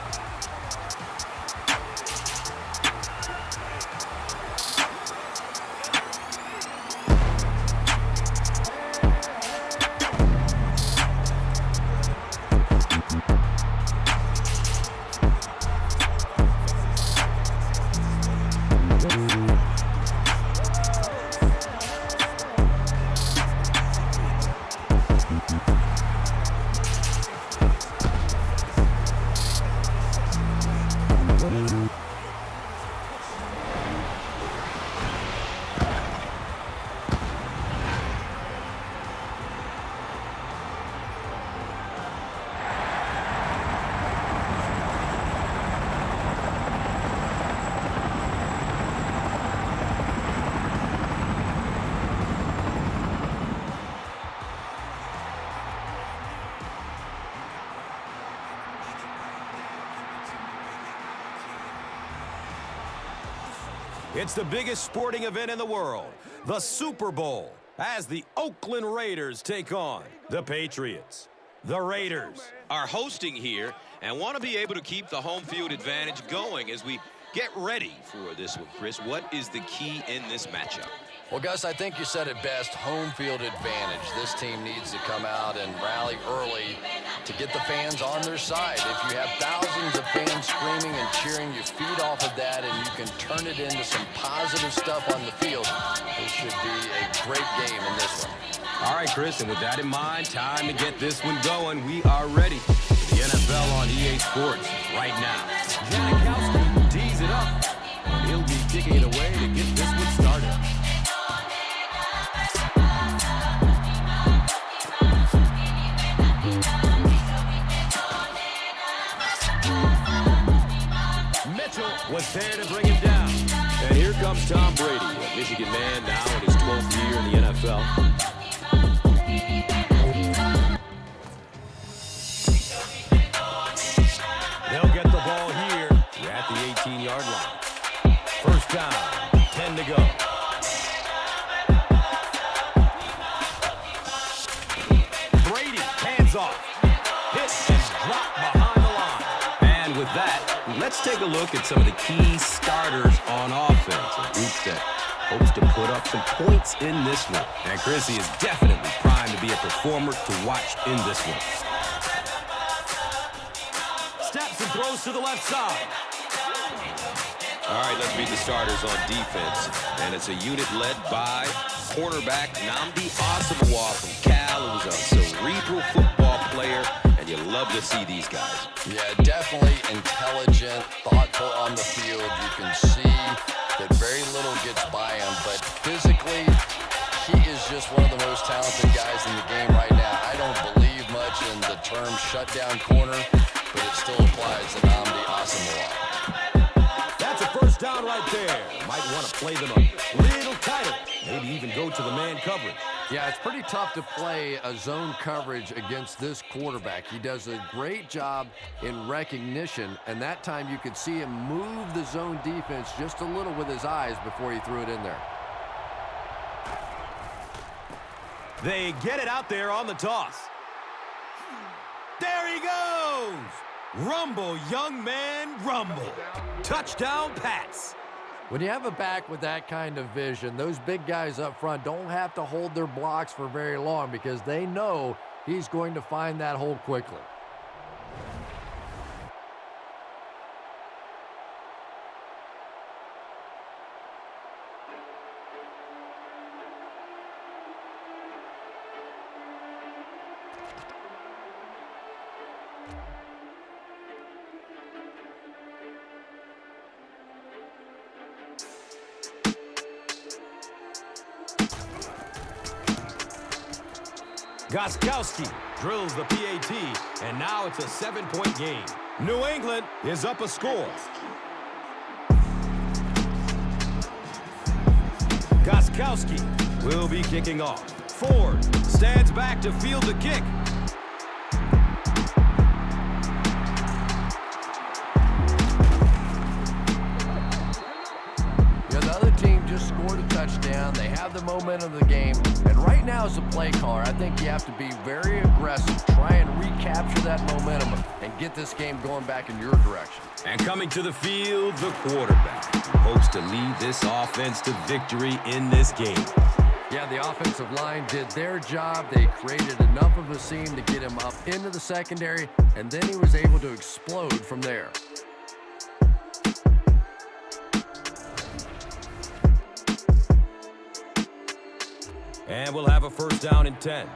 It's the biggest sporting event in the world, the Super Bowl, as the Oakland Raiders take on the Patriots. The Raiders are hosting here and want to be able to keep the home field advantage going as we get ready for this one. Chris, what is the key in this matchup? Well, Gus, I think you said it best, home field advantage. This team needs to come out and rally early to get the fans on their side. If you have thousands of fans screaming and cheering, you feed off of that and you can turn it into some positive stuff on the field. This should be a great game in this one. All right, Chris, and with that in mind, time to get this one going. We are ready for the NFL on EA Sports right now. Janikowski tees it up. He'll be kicking it away to get this one started. Was there to bring him down. And here comes Tom Brady, a Michigan man now in his 12th year in the NFL. They'll get the ball here at the 18-yard line. First down, 10 to go. Brady, hands off. Hit and drop behind the line. And with that, let's take a look at some of the key starters on offense. A group that hopes to put up some points in this one. And Chrissy is definitely primed to be a performer to watch in this one. Steps and throws to the left side. All right, let's meet the starters on defense. And it's a unit led by cornerback Nnamdi Asomugha from Cal, who's a cerebral football player. You love to see these guys. Yeah, definitely intelligent, thoughtful on the field. You can see that very little gets by him, but physically, he is just one of the most talented guys in the game right now. I don't believe much in the term shutdown corner, but it still applies to Nnamdi Asomugha. That's a first down right there. Might want to play them a little tighter. Maybe even go to the man coverage. Yeah, it's pretty tough to play a zone coverage against this quarterback. He does a great job in recognition, and that time you could see him move the zone defense just a little with his eyes before he threw it in there. They get it out there on the toss. There he goes! Rumble, young man, rumble. Touchdown, Pats. When you have a back with that kind of vision, those big guys up front don't have to hold their blocks for very long because they know he's going to find that hole quickly. Gostkowski drills the PAT, and now it's a 7-point game. New England is up a score. Gostkowski will be kicking off. Ford stands back to field the kick. Yeah, the other team just scored a touchdown. They have the momentum of the game. And right now as a play caller, I think you have to be very aggressive, try and recapture that momentum and get this game going back in your direction. And coming to the field, the quarterback hopes to lead this offense to victory in this game. Yeah, the offensive line did their job. They created enough of a seam to get him up into the secondary, and then he was able to explode from there. And we'll have a first down and 10.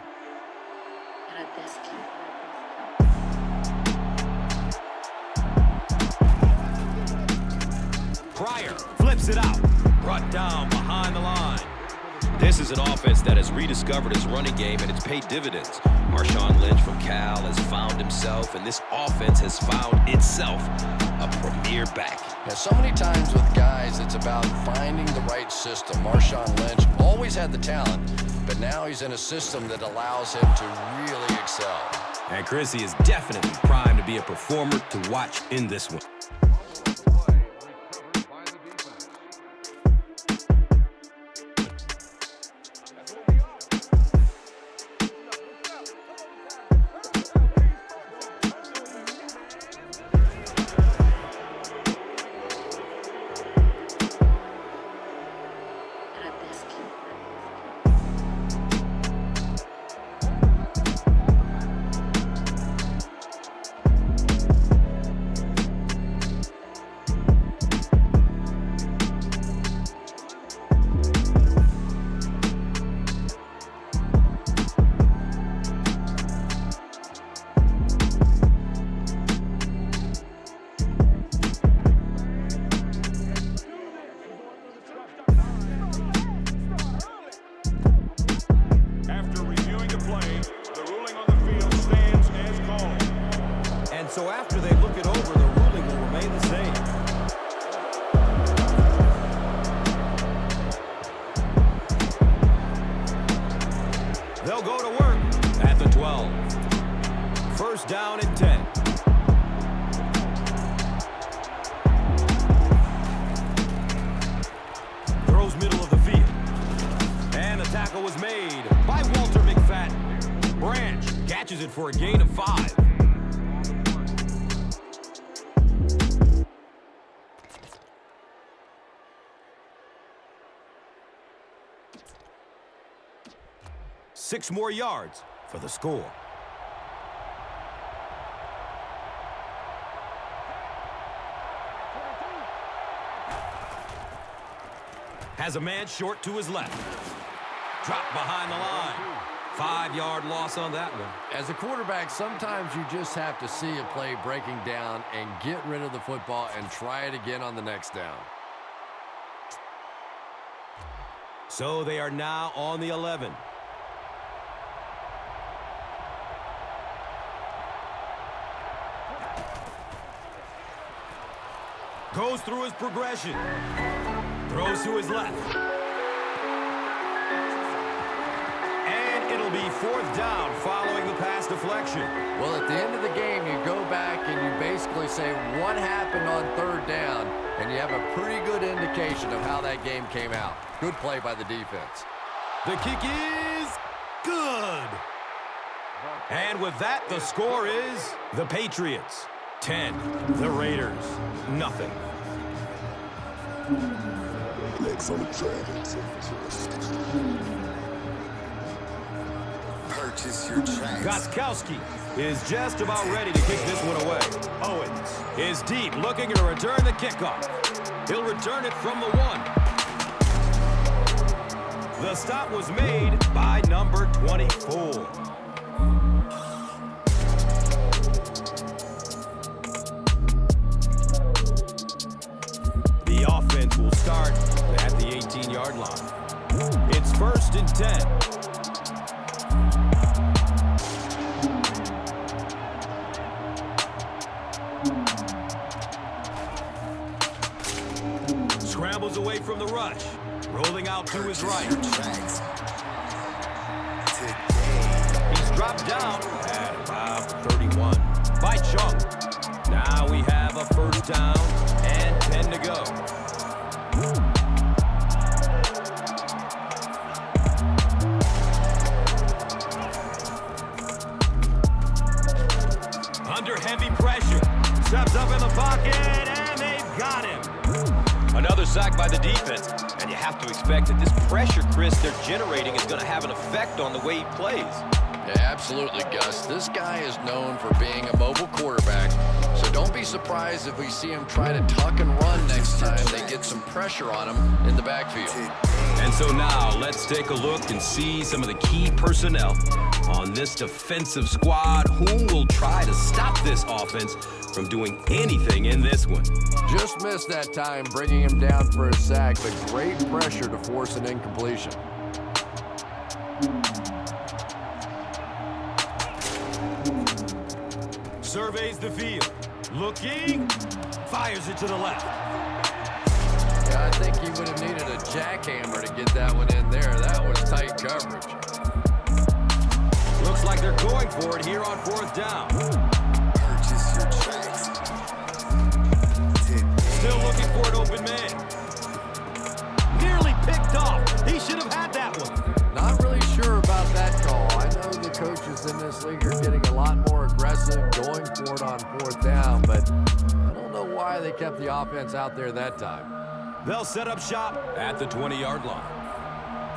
Pryor flips it out. Brought down behind the line. This is an offense that has rediscovered its running game, and it's paid dividends. Marshawn Lynch from Cal has found himself, and this offense has found itself a premier back. Now, so many times with guys, it's about finding the right system. Marshawn Lynch always had the talent, but now he's in a system that allows him to really excel. And Chrissy is definitely primed to be a performer to watch in this one. So after they look it over, the ruling will remain the same. They'll go to work at the 12. First down and 10. Throws middle of the field. And the tackle was made by Walter McFadden. Branch catches it for a gain of 5. Six more yards for the score. Has a man short to his left. Dropped behind the line. 5-yard loss on that one. As a quarterback, sometimes you just have to see a play breaking down and get rid of the football and try it again on the next down. So they are now on the 11. Goes through his progression. Throws to his left. And it'll be fourth down following the pass deflection. Well, at the end of the game, you go back and you basically say what happened on third down, and you have a pretty good indication of how that game came out. Good play by the defense. The kick is good. And with that, the score is the Patriots 10, the Raiders nothing. Legs on the track. Purchase your tracks. Gostkowski is just about ready to kick this one away. Owens is deep, looking to return the kickoff. He'll return it from the 1. The stop was made by number 24. The offense will start at the 18-yard line. It's 1st and 10. Scrambles away from the rush. Rolling out to his right. He's dropped down at about 31 by Chung. Now we have a 1st down and 10 to go. Under heavy pressure. Steps up in the pocket, and they've got him. Another sack by the defense, and you have to expect that this pressure, Chris, they're generating is going to have an effect on the way he plays. Yeah, absolutely, Gus. This guy is known for being a mobile quarterback, so don't be surprised if we see him try to tuck and run next time they get some pressure on him in the backfield. And so now let's take a look and see some of the key personnel on this defensive squad who will try to stop this offense from doing anything in this one. Just missed that time bringing him down for a sack, but great pressure to force an incompletion. Surveys the field. Looking. Fires it to the left. Yeah, I think he would have needed a jackhammer to get that one in there. That was tight coverage. Looks like they're going for it here on 4th down. Purchase your tracks. Still looking for an open man. Nearly picked off. He should have had that one. Not really sure about that call. I know the coaches in this league are getting a lot more aggressive, going for it on 4th down, but I don't know why they kept the offense out there that time. They'll set up shop at the 20-yard line.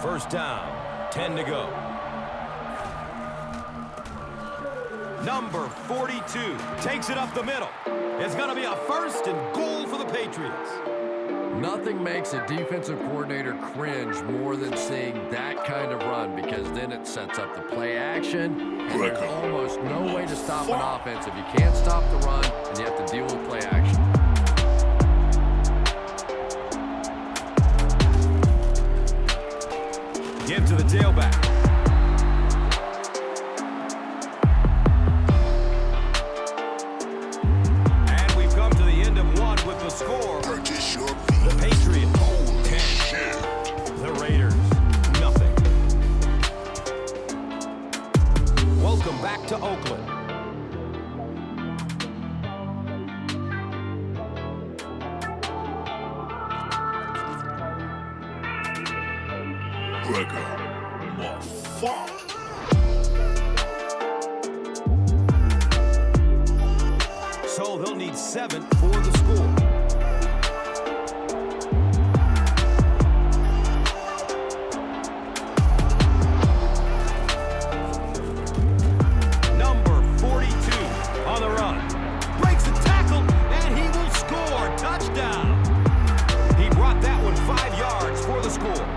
1st down, 10 to go. Number 42 takes it up the middle. It's going to be a 1st and goal for the Patriots. Nothing makes a defensive coordinator cringe more than seeing that kind of run, because then it sets up the play action, and there's almost no way to stop an offense if you can't stop the run and you have to deal with play action. Give to the tailback. And we've come to the end of one with the score. Purchase your The Patriots 10. The Raiders nothing. Welcome back to Oakland. So they'll need 7 for the score. Number 42 on the run. Breaks the tackle, and he will score. Touchdown. He brought that one 5 yards for the score.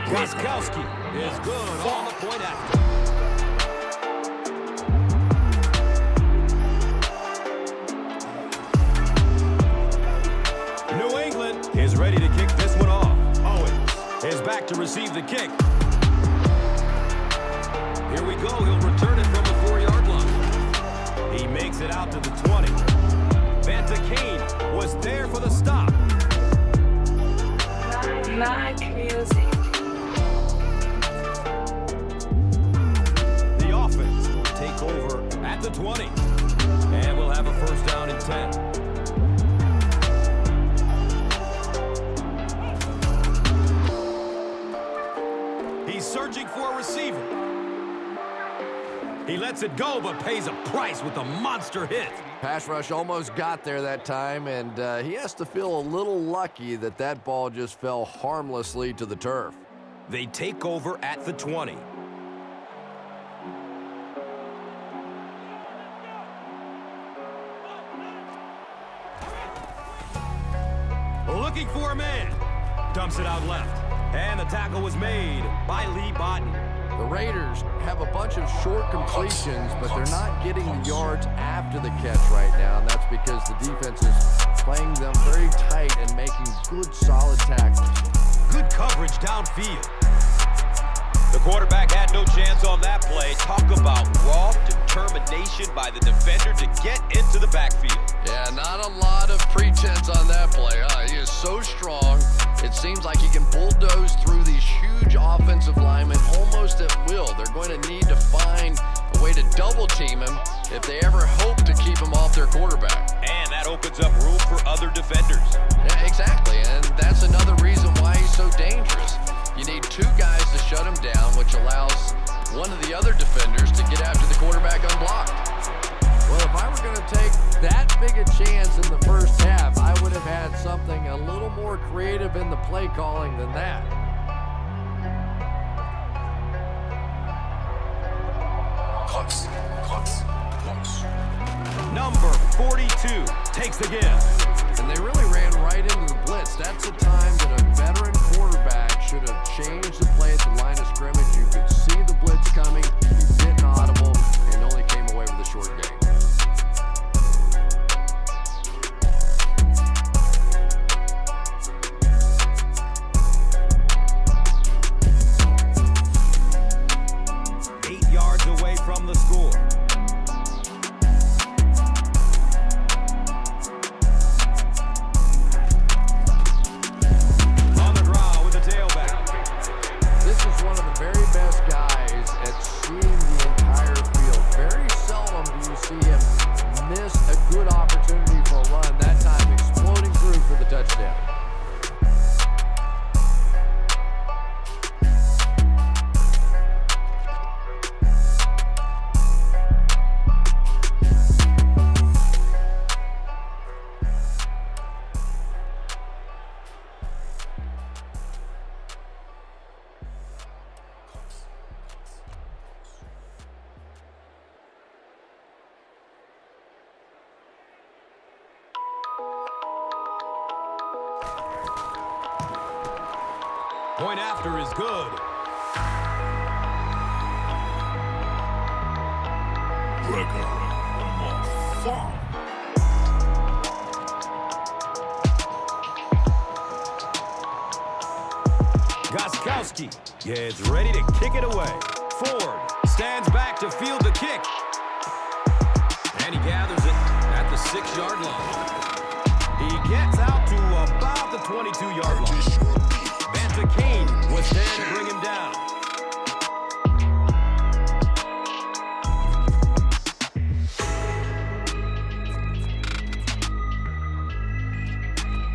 Gostkowski is good on the point after. back to receive the kick. Here we go. He'll return it from the 4-yard line. He makes it out to the 20. Kane was there for the stop. Like music. The offense will take over at the 20. And we'll have a first down and 10. He's searching for a receiver. He lets it go, but pays a price with a monster hit. Pass rush almost got there that time, and he has to feel a little lucky that that ball just fell harmlessly to the turf. They take over at the 20. Looking for a man. Dumps it out left. And the tackle was made by Lee Botton. The Raiders have a bunch of short completions, but they're not getting the yards after the catch right now, and that's because the defense is playing them very tight and making good, solid tackles. Good coverage downfield. The quarterback had no chance on that play. Talk about raw determination by the defender to get into the backfield. Yeah, not a lot of pretense on that play, huh? He is so strong, it seems like he can bulldoze through these huge offensive linemen almost at will. They're going to need to find a way to double team him if they ever hope to keep him off their quarterback. And that opens up room for other defenders. Yeah, exactly, and that's another reason why he's so dangerous. You need two guys to shut him down, which allows one of the other defenders to get after the quarterback unblocked. Well, if I were going to take that big a chance in the first half, I would have had something a little more creative in the play calling than that. Close. Number 42 takes the give. And they really ran right into the blitz. That's a time that a veteran quarterback should have changed the play at the line of scrimmage. You could see the blitz coming. He didn't audible and only came away with a short gain. From the score. On the draw with the tailback. This is one of the very best guys at seeing the entire field. Very seldom do you see him miss a good opportunity for a run. That time exploding through for the touchdown. Point after is good. Goskowski gets ready to kick it away. Ford stands back to field the kick. And he gathers it at the 6-yard line. He gets out to about the 22-yard line. Kane was there to bring him down.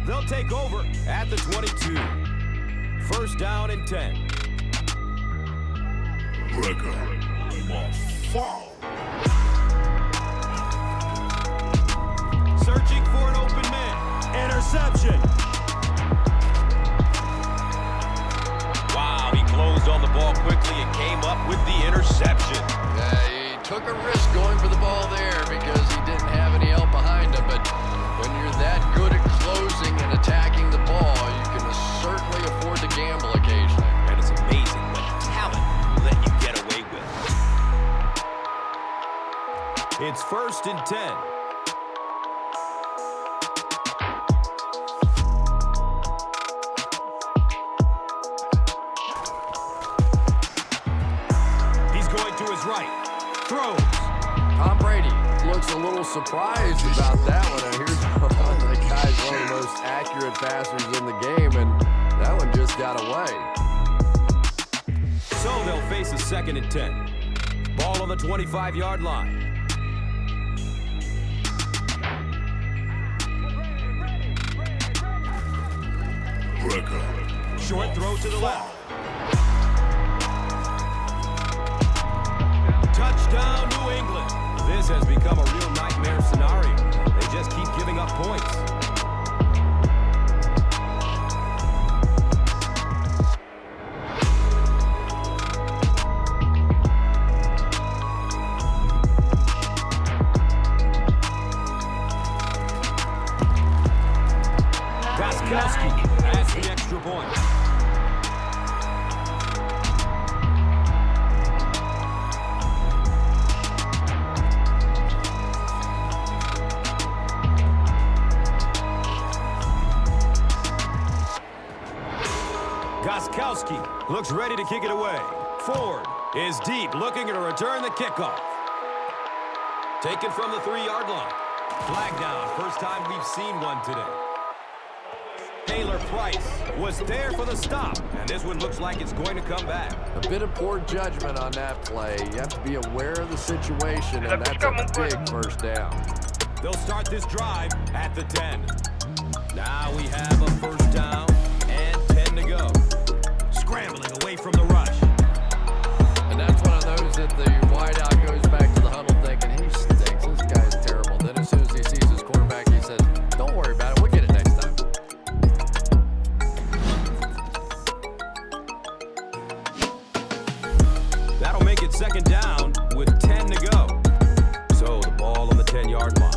They'll take over at the 22. First down and 10. Searching for an open man. Interception. Closed on the ball quickly and came up with the interception. Yeah, he took a risk going for the ball there because he didn't have any help behind him. But when you're that good at closing and attacking the ball, you can certainly afford to gamble occasionally. And it's amazing what talent will let you get away with. It's first and 10. throws. Tom Brady looks a little surprised about that one. And here's one. The guy's one of the most accurate passers in the game, and that one just got away. So they'll face a 2nd and 10. Ball on the 25-yard line. Short throw to the left. Touchdown, New England. This has become a real nightmare scenario. They just keep giving up points. Goskowski has the extra point. Goskowski looks ready to kick it away. Ford is deep, looking to return the kickoff. Taken from the 3-yard line. Flag down, first time we've seen one today. Taylor Price was there for the stop, and this one looks like it's going to come back. A bit of poor judgment on that play. You have to be aware of the situation, and that's a big first down. They'll start this drive at the 10. Now we have a first down and 10 to go. Scrambling away from the rush. And that's one of those that the wideout goes back to the huddle thinking, he stinks, this guy's terrible. Then as soon as he sees his quarterback, he says, don't worry about it, we'll get it next time. That'll make it 2nd down with 10 to go. So the ball on the 10-yard line.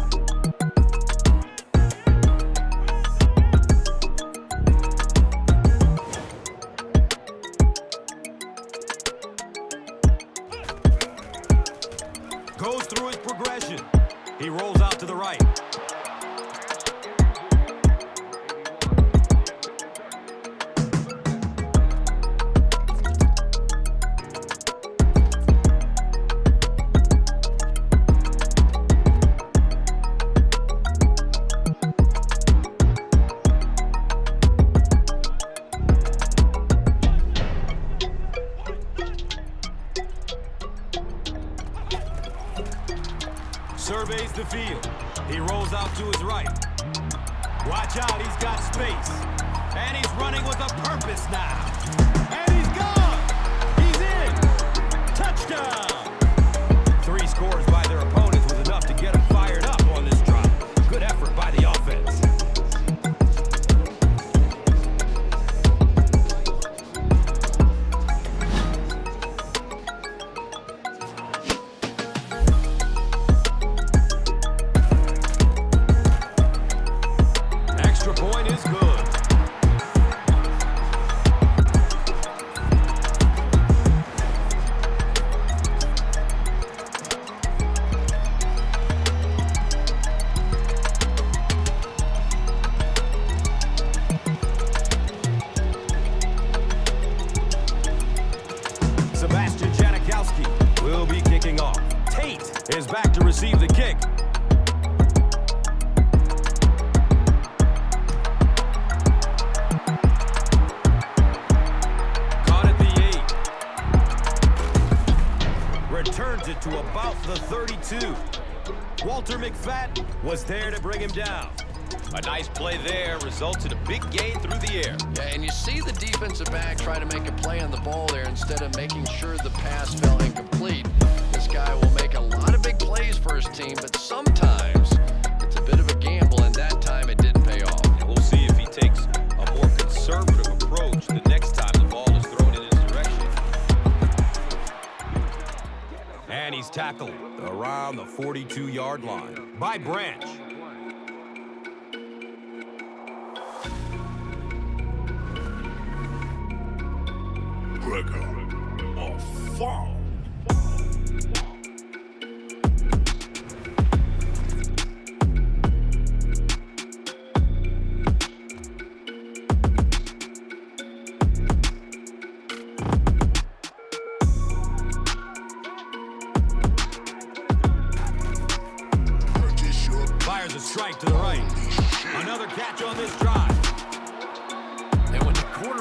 Goes through his progression. He rolls out to the right. Surveys the field. He rolls out to his right. Watch out, he's got space. And he's running with a purpose now. And he's gone! He's in! Touchdown! 3 scores by their opponents was enough to get them fired up on this drive. Good effort by the offense. Point is good. Sebastian Janikowski will be kicking off. Tate is back to receive the kick. Returns it to about the 32. Walter McFadden was there to bring him down. A nice play there results in a big gain through the air. Yeah, and you see the defensive back try to make a play on the ball there instead of making sure the pass fell incomplete. This guy will make a lot of big plays for his team, but sometimes it's a bit of a gamble, and that time it didn't pay off. And we'll see if he takes a more conservative approach the next time the ball is thrown in his direction. And he's tackled around the 42-yard line by Branch. Fall.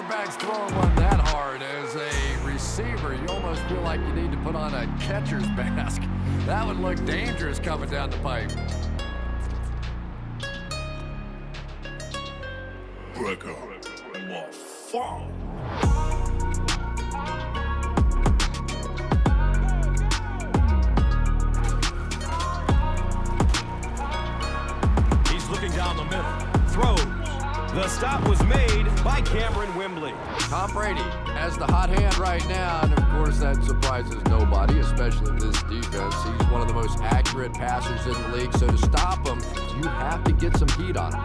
quarterback's throwing one that hard as a receiver, you almost feel like you need to put on a catcher's mask. That would look dangerous coming down the pipe. Breaker. More fall. He's looking down the middle. Throws. The stop was made by Cameron Wembley. Tom Brady has the hot hand right now, and of course that surprises nobody, especially this defense. He's one of the most accurate passers in the league, so to stop him, you have to get some heat on him.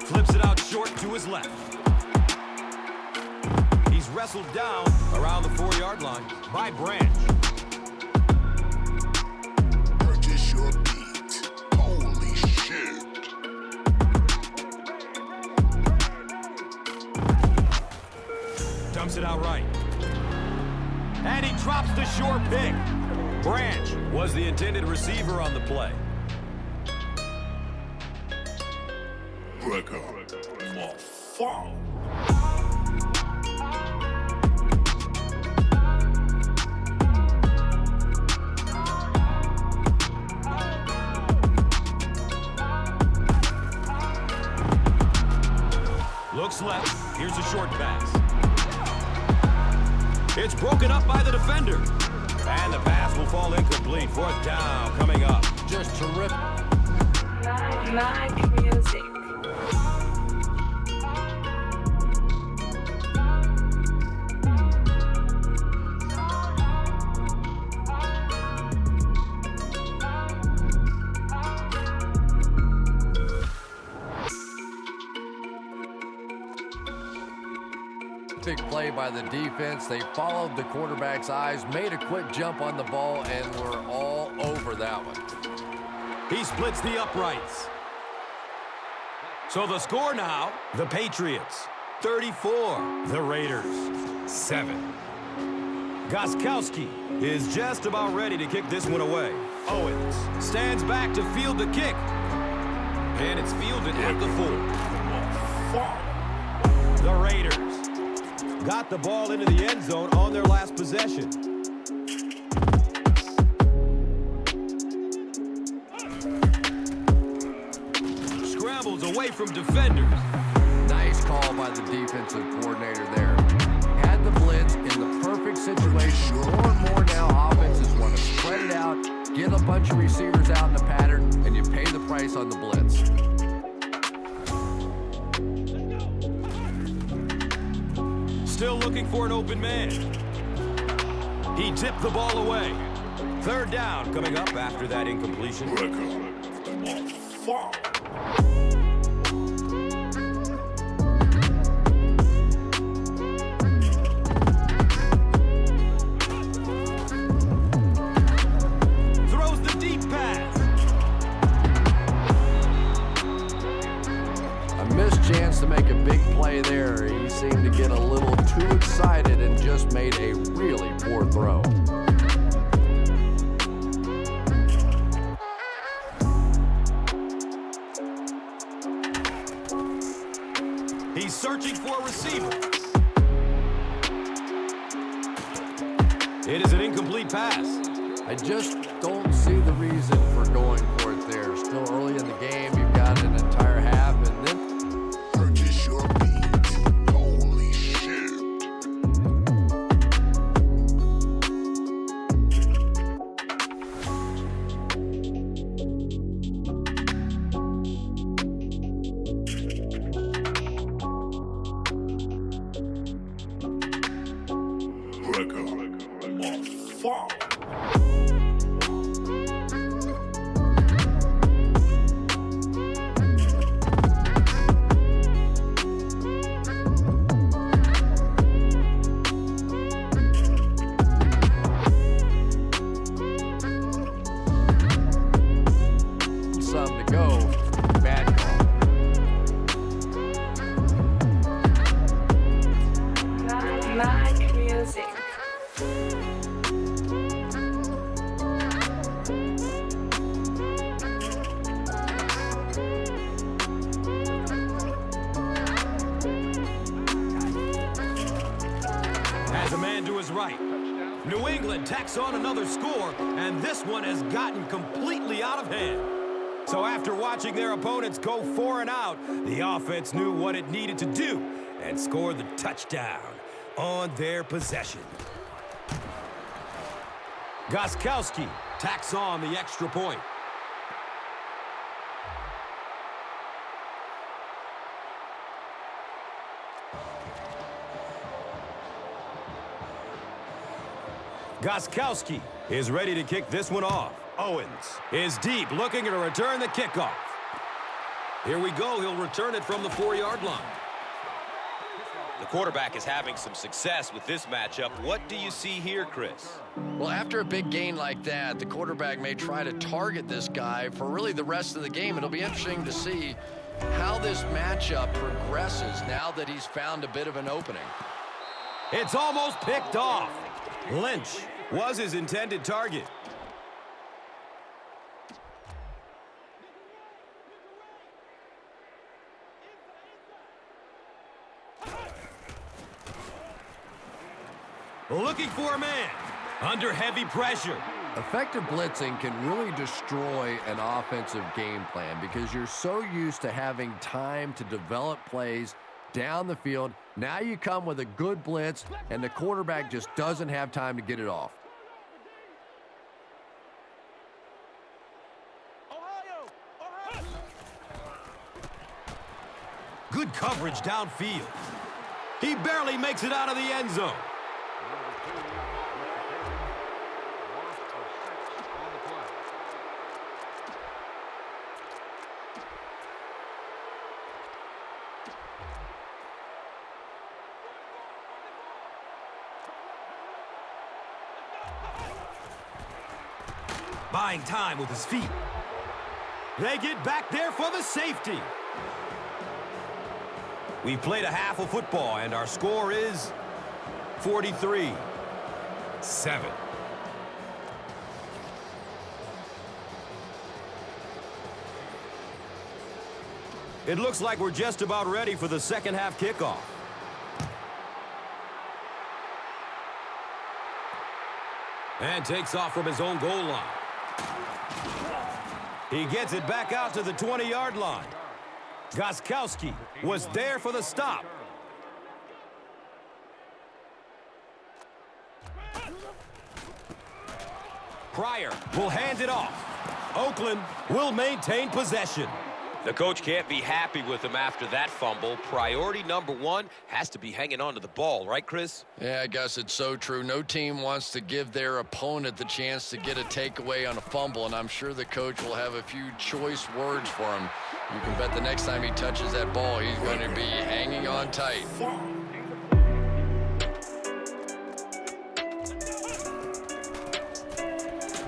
Flips it out short to his left. He's wrestled down around the 4-yard line by Branch. Purchase your beat. Holy shit. Dumps it out right. And he drops the short pick. Branch was the intended receiver on the play. Breaker. More fall. Looks left. Here's a short pass. It's broken up by the defender. And the pass will fall incomplete. 4th down coming up. Just terrific. Like music. Big play by the defense. They followed the quarterback's eyes, made a quick jump on the ball, and were all over that one. He splits the uprights. So the score now, the Patriots 34, the Raiders 7. Gostkowski is just about ready to kick this one away. Owens stands back to field the kick. And it's fielded at the 4. The Raiders got the ball into the end zone on their last possession. Scrambles away from defenders. Nice call by the defensive coordinator there. Had the blitz in the perfect situation. More and more now offenses want to spread it out, get a bunch of receivers out in the pattern, and you pay the price on the blitz. Still looking for an open man. He tipped the ball away. 3rd down coming up after that incompletion. Throws the deep pass. A missed chance to make a big play there. He seemed to get a little too excited and just made a really poor throw. He's searching for a receiver. It is an incomplete pass. I just don't see the reason for going for it there. Still early in the game, you've got an entire half, and then purchase your beat. Holy shit. Breaker. More fall. some to go. Bad call. Like music. Cleveland tacks on another score, and this one has gotten completely out of hand. So after watching their opponents go 4 and out, the offense knew what it needed to do and scored the touchdown on their possession. Gostkowski tacks on the extra point. Gostkowski is ready to kick this one off. Owens is deep, looking to return the kickoff. Here we go. He'll return it from the 4-yard line. The quarterback is having some success with this matchup. What do you see here, Chris? Well, after a big gain like that, the quarterback may try to target this guy for really the rest of the game. It'll be interesting to see how this matchup progresses now that he's found a bit of an opening. It's almost picked off. Lynch was his intended target. Looking for a man under heavy pressure. Effective blitzing can really destroy an offensive game plan because you're so used to having time to develop plays down the field. Now you come with a good blitz, and the quarterback just doesn't have time to get it off. Good coverage downfield. He barely makes it out of the end zone. Buying time with his feet. They get back there for the safety. We've played a half of football, and our score is 43-7. It looks like we're just about ready for the second half kickoff. And takes off from his own goal line. He gets it back out to the 20-yard line. Gostkowski was there for the stop. Pryor will hand it off. Oakland will maintain possession. The coach can't be happy with him after that fumble. Priority number one has to be hanging on to the ball, right, Chris? Yeah, I guess it's so true. No team wants to give their opponent the chance to get a takeaway on a fumble, and I'm sure the coach will have a few choice words for him. You can bet the next time he touches that ball, he's going to be hanging on tight.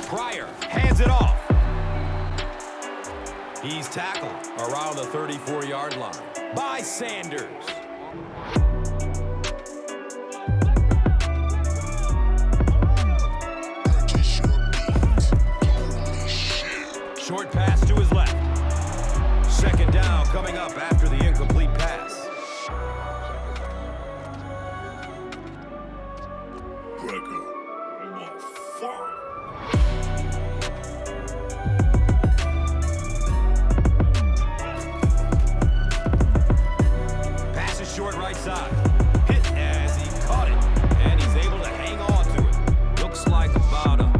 Pryor hands it off. He's tackled around the 34-yard line by Sanders. Short pass to his left. Second down coming up after the incomplete pass. Pass is short right side. Hit as he caught it, and he's able to hang on to it. Looks like about a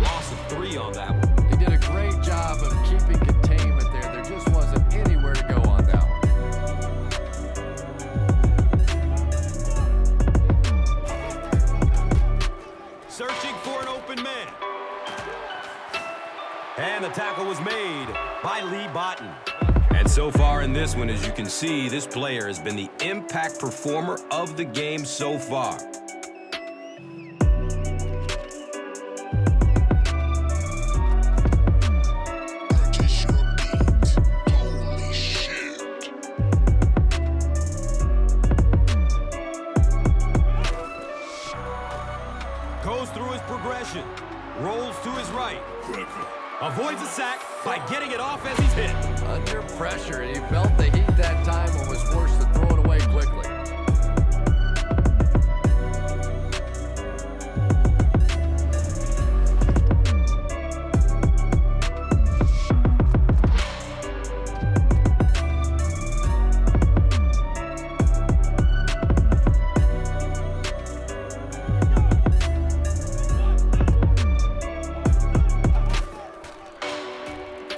loss of 3 on that one. He did a great job of keeping containment there. There just wasn't anywhere to go on that one. Searching for an open man. And the tackle was made by Lee Botten. And so far in this one, as you can see, this player has been the impact performer of the game so far. Goes through his progression. Rolls to his right. Avoids a sack by getting it off as he's hit. Under pressure, and he felt the heat that time and was forced to throw it away quickly.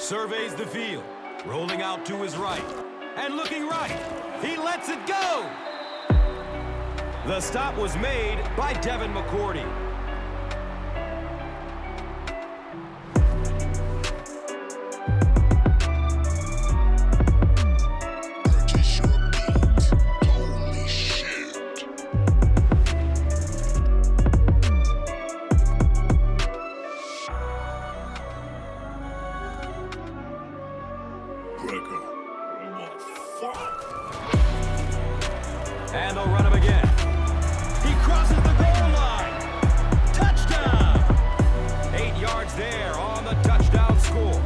surveys the field, rolling out to his right, and looking right. He lets it go. The stop was made by Devin McCourty. And they'll run him again. He crosses the goal line. Touchdown! 8 yards there on the touchdown score.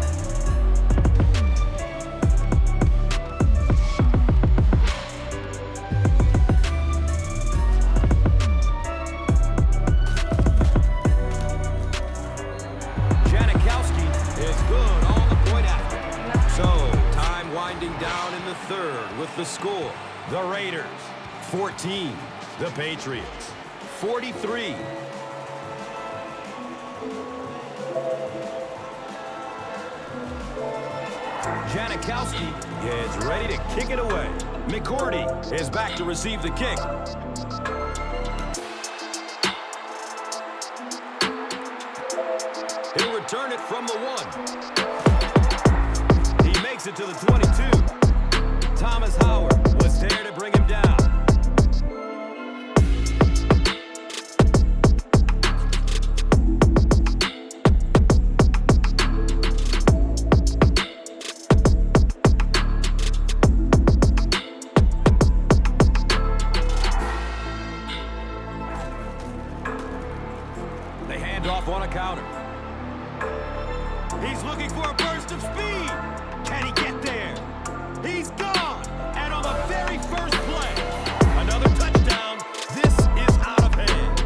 Janikowski is good on the point after. So, time winding down in the third with the score. The Raiders 14, the Patriots 43. Janikowski is ready to kick it away. McCourty is back to receive the kick. He'll return it from the 1. He makes it to the 22. Thomas Howard was there to bring him down. They hand off on a counter. He's looking for a burst of speed. Can he get there? He's gone! And on the very first play, another touchdown. This is out of hand.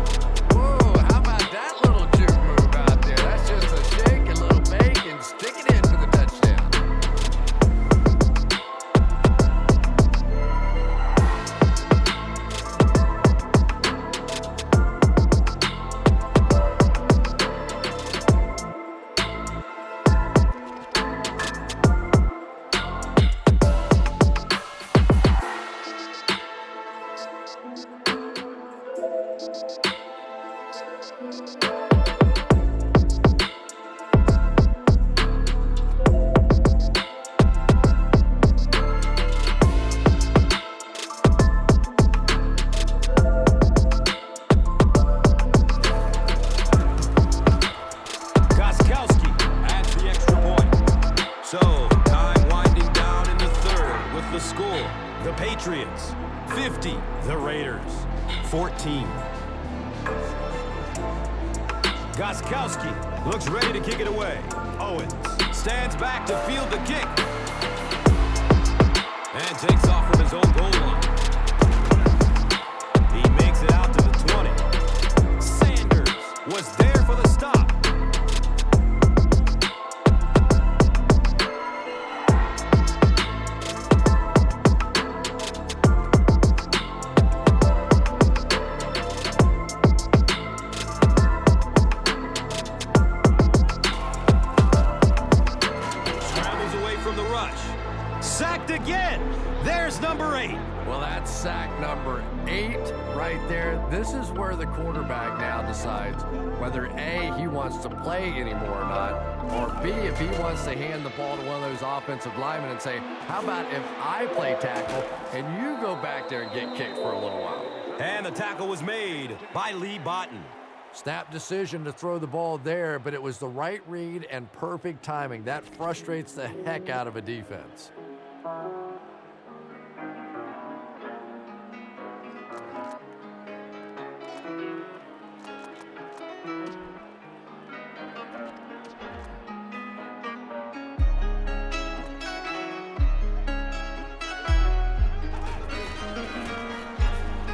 Whoa, how about that little juke move out there? That's just a shake, a little bake, and stick it in for the touchdown. The Patriots 50, the Raiders 14. Gostkowski looks ready to kick it away. Owens stands back to field the kick and takes off from his own goal line. He makes it out to the 20. Sanders was there for the stop. Sacked again. There's number 8. Well, that's sack number 8 right there. This is where the quarterback now decides whether A, he wants to play anymore or not, or B, if he wants to hand the ball to one of those offensive linemen and say, how about if I play tackle and you go back there and get kicked for a little while. And the tackle was made by Lee Botten. Snap decision to throw the ball there, but it was the right read and perfect timing. That frustrates the heck out of a defense.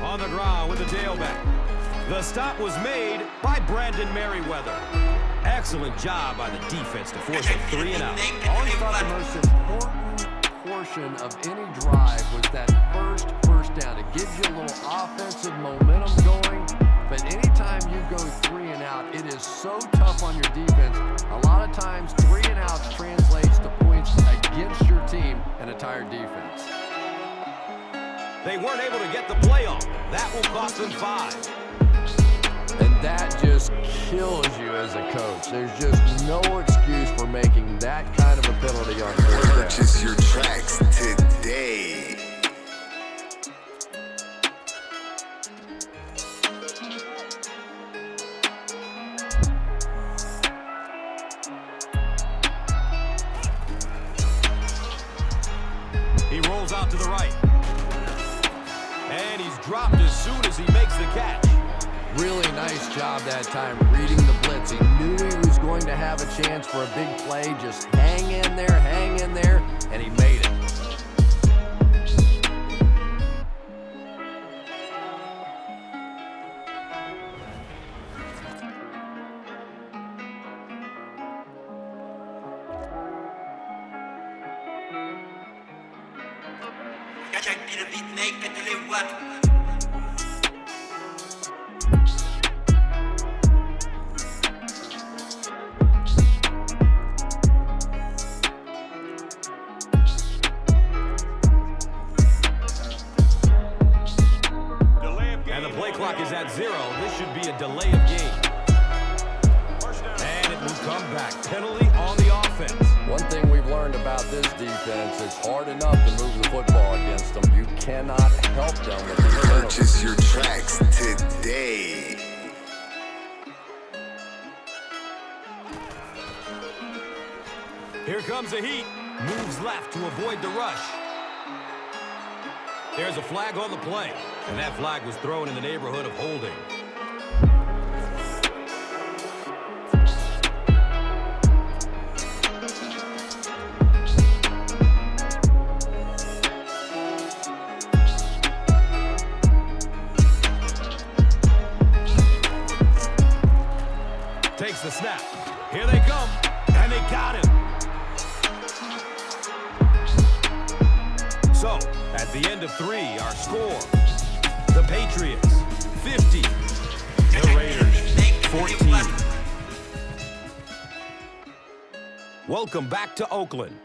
On the ground with the tailback. The stop was made by Brandon Merriweather. Excellent job by the defense to force a 3 and out. Always thought the most important portion of any drive was that first down. It gives you a little offensive momentum going, but anytime you go 3 and out, it is so tough on your defense. A lot of times, 3 and outs translates to points against your team and a tired defense. They weren't able to get the play off. That will cost them 5. And that just kills you as a coach. There's just no excuse for making that kind of a penalty on fourth down. Purchase your tracks today. He rolls out to the right. And he's dropped as soon as he makes the catch. Really nice job that time reading the blitz. He knew he was going to have a chance for a big play. Just hang in there, and he made it. And the play clock is at 0. This should be a delay of game. And it will come back. Penalty on the offense. One thing we've learned about this defense, it's hard enough to move the football against them. You cannot help them with these penalties. Purchase your tracks today. Here comes the heat. Moves left to avoid the rush. There's a flag on the play. And that flag was thrown in the neighborhood of holding. Takes the snap. Here they come. And they got him. So, at the end of 3, our score. The Patriots, 50. The Raiders, 14. Welcome back to Oakland.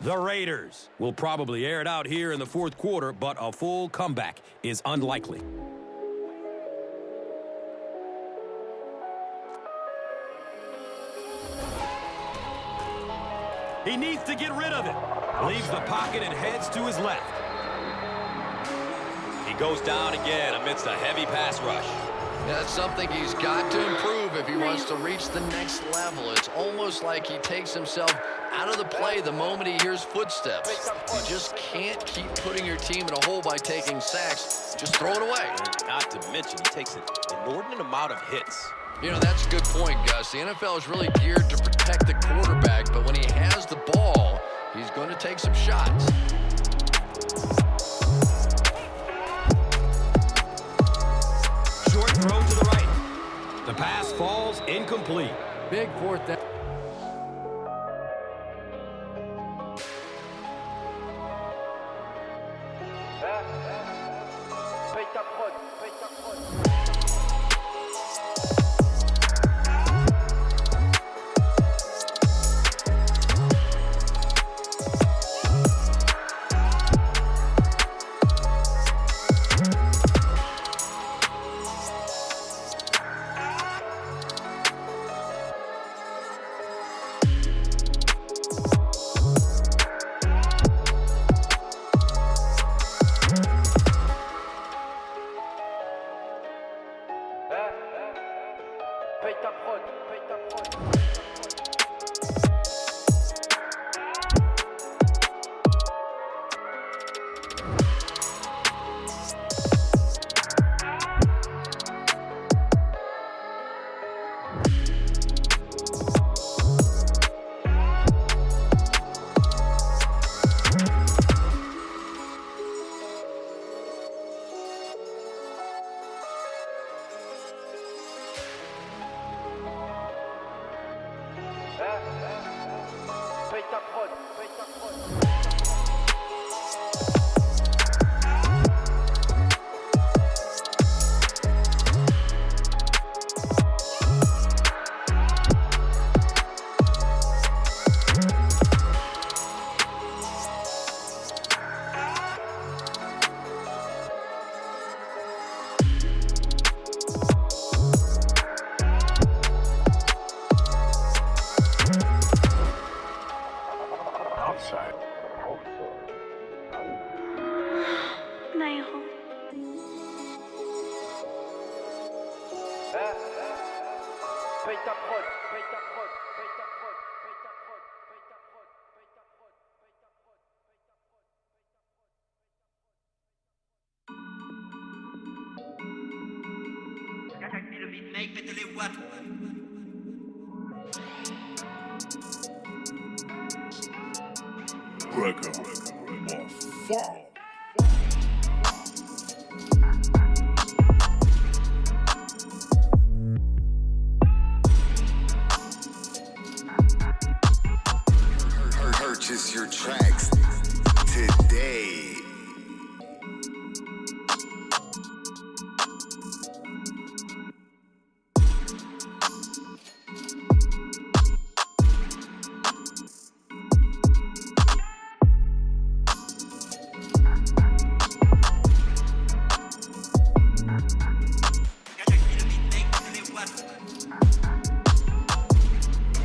The Raiders will probably air it out here in the 4th quarter, but a full comeback is unlikely. He needs to get rid of it. Leaves the pocket and heads to his left. He goes down again amidst a heavy pass rush. That's something he's got to improve if he wants to reach the next level. It's almost like he takes himself out of the play the moment he hears footsteps. You just can't keep putting your team in a hole by taking sacks. Just throw it away. Not to mention, he takes an inordinate amount of hits. You know, that's a good point, Gus. The NFL is really geared to protect the quarterback, but when he has the ball, he's going to take some shots. Short throw to the right. The pass falls incomplete. Big 4th down. aéro. Paye ta prod, paye ta prod, paye ta prod, paye ta prod, paye ta prod, paye ta prod, paye ta prod, paye ta prod. Le beatmake, mettez les watts. Record of fall. Purchase your tracks today.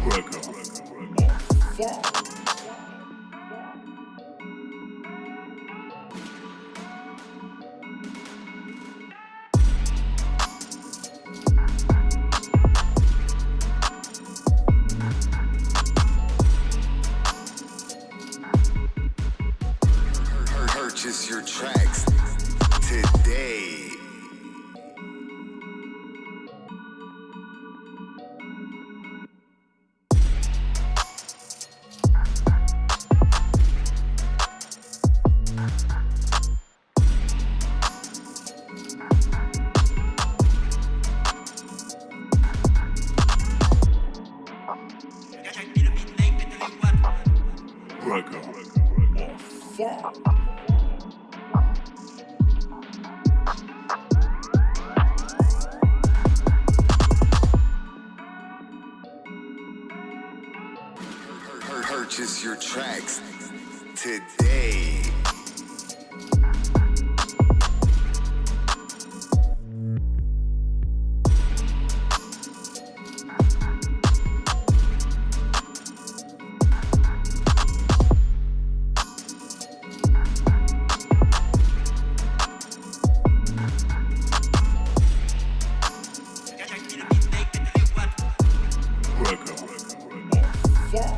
Record of fall. Purchase your tracks today. Record of fall. Purchase your tracks today. Record of fall.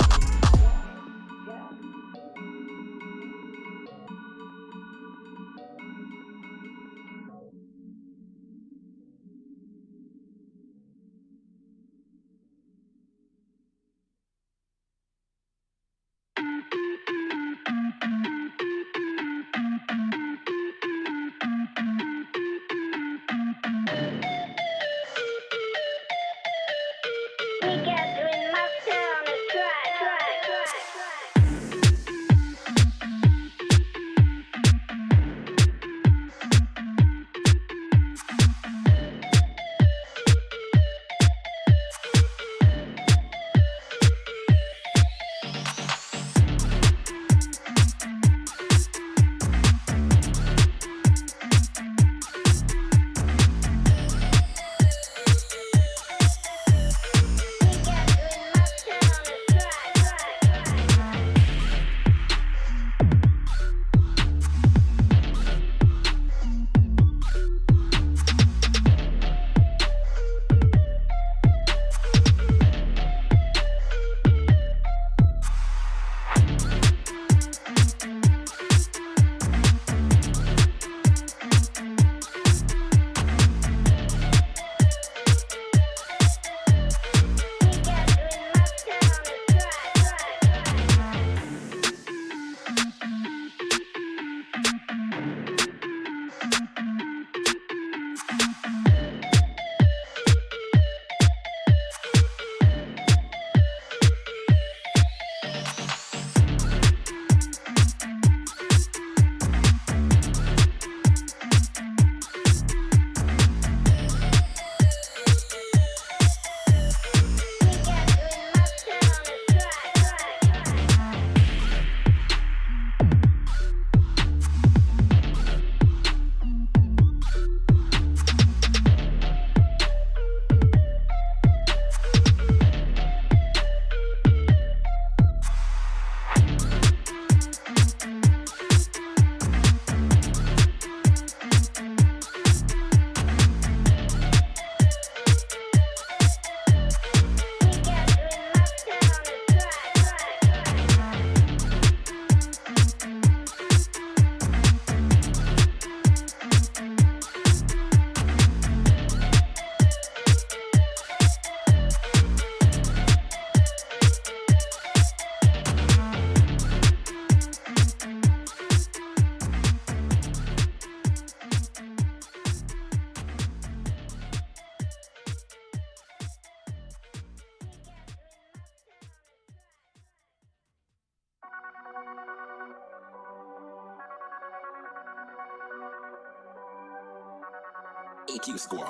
EQ Squad.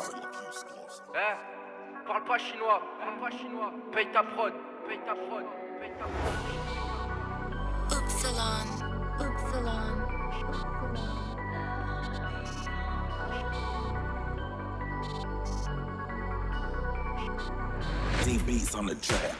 Parle pas chinois, paye ta prod, paye ta prod, paye ta prod. Upsilon. Deep beats on the track.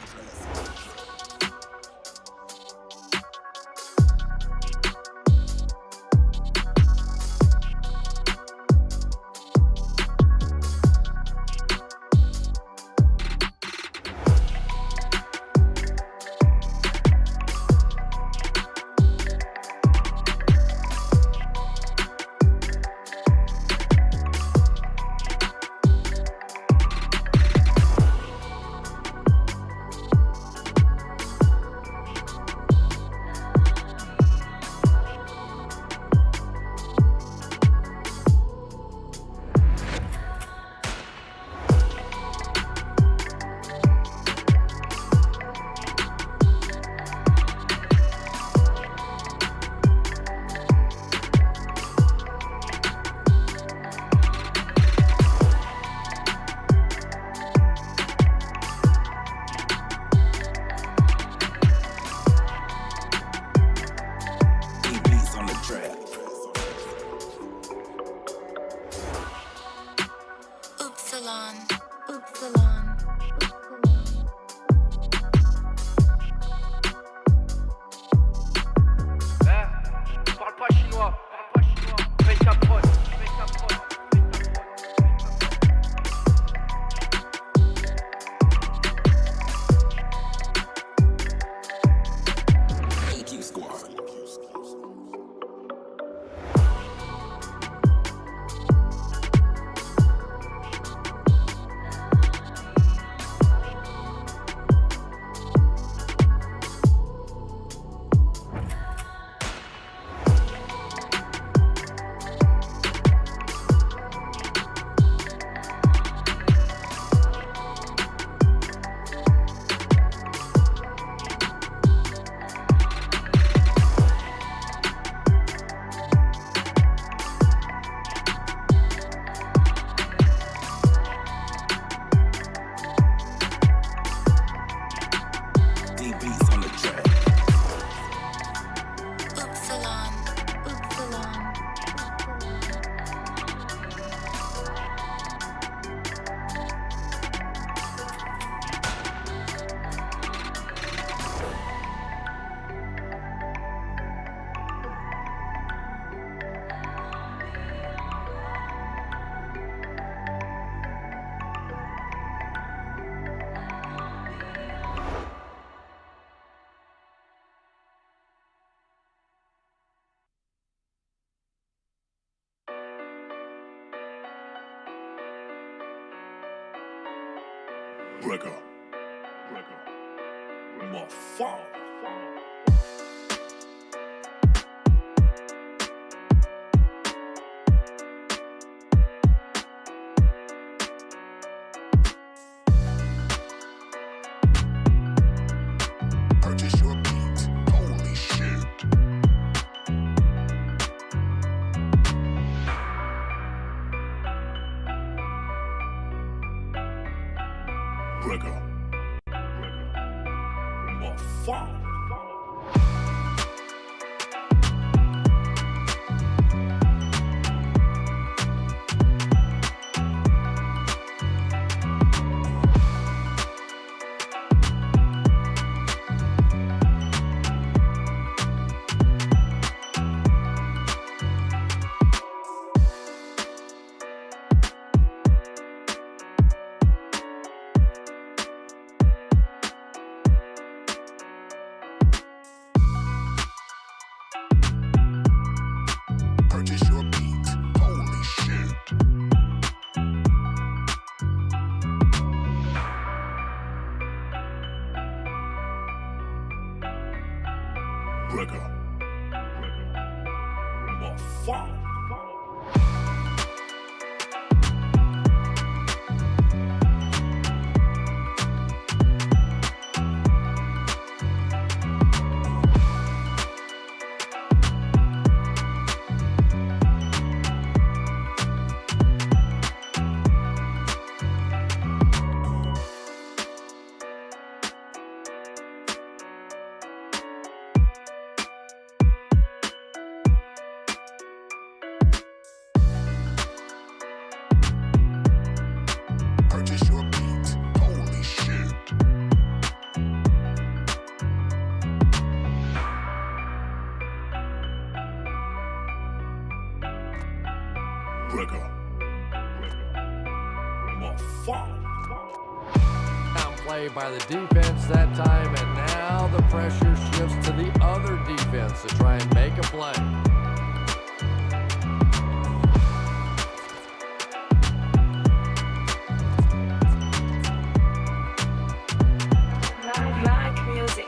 Parle pas chinois, paye ta prod, paye ta prod. EQ Squad. Deep beats on the track. Upsilon. Breaker. My fault. Purchase your beats. Holy shit. Breaker. My fault. Play by the defense that time, and now the pressure shifts to the other defense to try and make a play. Like music.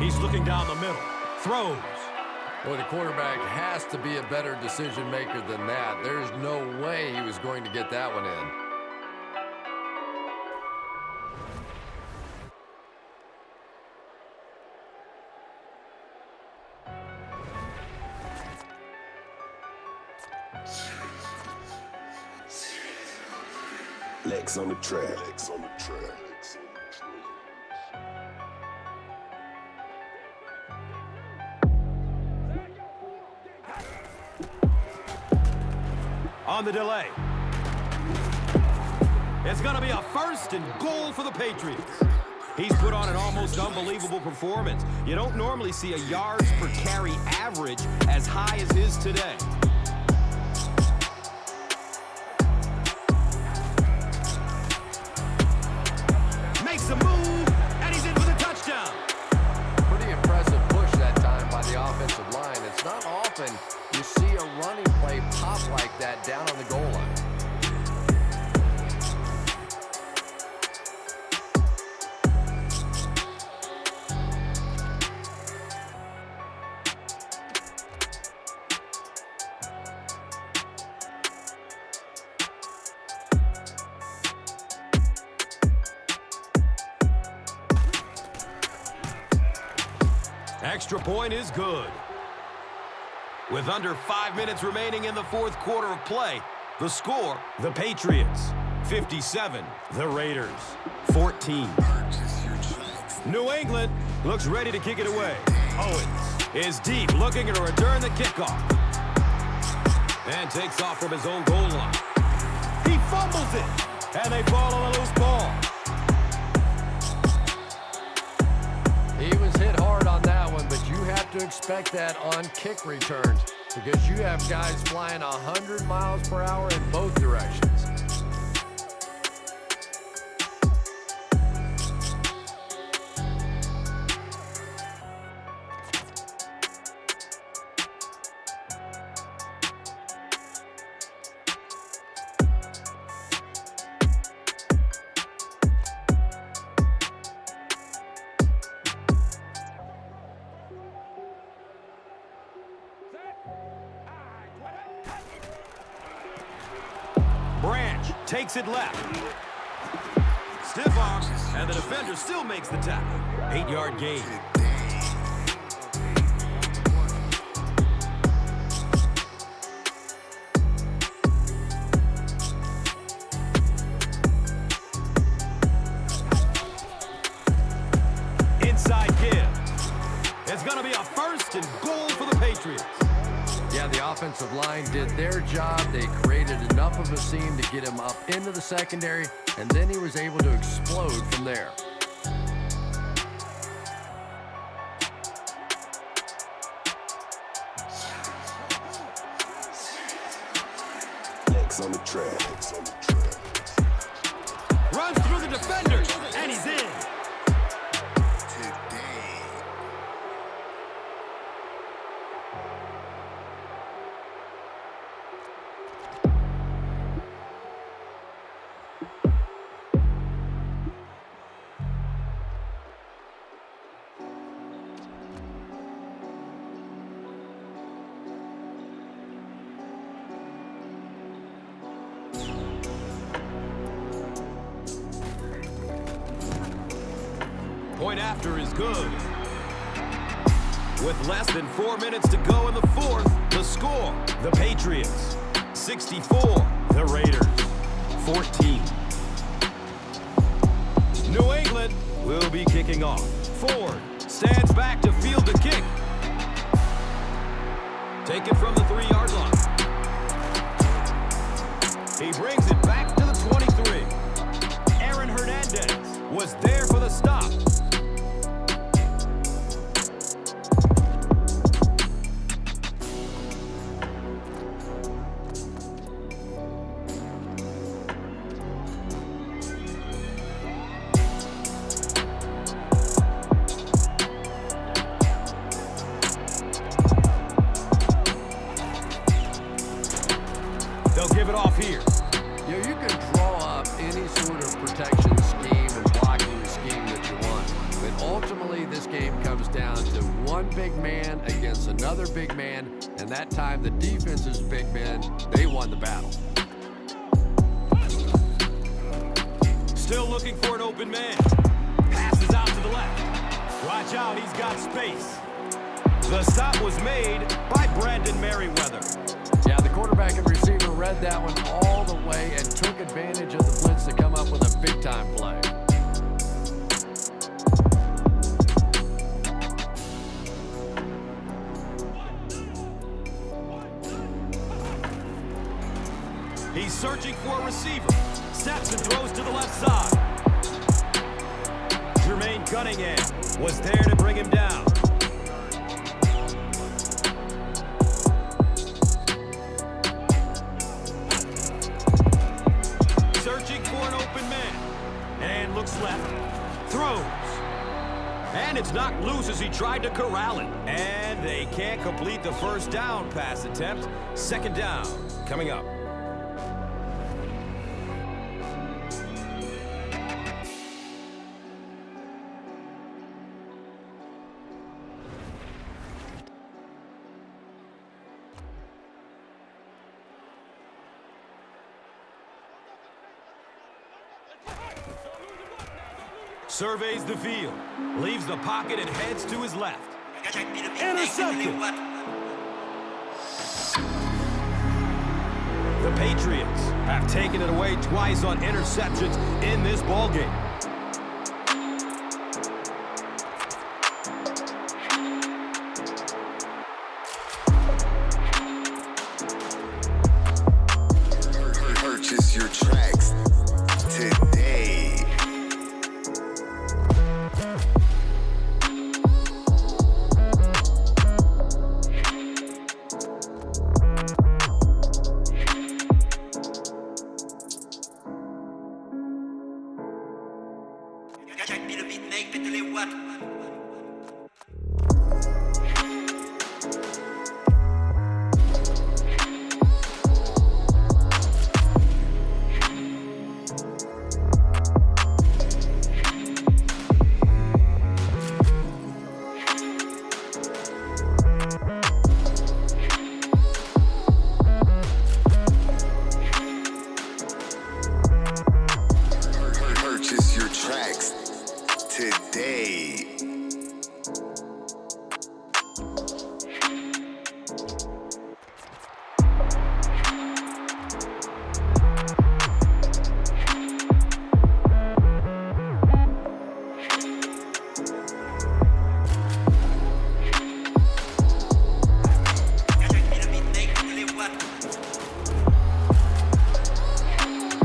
He's looking down the middle. Throws. Well, the quarterback has to be a better decision maker than that. There's no way he was going to get that one in. Legs on the track. Legs on the track. On the delay. It's going to be a 1st and goal for the Patriots. He's put on an almost unbelievable performance. You don't normally see a yards per carry average as high as his today. Makes a move, and he's in for the touchdown. Pretty impressive push that time by the offensive line. It's not often you see a running play pop like that down on the goal line. Extra point is good. With under 5 minutes remaining in the 4th quarter of play, the score, the Patriots 57, the Raiders 14. New England looks ready to kick it away. Owens is deep, looking to return the kickoff. And takes off from his own goal line. He fumbles it, and they fall on a loose ball. He was hit hard on that one, but you have to expect that on kick returns because you have guys flying 100 miles per hour in both directions. Takes it left. Stiff arm, and the defender still makes the tackle. 8-yard gain. Inside give. It's going to be a 1st and goal for the Patriots. Yeah, the offensive line did their job. They created enough of a seam to get him up into the secondary, and then he was able to explode from there. Legs on the track. Legs on the track. Runs through the defenders, and he's in. Point after is good. With less than 4 minutes to go in the 4th, the score, the Patriots 64, the Raiders 14. New England will be kicking off. Ford stands back to field the kick. Take it from the 3-yard line. He brings it back to the 23. Aaron Hernandez was there for the stop. They'll give it off here. You know, you can draw up any sort of protection scheme and blocking scheme that you want, but ultimately this game comes down to one big man against another big man, and that time the defense's big men, they won the battle. Still looking for an open man. Passes out to the left. Watch out, he's got space. The stop was made by Brandon Merriweather. Yeah, the quarterback and receiver read that one all the way and took advantage of the blitz to come up with a big-time play. He's searching for a receiver. Steps and throws to the left side. Jermaine Cunningham was there to bring him down. Searching for an open man. And looks left. Throws. And it's knocked loose as he tried to corral it. And they can't complete the first down pass attempt. Second down coming up. Surveys the field, leaves the pocket and heads to his left. Intercepted. The Patriots have taken it away twice on interceptions in this ballgame. Purchase your tracks today. Purchase your tracks today.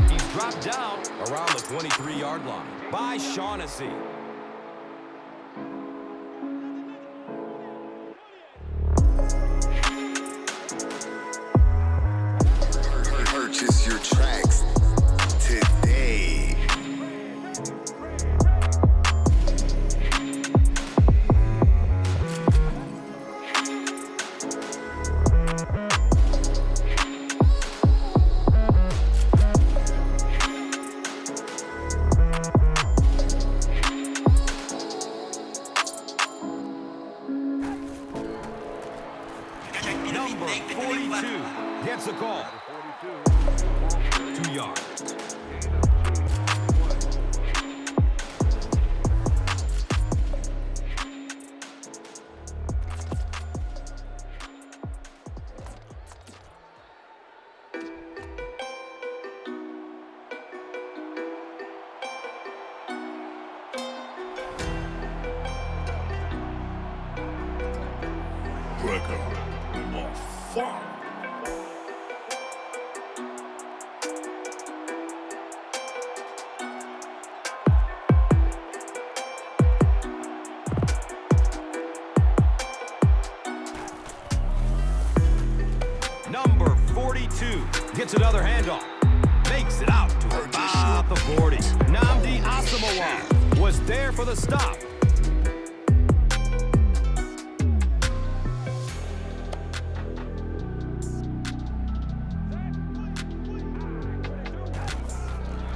He's dropped down around the 23-yard line by Shaughnessy. Purchase your tracks today. Number 42 gets a call. 2 yards. Gets another handoff. Makes it out to about the 40. Nnamdi Asamoah was there for the stop.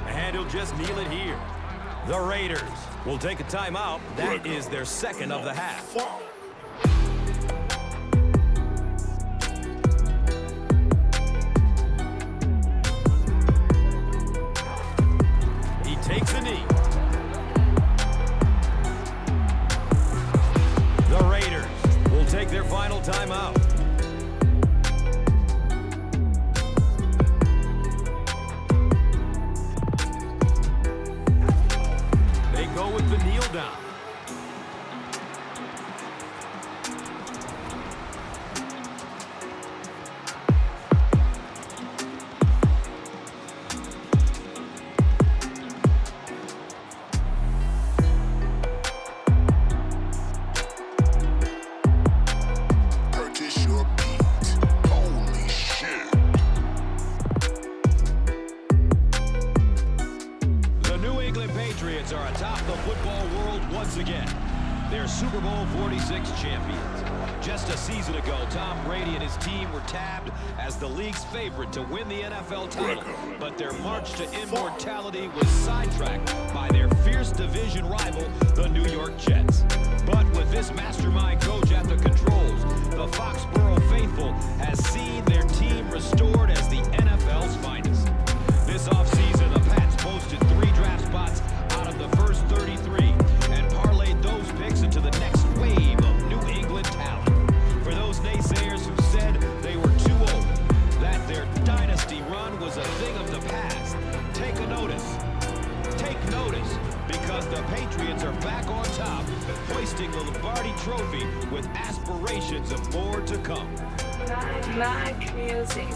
And he'll just kneel it here. The Raiders will take a timeout. That is their second of the half. He takes a knee. The Raiders will take their final timeout. Go with the kneel down. Purchase your beat. Holy shit. The New England Patriots are atop the football world once again. They're Super Bowl 46 champions. Just a season ago, Tom Brady and his team were tabbed as the league's favorite to win the NFL title. But their march to immortality was sidetracked by their fierce division rival, the New York Jets. But with this mastermind coach at the controls, the Foxborough faithful has seen their team restored as the NFL's finest. This offseason, the Pats posted 3 draft spots out of the first 33 and parlayed those picks into the next wave of New England talent. For those naysayers who said they were too old, that their dynasty run was a thing of the past, take a notice. Take notice, because the Patriots are back on top, hoisting the Lombardi Trophy with aspirations of more to come. I like music.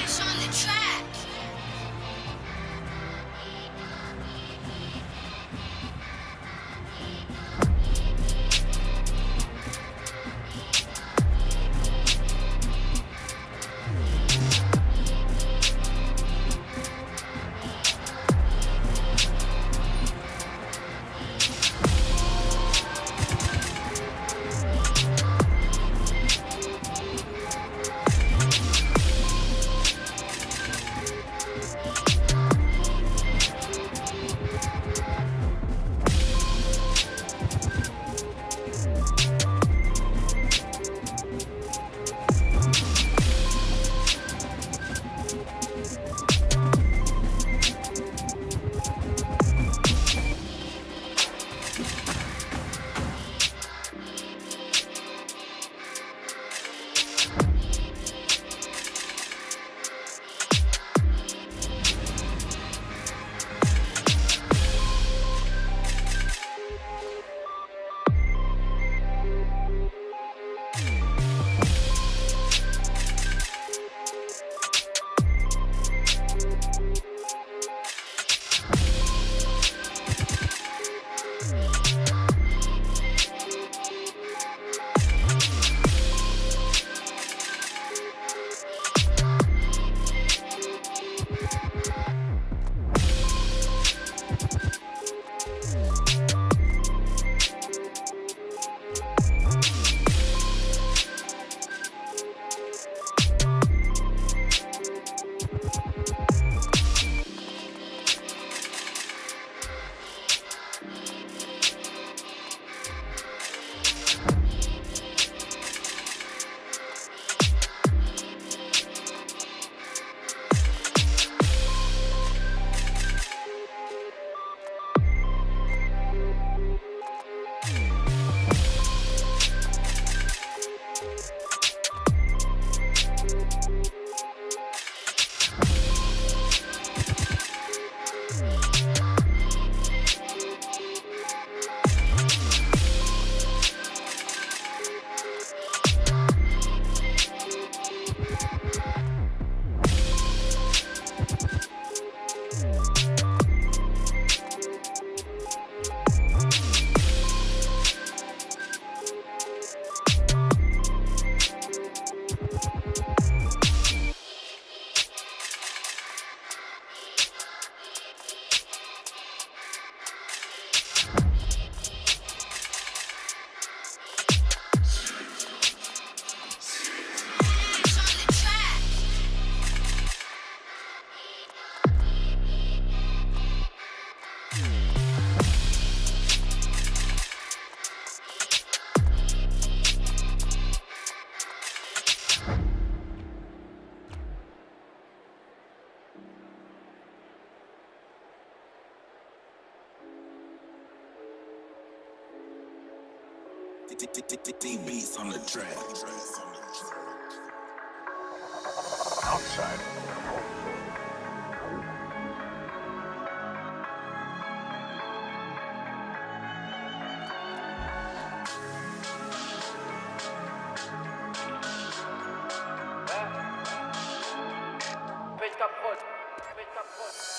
It's on the track. D-beats on the track. Outside. Paye ta prod. Paye ta prod.